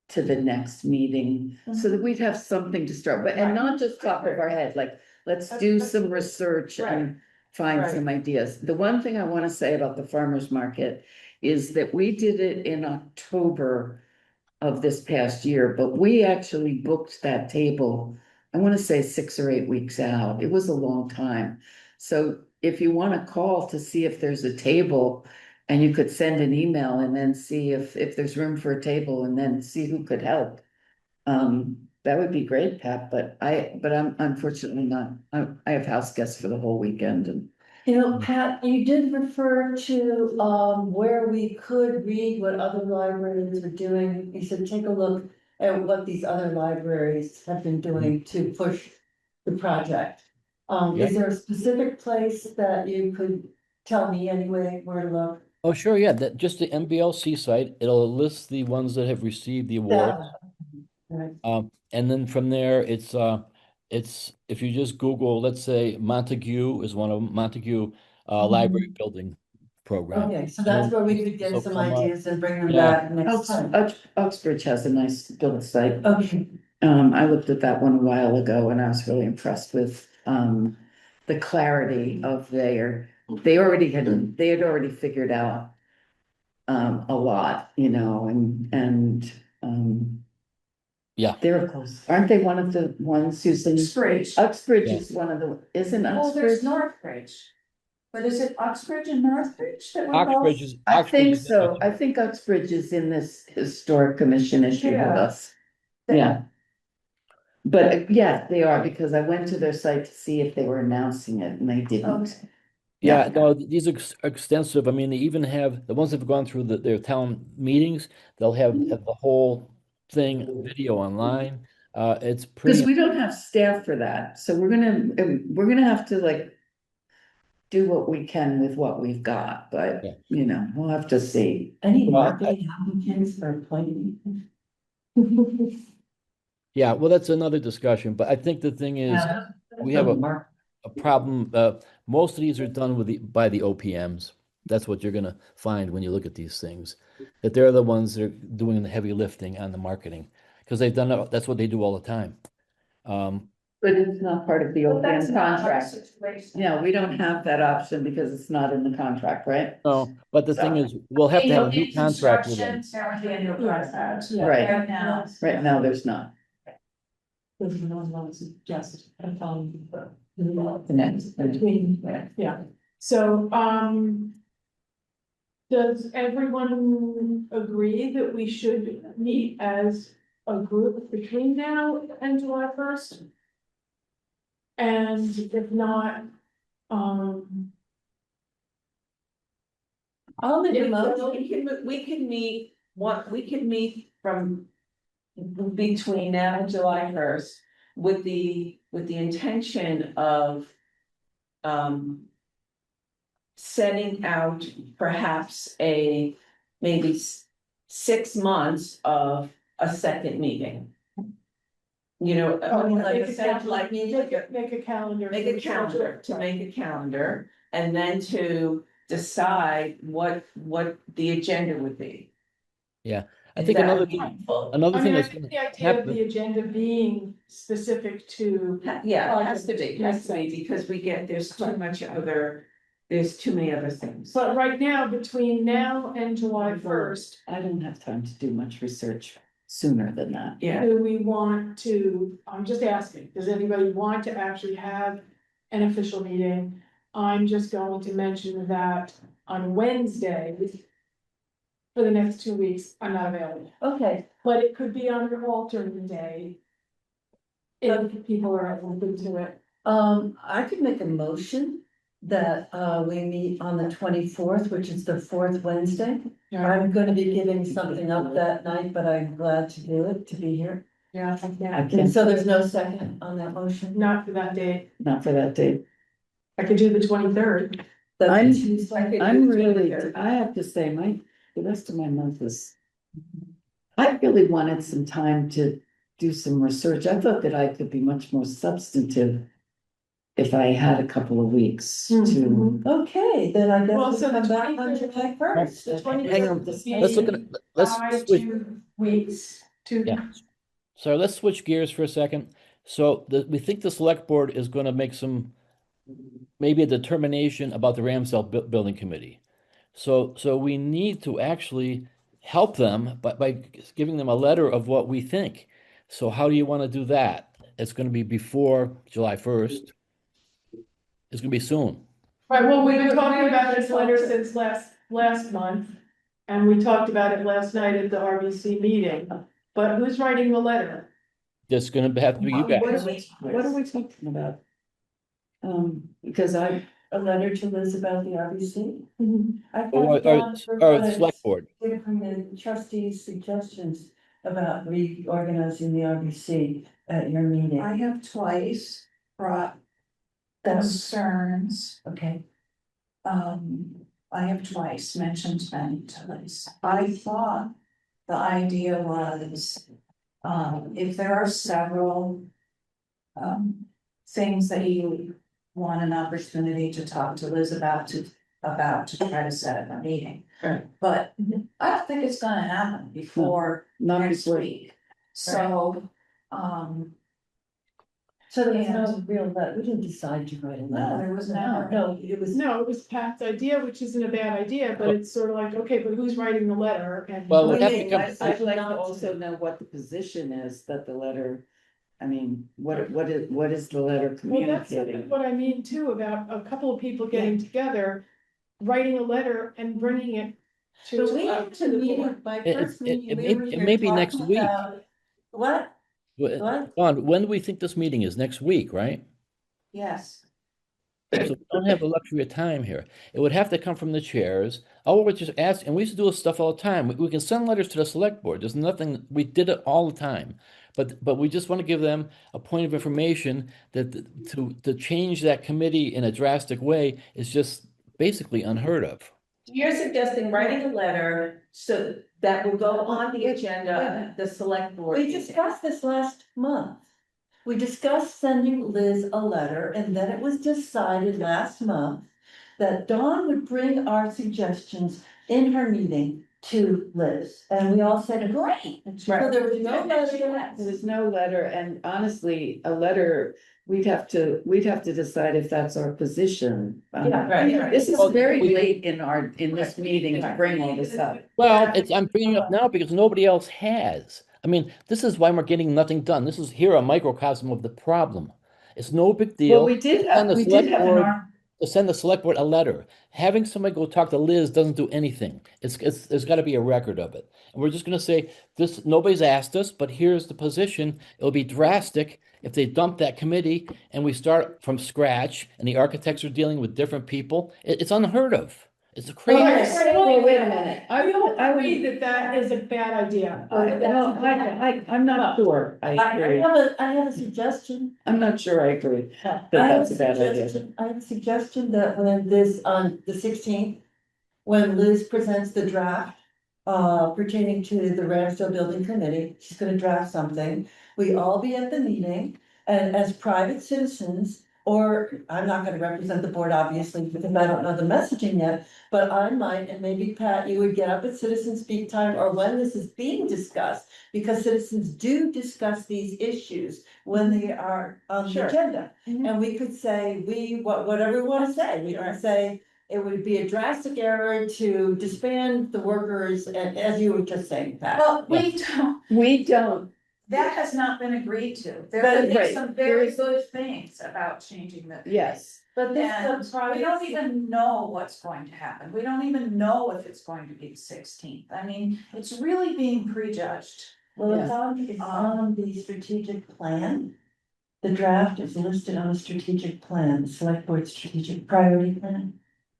Speaker 1: to the next meeting, so that we'd have something to start, but, and not just top of our head, like, let's do some research and find some ideas. The one thing I wanna say about the farmer's market is that we did it in October of this past year, but we actually booked that table, I wanna say 6 or 8 weeks out. It was a long time. So if you wanna call to see if there's a table and you could send an email and then see if there's room for a table and then see who could help. That would be great, Pat, but I'm unfortunately not, I have house guests for the whole weekend and.
Speaker 7: You know, Pat, you did refer to, where we could read what other libraries are doing. You said, take a look at what these other libraries have been doing to push the project.
Speaker 3: Yeah.
Speaker 7: Is there a specific place that you could tell me anyway where to look?
Speaker 3: Oh, sure, yeah, that just the MBLC site, it'll list the ones that have received the award.
Speaker 7: Right.
Speaker 3: And then from there, it's if you just Google, let's say Montague is one of them, Montague Library Building Program.
Speaker 7: Okay, so
Speaker 3: And
Speaker 7: that's
Speaker 3: then
Speaker 7: where we could
Speaker 3: this'll
Speaker 7: get some
Speaker 3: come up.
Speaker 7: ideas and bring them
Speaker 3: Yeah.
Speaker 7: back next time.
Speaker 1: Uxbridge has a nice build site.
Speaker 7: Okay,
Speaker 1: I looked at that one a while ago and I was really impressed with, the clarity of they had already figured out. A lot,
Speaker 3: Yeah,
Speaker 1: they're close, aren't they one of the ones who's in?
Speaker 5: Uxbridge.
Speaker 1: Uxbridge
Speaker 3: Yeah.
Speaker 1: is one of isn't
Speaker 5: Oh, there's
Speaker 1: Uxbridge?
Speaker 5: Northbridge. But is it Uxbridge and Northbridge that were
Speaker 3: Oxbridge
Speaker 5: both?
Speaker 3: is.
Speaker 1: I
Speaker 3: Oxbridge
Speaker 1: think
Speaker 3: is in
Speaker 1: so,
Speaker 3: there.
Speaker 1: I think Uxbridge is in this historic commission issue with
Speaker 5: Yeah.
Speaker 1: us. Yeah. But yeah, they are, because I went to their site to see if they were announcing it and they didn't.
Speaker 5: Okay.
Speaker 3: Yeah, no, these are extensive. I mean, they even have the ones that have gone through their town meetings, they'll have the whole thing video online. It's
Speaker 1: Because
Speaker 3: pretty,
Speaker 1: we don't have staff for that, so we're gonna have to like. Do what we can with what we've got, but
Speaker 3: Yeah.
Speaker 1: we'll have to see.
Speaker 7: any
Speaker 3: Well,
Speaker 7: marketing applicants for appointing?
Speaker 3: yeah, well, that's another discussion, but I think the thing is, we have a problem, most of these are done by the OPMs. That's what you're gonna find when you look at these things. That they're the ones that are doing the heavy lifting on the marketing, because that's what they do all the time.
Speaker 1: But it's not part of the
Speaker 5: Well, that's
Speaker 1: OPM
Speaker 5: not our
Speaker 1: contract.
Speaker 5: situation.
Speaker 1: Yeah, we don't have that option because it's not in the contract, right?
Speaker 3: No, but the thing
Speaker 5: So-
Speaker 3: is, we'll have to have a
Speaker 5: In
Speaker 3: new contract with them.
Speaker 5: construction, there would be a new contract.
Speaker 2: Yeah.
Speaker 1: Right.
Speaker 5: Right now.
Speaker 1: Right now, there's not.
Speaker 2: There's no one's just,
Speaker 1: The next.
Speaker 2: between, yeah, so, does everyone agree that we should meet as a group between now and July 1st? And if not,
Speaker 7: I'll make a
Speaker 2: Yeah.
Speaker 7: motion, we can meet, we can meet from between now and July 1st with the intention of setting out perhaps maybe 6 months of a second meeting. You know, I mean, like a satellite meeting.
Speaker 2: make a calendar.
Speaker 7: Make a calendar, to make a calendar, and then to decide what the agenda would be.
Speaker 3: Yeah, I
Speaker 7: If
Speaker 3: think
Speaker 7: that
Speaker 3: another
Speaker 7: would be
Speaker 3: thing,
Speaker 7: helpful.
Speaker 3: another
Speaker 2: I
Speaker 3: thing
Speaker 2: mean, I
Speaker 3: that's
Speaker 2: think
Speaker 3: gonna
Speaker 2: the idea of
Speaker 3: happen.
Speaker 2: the agenda being specific to,
Speaker 7: Yeah, it has to be, because there's too many other things.
Speaker 2: but right now, between now and July 1st,
Speaker 1: I don't have time to do much research sooner than that.
Speaker 7: Yeah,
Speaker 2: do we want to, I'm just asking, does anybody want to actually have an official meeting? I'm just going to mention that on Wednesday, for the next 2 weeks, I'm not available,
Speaker 7: okay,
Speaker 2: but it could be on an alternate day. If people are open to it.
Speaker 7: I could make a motion that we meet on the 24th, which is the fourth Wednesday. I'm gonna be giving something up that night, but I'm glad to do it, to be here.
Speaker 2: Yeah,
Speaker 1: I
Speaker 7: And
Speaker 1: can't,
Speaker 7: so there's no second on that motion?
Speaker 2: not for that date,
Speaker 1: not for that date.
Speaker 2: I could do the 23rd.
Speaker 7: That's a
Speaker 1: I'm-
Speaker 7: Tuesday.
Speaker 1: I'm really, I have to say, the rest of my month is. I really wanted some time to do some research. I thought that I could be much more substantive. If I had a couple of weeks to,
Speaker 2: Mhm.
Speaker 7: Okay, then I guess
Speaker 2: Well,
Speaker 7: we'll
Speaker 2: so the
Speaker 7: come back on
Speaker 2: 23rd
Speaker 7: July 1st.
Speaker 2: The
Speaker 3: Hang
Speaker 2: 23rd
Speaker 3: on,
Speaker 2: would be
Speaker 3: let's look at, let's
Speaker 2: by
Speaker 3: switch,
Speaker 2: 2 weeks to.
Speaker 3: yeah. So let's switch gears for a second. So we think the select board is gonna make maybe a determination about the Ramsdale Building Committee. So we need to actually help them by giving them a letter of what we think. So how do you want to do that? It's going to be before July 1st. It's going to be soon.
Speaker 2: Right, well, we've been talking about this letter since last month, and we talked about it last night at the RBC meeting, but who's writing the letter?
Speaker 3: It's going to have to be you
Speaker 1: what
Speaker 3: guys.
Speaker 1: are we talking about? Because
Speaker 7: A letter to Liz about the RBC? I
Speaker 3: Or,
Speaker 7: thought Dawn
Speaker 3: or select board.
Speaker 7: from the trustees suggestions about reorganizing the RBC at your meeting.
Speaker 5: I have twice brought
Speaker 7: That's
Speaker 5: concerns,
Speaker 7: okay.
Speaker 5: um, I have twice mentioned many times. I thought the idea was, if there are several things that you want an opportunity to talk to Liz about to try to set up a meeting.
Speaker 1: Right.
Speaker 5: But I don't think it's gonna happen before
Speaker 1: Not
Speaker 5: next
Speaker 1: before.
Speaker 5: week. So,
Speaker 7: So there was no
Speaker 5: And-
Speaker 7: real, we didn't decide to write a
Speaker 5: no,
Speaker 7: letter.
Speaker 5: there was never.
Speaker 7: No, it was.
Speaker 2: No, it was Pat's idea, which isn't a bad idea, but it's sort of like, okay, but who's writing the letter? And
Speaker 3: Well,
Speaker 7: We
Speaker 3: it have
Speaker 7: may-
Speaker 3: to come-
Speaker 1: I'd like to
Speaker 7: not
Speaker 1: also know what the position is that the letter, I mean, what is the letter
Speaker 2: Well, that's
Speaker 1: communicating?
Speaker 2: what I mean too, about a couple of people getting together, writing a letter and bringing it to.
Speaker 7: But we had to
Speaker 2: the
Speaker 7: meet,
Speaker 2: board.
Speaker 7: my
Speaker 3: It-
Speaker 7: first
Speaker 3: it-
Speaker 7: meeting,
Speaker 3: it
Speaker 7: we
Speaker 3: may-
Speaker 7: were
Speaker 3: it
Speaker 7: here
Speaker 3: may be next
Speaker 7: talking
Speaker 3: week.
Speaker 7: about. What? What?
Speaker 3: Dawn, when do we think this meeting is? Next week, right?
Speaker 5: Yes.
Speaker 3: So we don't have the luxury of time here. It would have to come from the chairs. All we're just asking, and we used to do this stuff all the time. We can send letters to the select board. There's nothing, we did it all the time. But we just want to give them a point of information that to change that committee in a drastic way is just basically unheard of.
Speaker 4: You're suggesting writing a letter so that will go on the agenda, the select board.
Speaker 7: We
Speaker 4: meeting.
Speaker 7: discussed this last month. We discussed sending Liz a letter, and then it was decided last month that Dawn would bring our suggestions in her meeting to Liz, and we all said, great. So there was no letter.
Speaker 1: There's no letter, and honestly, a letter, we'd have to decide if that's our position.
Speaker 7: Yeah, right.
Speaker 1: This is
Speaker 3: Well,
Speaker 1: very
Speaker 3: we-
Speaker 1: late in this meeting to bring all this up.
Speaker 3: Well, I'm bringing it up now because nobody else has. I mean, this is why we're getting nothing done. This is here a microcosm of the problem. It's no big
Speaker 1: Well,
Speaker 3: deal
Speaker 1: we did,
Speaker 3: And the
Speaker 1: we did
Speaker 3: select
Speaker 1: have an
Speaker 3: board-
Speaker 1: ar-
Speaker 3: to send the select board a letter. Having somebody go talk to Liz doesn't do anything. There's got to be a record of it. And we're just going to say this, nobody's asked us, but here's the position. It'll be drastic if they dump that committee and we start from scratch and the architects are dealing with different people. It's unheard of. It's a crazy.
Speaker 1: Well, wait a minute.
Speaker 2: I don't
Speaker 1: I would-
Speaker 2: agree that is a bad idea.
Speaker 1: I'm not sure I agree.
Speaker 7: I have a suggestion.
Speaker 1: I'm not sure I agree.
Speaker 7: I have
Speaker 1: that's a bad idea.
Speaker 7: suggestion. I have a suggestion that when this, on the 16th, when Liz presents the draft pertaining to the Ramsdale Building Committee, she's gonna draft something. We all be at the meeting, and as private citizens, or I'm not gonna represent the board, obviously, because I don't know the messaging yet, but I might, and maybe Pat, you would get up at citizen speak time, or when this is being discussed, because citizens do discuss these issues when they are on the
Speaker 5: Sure.
Speaker 7: agenda.
Speaker 2: Mhm.
Speaker 7: And we could say, whatever we wanna say, we can say, it would be a drastic error to disband the workers, and as you were just saying, Pat.
Speaker 5: Well,
Speaker 1: We don't,
Speaker 5: that has not been agreed to. There
Speaker 1: But-
Speaker 5: have been
Speaker 1: right,
Speaker 5: some
Speaker 1: there
Speaker 5: very
Speaker 1: is-
Speaker 5: good things about changing the.
Speaker 1: yes.
Speaker 7: But this
Speaker 5: And
Speaker 7: is a
Speaker 5: we don't
Speaker 7: private.
Speaker 5: even know what's going to happen. We don't even know if it's going to be the 16th. I mean, it's really being prejudged.
Speaker 7: Well, it's on the strategic plan. The draft is listed on the strategic plan, the select board strategic priority plan.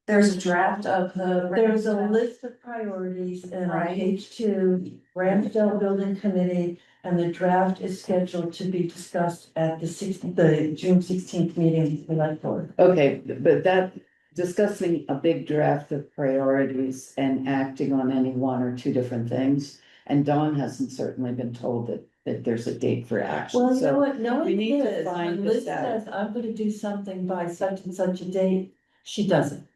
Speaker 5: There's a draft of the.
Speaker 7: There's a list of priorities and on
Speaker 5: Right.
Speaker 7: page 2, Ramsdale Building Committee, and the draft is scheduled to be discussed at the June 16th meeting of the select board.
Speaker 1: Okay, but that, discussing a big draft of priorities and acting on any one or two different things. And Dawn hasn't certainly been told that there's a date for action,
Speaker 7: Well, you know
Speaker 1: so.
Speaker 7: what, knowing
Speaker 1: we need to
Speaker 7: Liz,
Speaker 1: find
Speaker 7: when
Speaker 1: this
Speaker 7: Liz
Speaker 1: out.
Speaker 7: says, I'm gonna do something by such and such a date, she doesn't.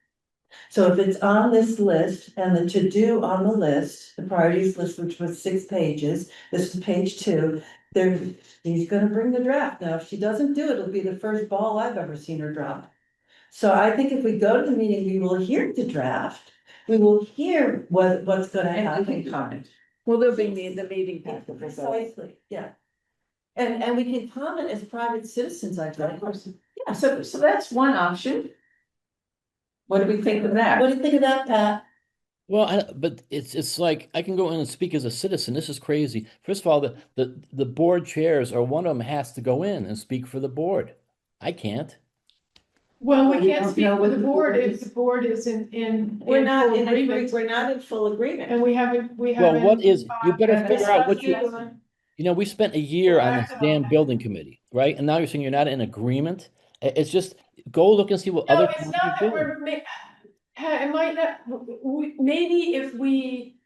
Speaker 7: So if it's on this list and the to-do on the list, the priorities list, which was 6 pages, this is page 2. He's gonna bring the draft. Now, if she doesn't do it, it'll be the first ball I've ever seen her drop. So I think if we go to the meeting, we will hear the draft, we will hear what's gonna
Speaker 1: And we
Speaker 7: happen.
Speaker 1: can comment. Well, there'll be the meeting packet for both.
Speaker 7: Precisely, yeah. And we can comment as private citizens, I think.
Speaker 4: Yeah, so that's one option. What do we think of that?
Speaker 7: What do you think of that, Pat?
Speaker 3: Well, but it's like I can go in and speak as a citizen. This is crazy. First of all, the board chairs or one of them has to go in and speak for the board. I can't.
Speaker 2: Well, we
Speaker 1: We
Speaker 2: can't
Speaker 1: don't
Speaker 2: speak
Speaker 1: know
Speaker 2: for
Speaker 1: what
Speaker 2: the
Speaker 1: the
Speaker 2: board
Speaker 1: board
Speaker 2: if
Speaker 1: is.
Speaker 2: the board is in.
Speaker 4: We're not
Speaker 2: full
Speaker 4: in
Speaker 2: agreement.
Speaker 4: we're not in full agreement.
Speaker 2: And we haven't.
Speaker 3: Well, what is, you better
Speaker 2: uh,
Speaker 3: figure out what
Speaker 2: discussed
Speaker 3: you know, we spent a year on this
Speaker 2: Correct.
Speaker 3: damn building committee, right? And now you're saying you're not in agreement? It's just, go look and see what
Speaker 2: No,
Speaker 3: other
Speaker 2: it's
Speaker 3: towns
Speaker 2: not
Speaker 3: are
Speaker 2: that
Speaker 3: doing.
Speaker 2: we're It might not, maybe if we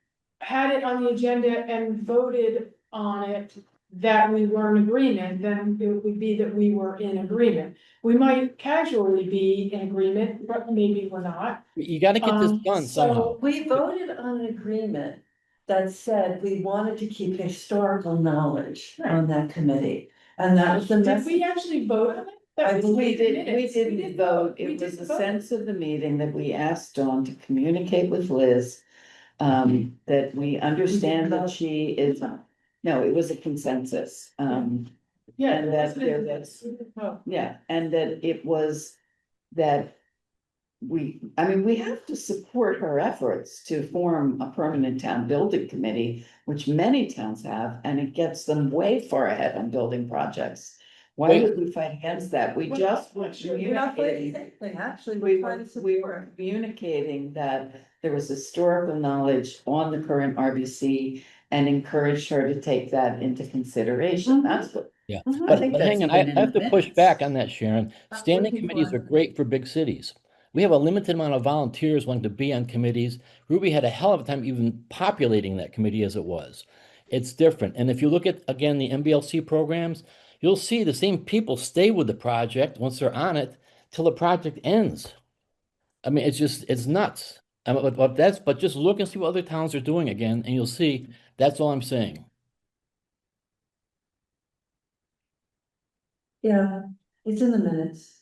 Speaker 2: had it on the agenda and voted on it, that we were in agreement, then it would be that we were in agreement. We might casually be in agreement, but maybe we're not.
Speaker 3: You gotta get this done
Speaker 2: So
Speaker 3: somehow.
Speaker 7: We voted on an agreement that said we wanted to keep historical knowledge on that committee. And that was the
Speaker 2: Did
Speaker 7: message.
Speaker 2: we actually vote on it? That
Speaker 7: I
Speaker 2: was
Speaker 7: believe
Speaker 2: in
Speaker 1: We
Speaker 2: minutes.
Speaker 1: didn't vote.
Speaker 2: We
Speaker 1: It was
Speaker 2: didn't
Speaker 1: a
Speaker 2: vote.
Speaker 1: sense of the meeting that we asked Dawn to communicate with Liz. That we understand that she is, no, it was a consensus.
Speaker 2: Yeah.
Speaker 1: and that there was- Yeah, and that it was that we have to support her efforts to form a permanent town building committee, which many towns have, and it gets them way far ahead on building projects. Why
Speaker 3: Wait.
Speaker 1: would we fight against that? We just were
Speaker 7: We're not fighting
Speaker 1: communicating,
Speaker 7: anything, actually,
Speaker 1: we
Speaker 7: we're trying
Speaker 1: were,
Speaker 7: to
Speaker 1: we were
Speaker 7: support.
Speaker 1: communicating that there was historical knowledge on the current RBC and encouraged her to take that into consideration. That's what,
Speaker 3: Yeah,
Speaker 7: Mhm.
Speaker 1: I
Speaker 3: but
Speaker 1: think
Speaker 3: but
Speaker 1: that's
Speaker 3: hang on, I
Speaker 1: even in
Speaker 3: have
Speaker 1: the
Speaker 3: to push
Speaker 1: minutes.
Speaker 3: back on that, Sharon.
Speaker 7: That's
Speaker 3: Standing
Speaker 7: what people
Speaker 3: committees are
Speaker 7: are-
Speaker 3: great for big cities. We have a limited amount of volunteers wanting to be on committees. Ruby had a hell of a time even populating that committee as it was. It's different. And if you look at, again, the MBLC programs, you'll see the same people stay with the project once they're on it till the project ends. I mean, it's nuts. But just look and see what other towns are doing again, and you'll see, that's all I'm saying.
Speaker 7: Yeah, it's in the minutes.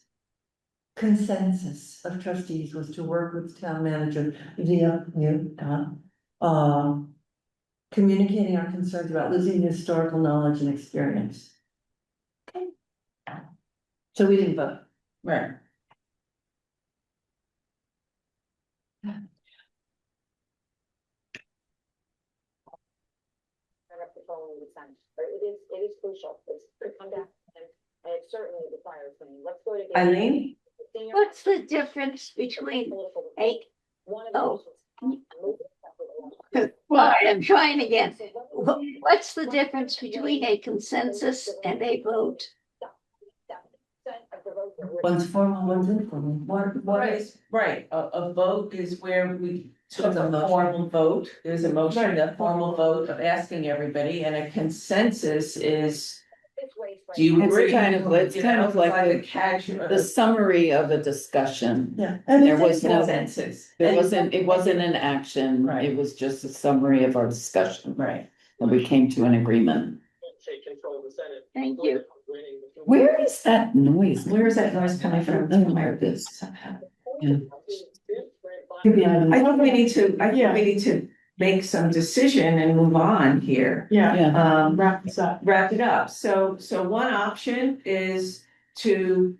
Speaker 7: Consensus of trustees was to work with town manager via you, Don. Communicating our concerns about losing historical knowledge and experience. Okay. So we didn't vote.
Speaker 1: right.
Speaker 9: It is crucial, it's to come back and it certainly requires things, let's go to.
Speaker 4: Eileen?
Speaker 8: What's the difference between a, oh. Well, I'm trying again. What's the difference between a consensus and a vote?
Speaker 7: One's formal, one's informal.
Speaker 4: What is, right, a vote is where we took a formal vote, there's a motion, a formal vote of asking everybody, and a consensus is. Do you
Speaker 1: It's
Speaker 4: agree?
Speaker 1: kind of- it's
Speaker 4: You
Speaker 1: kind
Speaker 4: know,
Speaker 1: of like
Speaker 4: a
Speaker 1: the
Speaker 4: casual.
Speaker 1: summary of a discussion.
Speaker 7: Yeah.
Speaker 1: There was no,
Speaker 4: Consensus.
Speaker 1: it wasn't an action,
Speaker 4: Right.
Speaker 1: it was just a summary of our discussion.
Speaker 4: Right.
Speaker 1: And we came to an agreement.
Speaker 8: Thank you.
Speaker 1: Where is that noise?
Speaker 4: Where is that noise coming from?
Speaker 1: Oh, there it is. Yeah.
Speaker 4: I think we need to make some decision and move on here.
Speaker 2: Yeah,
Speaker 1: Yeah,
Speaker 2: wrap this up.
Speaker 4: Wrap it up. So one option is to,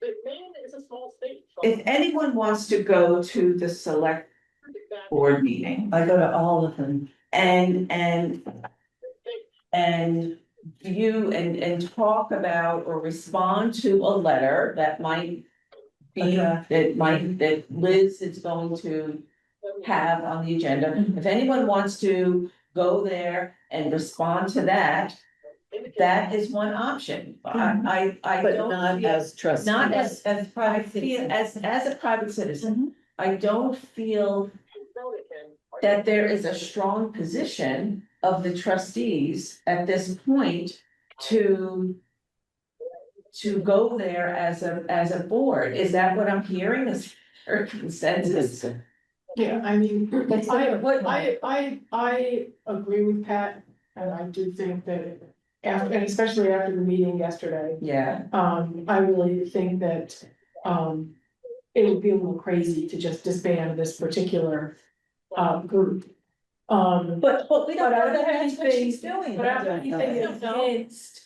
Speaker 4: if anyone wants to go to the select board meeting
Speaker 7: I go to all of them.
Speaker 4: and view and talk about or respond to a letter that might be, that Liz is going to have on the agenda. If anyone wants to go there and respond to that, that is one option. I
Speaker 1: but
Speaker 4: don't
Speaker 1: not
Speaker 4: feel-
Speaker 1: as trustees.
Speaker 4: Not as
Speaker 7: As
Speaker 4: I
Speaker 7: private
Speaker 4: feel,
Speaker 7: citizens.
Speaker 4: as a private citizen, I don't feel that there is a strong position of the trustees at this point to go there as a board. Is that what I'm hearing? Is there consensus?
Speaker 2: Yeah, I mean,
Speaker 7: That's not what-
Speaker 2: I agree with Pat, and I do think that, and especially after the meeting yesterday,
Speaker 4: Yeah,
Speaker 2: I really think that, it would be a little crazy to just disband this particular, group.
Speaker 4: but we don't
Speaker 2: But I
Speaker 4: know that
Speaker 2: don't
Speaker 4: that's what she's
Speaker 2: think-
Speaker 4: doing.
Speaker 2: But I don't think against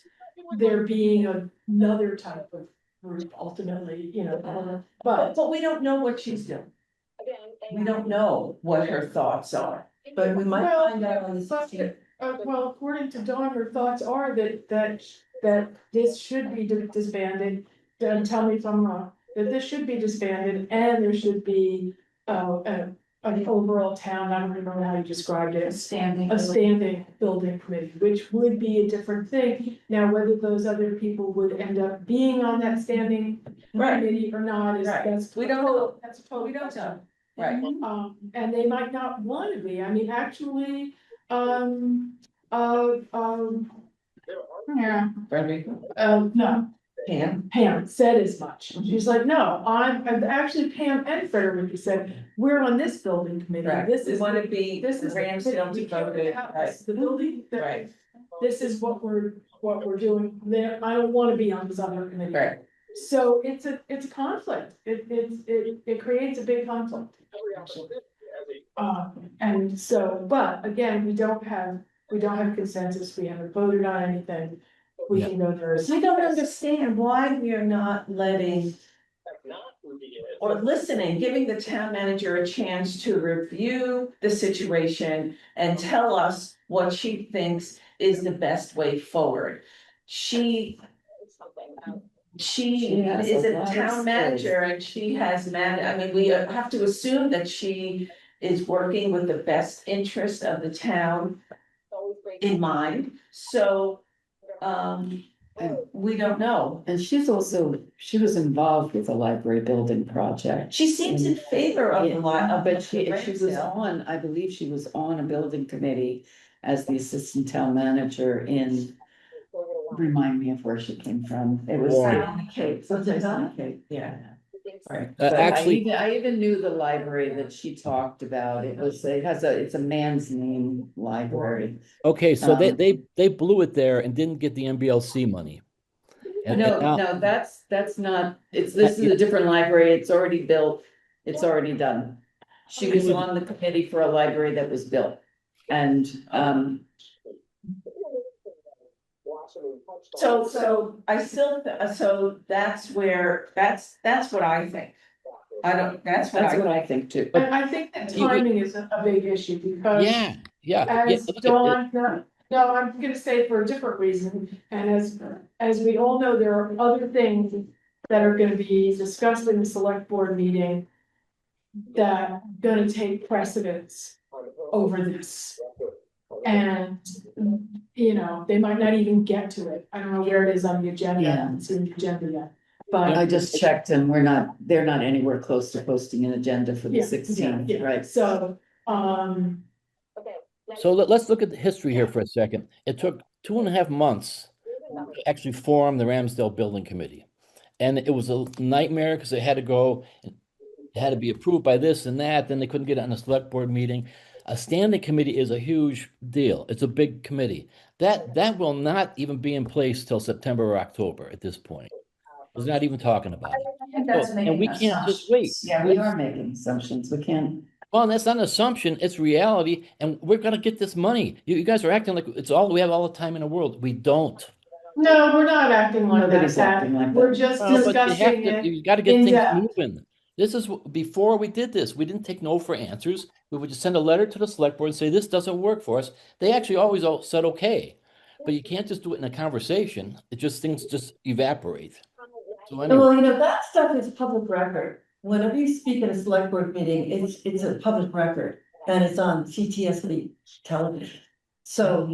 Speaker 2: there being another type of group ultimately, you know,
Speaker 4: But we don't know what she's doing. We don't know what her thoughts are.
Speaker 7: But we might
Speaker 2: Well,
Speaker 7: find out on the
Speaker 2: but-
Speaker 7: 16th.
Speaker 2: well, according to Dawn, her thoughts are that this should be disbanded. Then tell me if I'm wrong, that this should be disbanded and there should be, an overall town, I don't remember how you described it. A standing building committee, which would be a different thing. Now, whether those other people would end up being on that standing
Speaker 4: Right.
Speaker 2: committee or not is,
Speaker 4: Right.
Speaker 2: that's.
Speaker 4: We don't know.
Speaker 2: That's a total
Speaker 4: We don't
Speaker 2: question.
Speaker 4: know. Right.
Speaker 2: And they might not want to be. I mean, actually, yeah,
Speaker 4: Frederica,
Speaker 2: no,
Speaker 4: Pam,
Speaker 2: Pam said as much. She's like, no, I'm actually Pam and Frederica said, we're on this building committee.
Speaker 4: right,
Speaker 2: This
Speaker 4: we
Speaker 2: is.
Speaker 4: want to be
Speaker 2: This is the
Speaker 4: Ramsdale
Speaker 2: committee. We care
Speaker 4: devoted,
Speaker 2: about
Speaker 4: right,
Speaker 2: this. The building,
Speaker 4: right,
Speaker 2: this is what we're doing there. I don't want to be on this other committee.
Speaker 4: right.
Speaker 2: So it's a conflict. It creates a big conflict. And so, but again, we don't have consensus. We haven't voted on anything. We
Speaker 3: Yeah.
Speaker 2: can go there.
Speaker 7: I don't understand why we are not letting
Speaker 4: Or listening, giving the town manager a chance to review the situation and tell us what she thinks is the best way forward. She
Speaker 1: She has
Speaker 4: is
Speaker 1: a
Speaker 4: a
Speaker 1: lot of
Speaker 4: town
Speaker 1: skills.
Speaker 4: manager and she has I mean, we have to assume that she is working with the best interest of the town in mind, so, we don't know.
Speaker 1: And she was involved with the library building project.
Speaker 4: She seems in favor of the lot,
Speaker 1: But she was
Speaker 4: Ramsdale.
Speaker 1: on, I believe she was on a building committee as the assistant town manager in, remind me of where she came from. It was.
Speaker 3: Warren.
Speaker 4: Okay,
Speaker 7: What's it called?
Speaker 4: yeah, right.
Speaker 1: But
Speaker 3: Actually,
Speaker 1: I even knew the library that she talked about. It's a man's name library.
Speaker 3: okay, so
Speaker 1: Um,
Speaker 3: they blew it there and didn't get the MBLC money. And
Speaker 1: No,
Speaker 3: now-
Speaker 1: no, that's not, this is a different library. It's already built. It's already done. She was on the committee for a library that was built. And,
Speaker 4: So I still, so that's where, that's what I think. That's
Speaker 1: that's what I think too.
Speaker 2: And I think that timing is a big issue because.
Speaker 3: yeah.
Speaker 2: As
Speaker 3: look,
Speaker 2: Dawn, no, I'm gonna say for a different reason, and as we all know, there are other things that are gonna be discussed in the select board meeting. That gonna take precedence over this. And, you know, they might not even get to it. I don't know where it is on the agenda, I
Speaker 1: Yeah.
Speaker 2: haven't seen the agenda yet.
Speaker 1: I
Speaker 2: But,
Speaker 1: just checked and they're not anywhere close to posting an agenda for the
Speaker 2: yeah,
Speaker 1: 16th,
Speaker 2: yeah,
Speaker 1: right?
Speaker 2: so,
Speaker 3: So let's look at the history here for a second. It took 2.5 months to actually form the Ramsdale Building Committee. And it was a nightmare because it had to go, it had to be approved by this and that, then they couldn't get it on a select board meeting. A standing committee is a huge deal. It's a big committee. That will not even be in place till September or October at this point. We're not even talking about it.
Speaker 1: I think that's
Speaker 3: So, and
Speaker 1: making
Speaker 3: we can't just wait.
Speaker 1: assumptions. Yeah, we are making assumptions. We can't.
Speaker 3: Well, that's not an assumption, it's reality, and we're gonna get this money. You guys are acting like we have all the time in the world. We don't.
Speaker 2: no, we're not acting like that,
Speaker 1: Nobody's
Speaker 2: Pat.
Speaker 1: acting like
Speaker 2: We're
Speaker 1: that.
Speaker 2: just
Speaker 3: Well, but
Speaker 2: discussing it.
Speaker 3: you gotta get
Speaker 2: in
Speaker 3: things
Speaker 2: depth.
Speaker 3: moving. This is, before we did this, we didn't take no for answers. We would just send a letter to the select board and say, this doesn't work for us. They actually always all said, okay. But you can't just do it in a conversation. Things just evaporate. So anyway,
Speaker 7: Well, you know, that stuff is public record. Whenever you speak at a select board meeting, it's a public record and it's on CTSB television. So,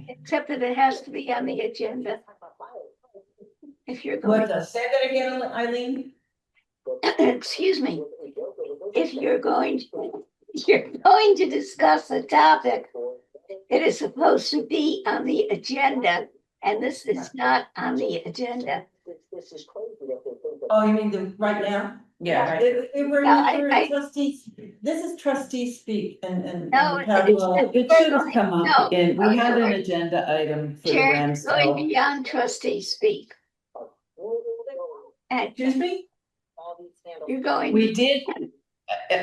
Speaker 8: Except that it has to be on the agenda. If you're
Speaker 7: what
Speaker 8: going,
Speaker 7: does,
Speaker 4: Say that again, Eileen?
Speaker 8: excuse me, if you're going to discuss a topic, it is supposed to be on the agenda, and this is not on the agenda.
Speaker 7: oh, you mean the, right now?
Speaker 4: Yeah, right.
Speaker 7: We're
Speaker 8: No, I-
Speaker 7: trustees, this is trustee speak and.
Speaker 8: No,
Speaker 7: we have,
Speaker 1: It should have come up
Speaker 8: No.
Speaker 1: in, we had an agenda item for the
Speaker 8: Chair, going
Speaker 1: Ramsdale.
Speaker 8: beyond trustee speak. And
Speaker 4: Excuse me?
Speaker 8: you're going.
Speaker 1: We did,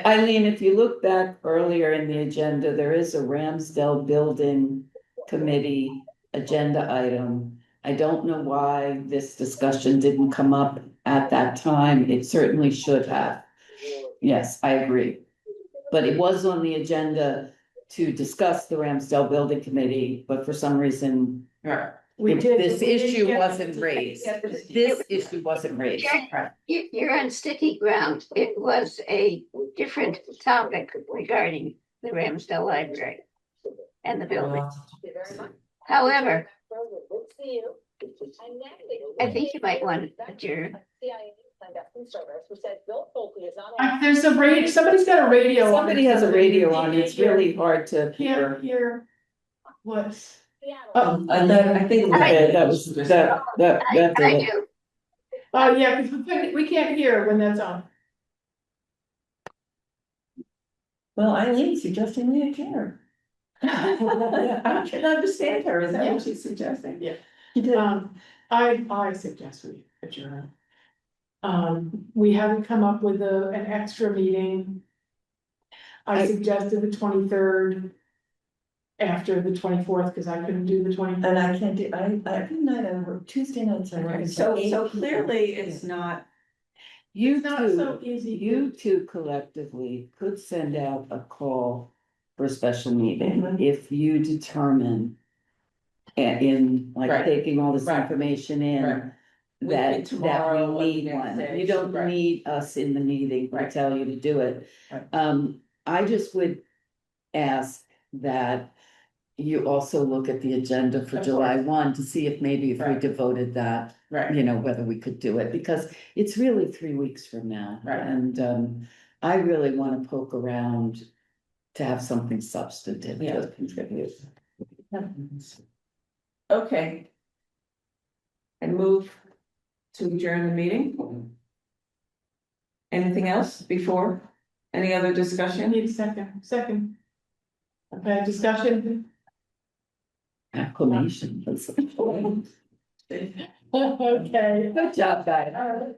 Speaker 1: Eileen, if you look back earlier in the agenda, there is a Ramsdale Building Committee agenda item. I don't know why this discussion didn't come up at that time. It certainly should have. Yes, I agree. But it was on the agenda to discuss the Ramsdale Building Committee, but for some reason, this issue wasn't raised. This issue wasn't raised.
Speaker 8: Chair, you're on sticky ground. It was a different topic regarding the Ramsdale Library and the building. However, I think you might want to adjourn.
Speaker 9: CIA signed up from service who said Bill Foley is
Speaker 2: There's a radio, somebody's got a radio on.
Speaker 1: Somebody has a radio on, it's really hard to
Speaker 2: Can't hear what.
Speaker 7: I think
Speaker 1: that was,
Speaker 8: I do.
Speaker 2: Oh, yeah, because we can't hear when that's on.
Speaker 7: Well, Eileen's suggesting we adjourn. I can understand her, is that what she's suggesting?
Speaker 2: Yeah.
Speaker 7: You did.
Speaker 2: I suggest we adjourn. We haven't come up with an extra meeting. I suggested the 23rd. After the 24th, because I couldn't do the 24th.
Speaker 7: And I can't do, every night I work, Tuesday nights I work.
Speaker 4: Okay,
Speaker 7: until
Speaker 4: so
Speaker 7: 8
Speaker 4: clearly
Speaker 7: p.m.
Speaker 4: it's not,
Speaker 1: You
Speaker 2: Not so easy.
Speaker 1: you two collectively could send out a call for a special meeting
Speaker 7: Mhm.
Speaker 1: if you determine. In like
Speaker 4: Right.
Speaker 1: taking all this
Speaker 4: Right.
Speaker 1: information in.
Speaker 4: Right. We
Speaker 1: That,
Speaker 4: could tomorrow
Speaker 1: that
Speaker 4: or
Speaker 1: we
Speaker 4: the
Speaker 1: need
Speaker 4: next
Speaker 1: one,
Speaker 4: day.
Speaker 1: you don't
Speaker 4: Right.
Speaker 1: need us in the meeting to
Speaker 4: Right.
Speaker 1: tell you to do it.
Speaker 4: Right.
Speaker 1: I just would ask that. You also look at the agenda for
Speaker 4: Of
Speaker 1: July
Speaker 4: course.
Speaker 1: 1 to see if maybe if we
Speaker 4: Right.
Speaker 1: devoted that.
Speaker 4: right,
Speaker 1: You know, whether we could do it, because it's really 3 weeks from now.
Speaker 4: Right.
Speaker 1: And I really wanna poke around to have something substantive
Speaker 4: Yeah.
Speaker 1: to contribute.
Speaker 4: okay. And move to adjourn the meeting. Anything else before? Any other
Speaker 2: I
Speaker 4: discussion?
Speaker 2: need a second. Okay, discussion.
Speaker 1: Acclamation.
Speaker 2: Okay.
Speaker 1: Good job, guys.
Speaker 2: All right.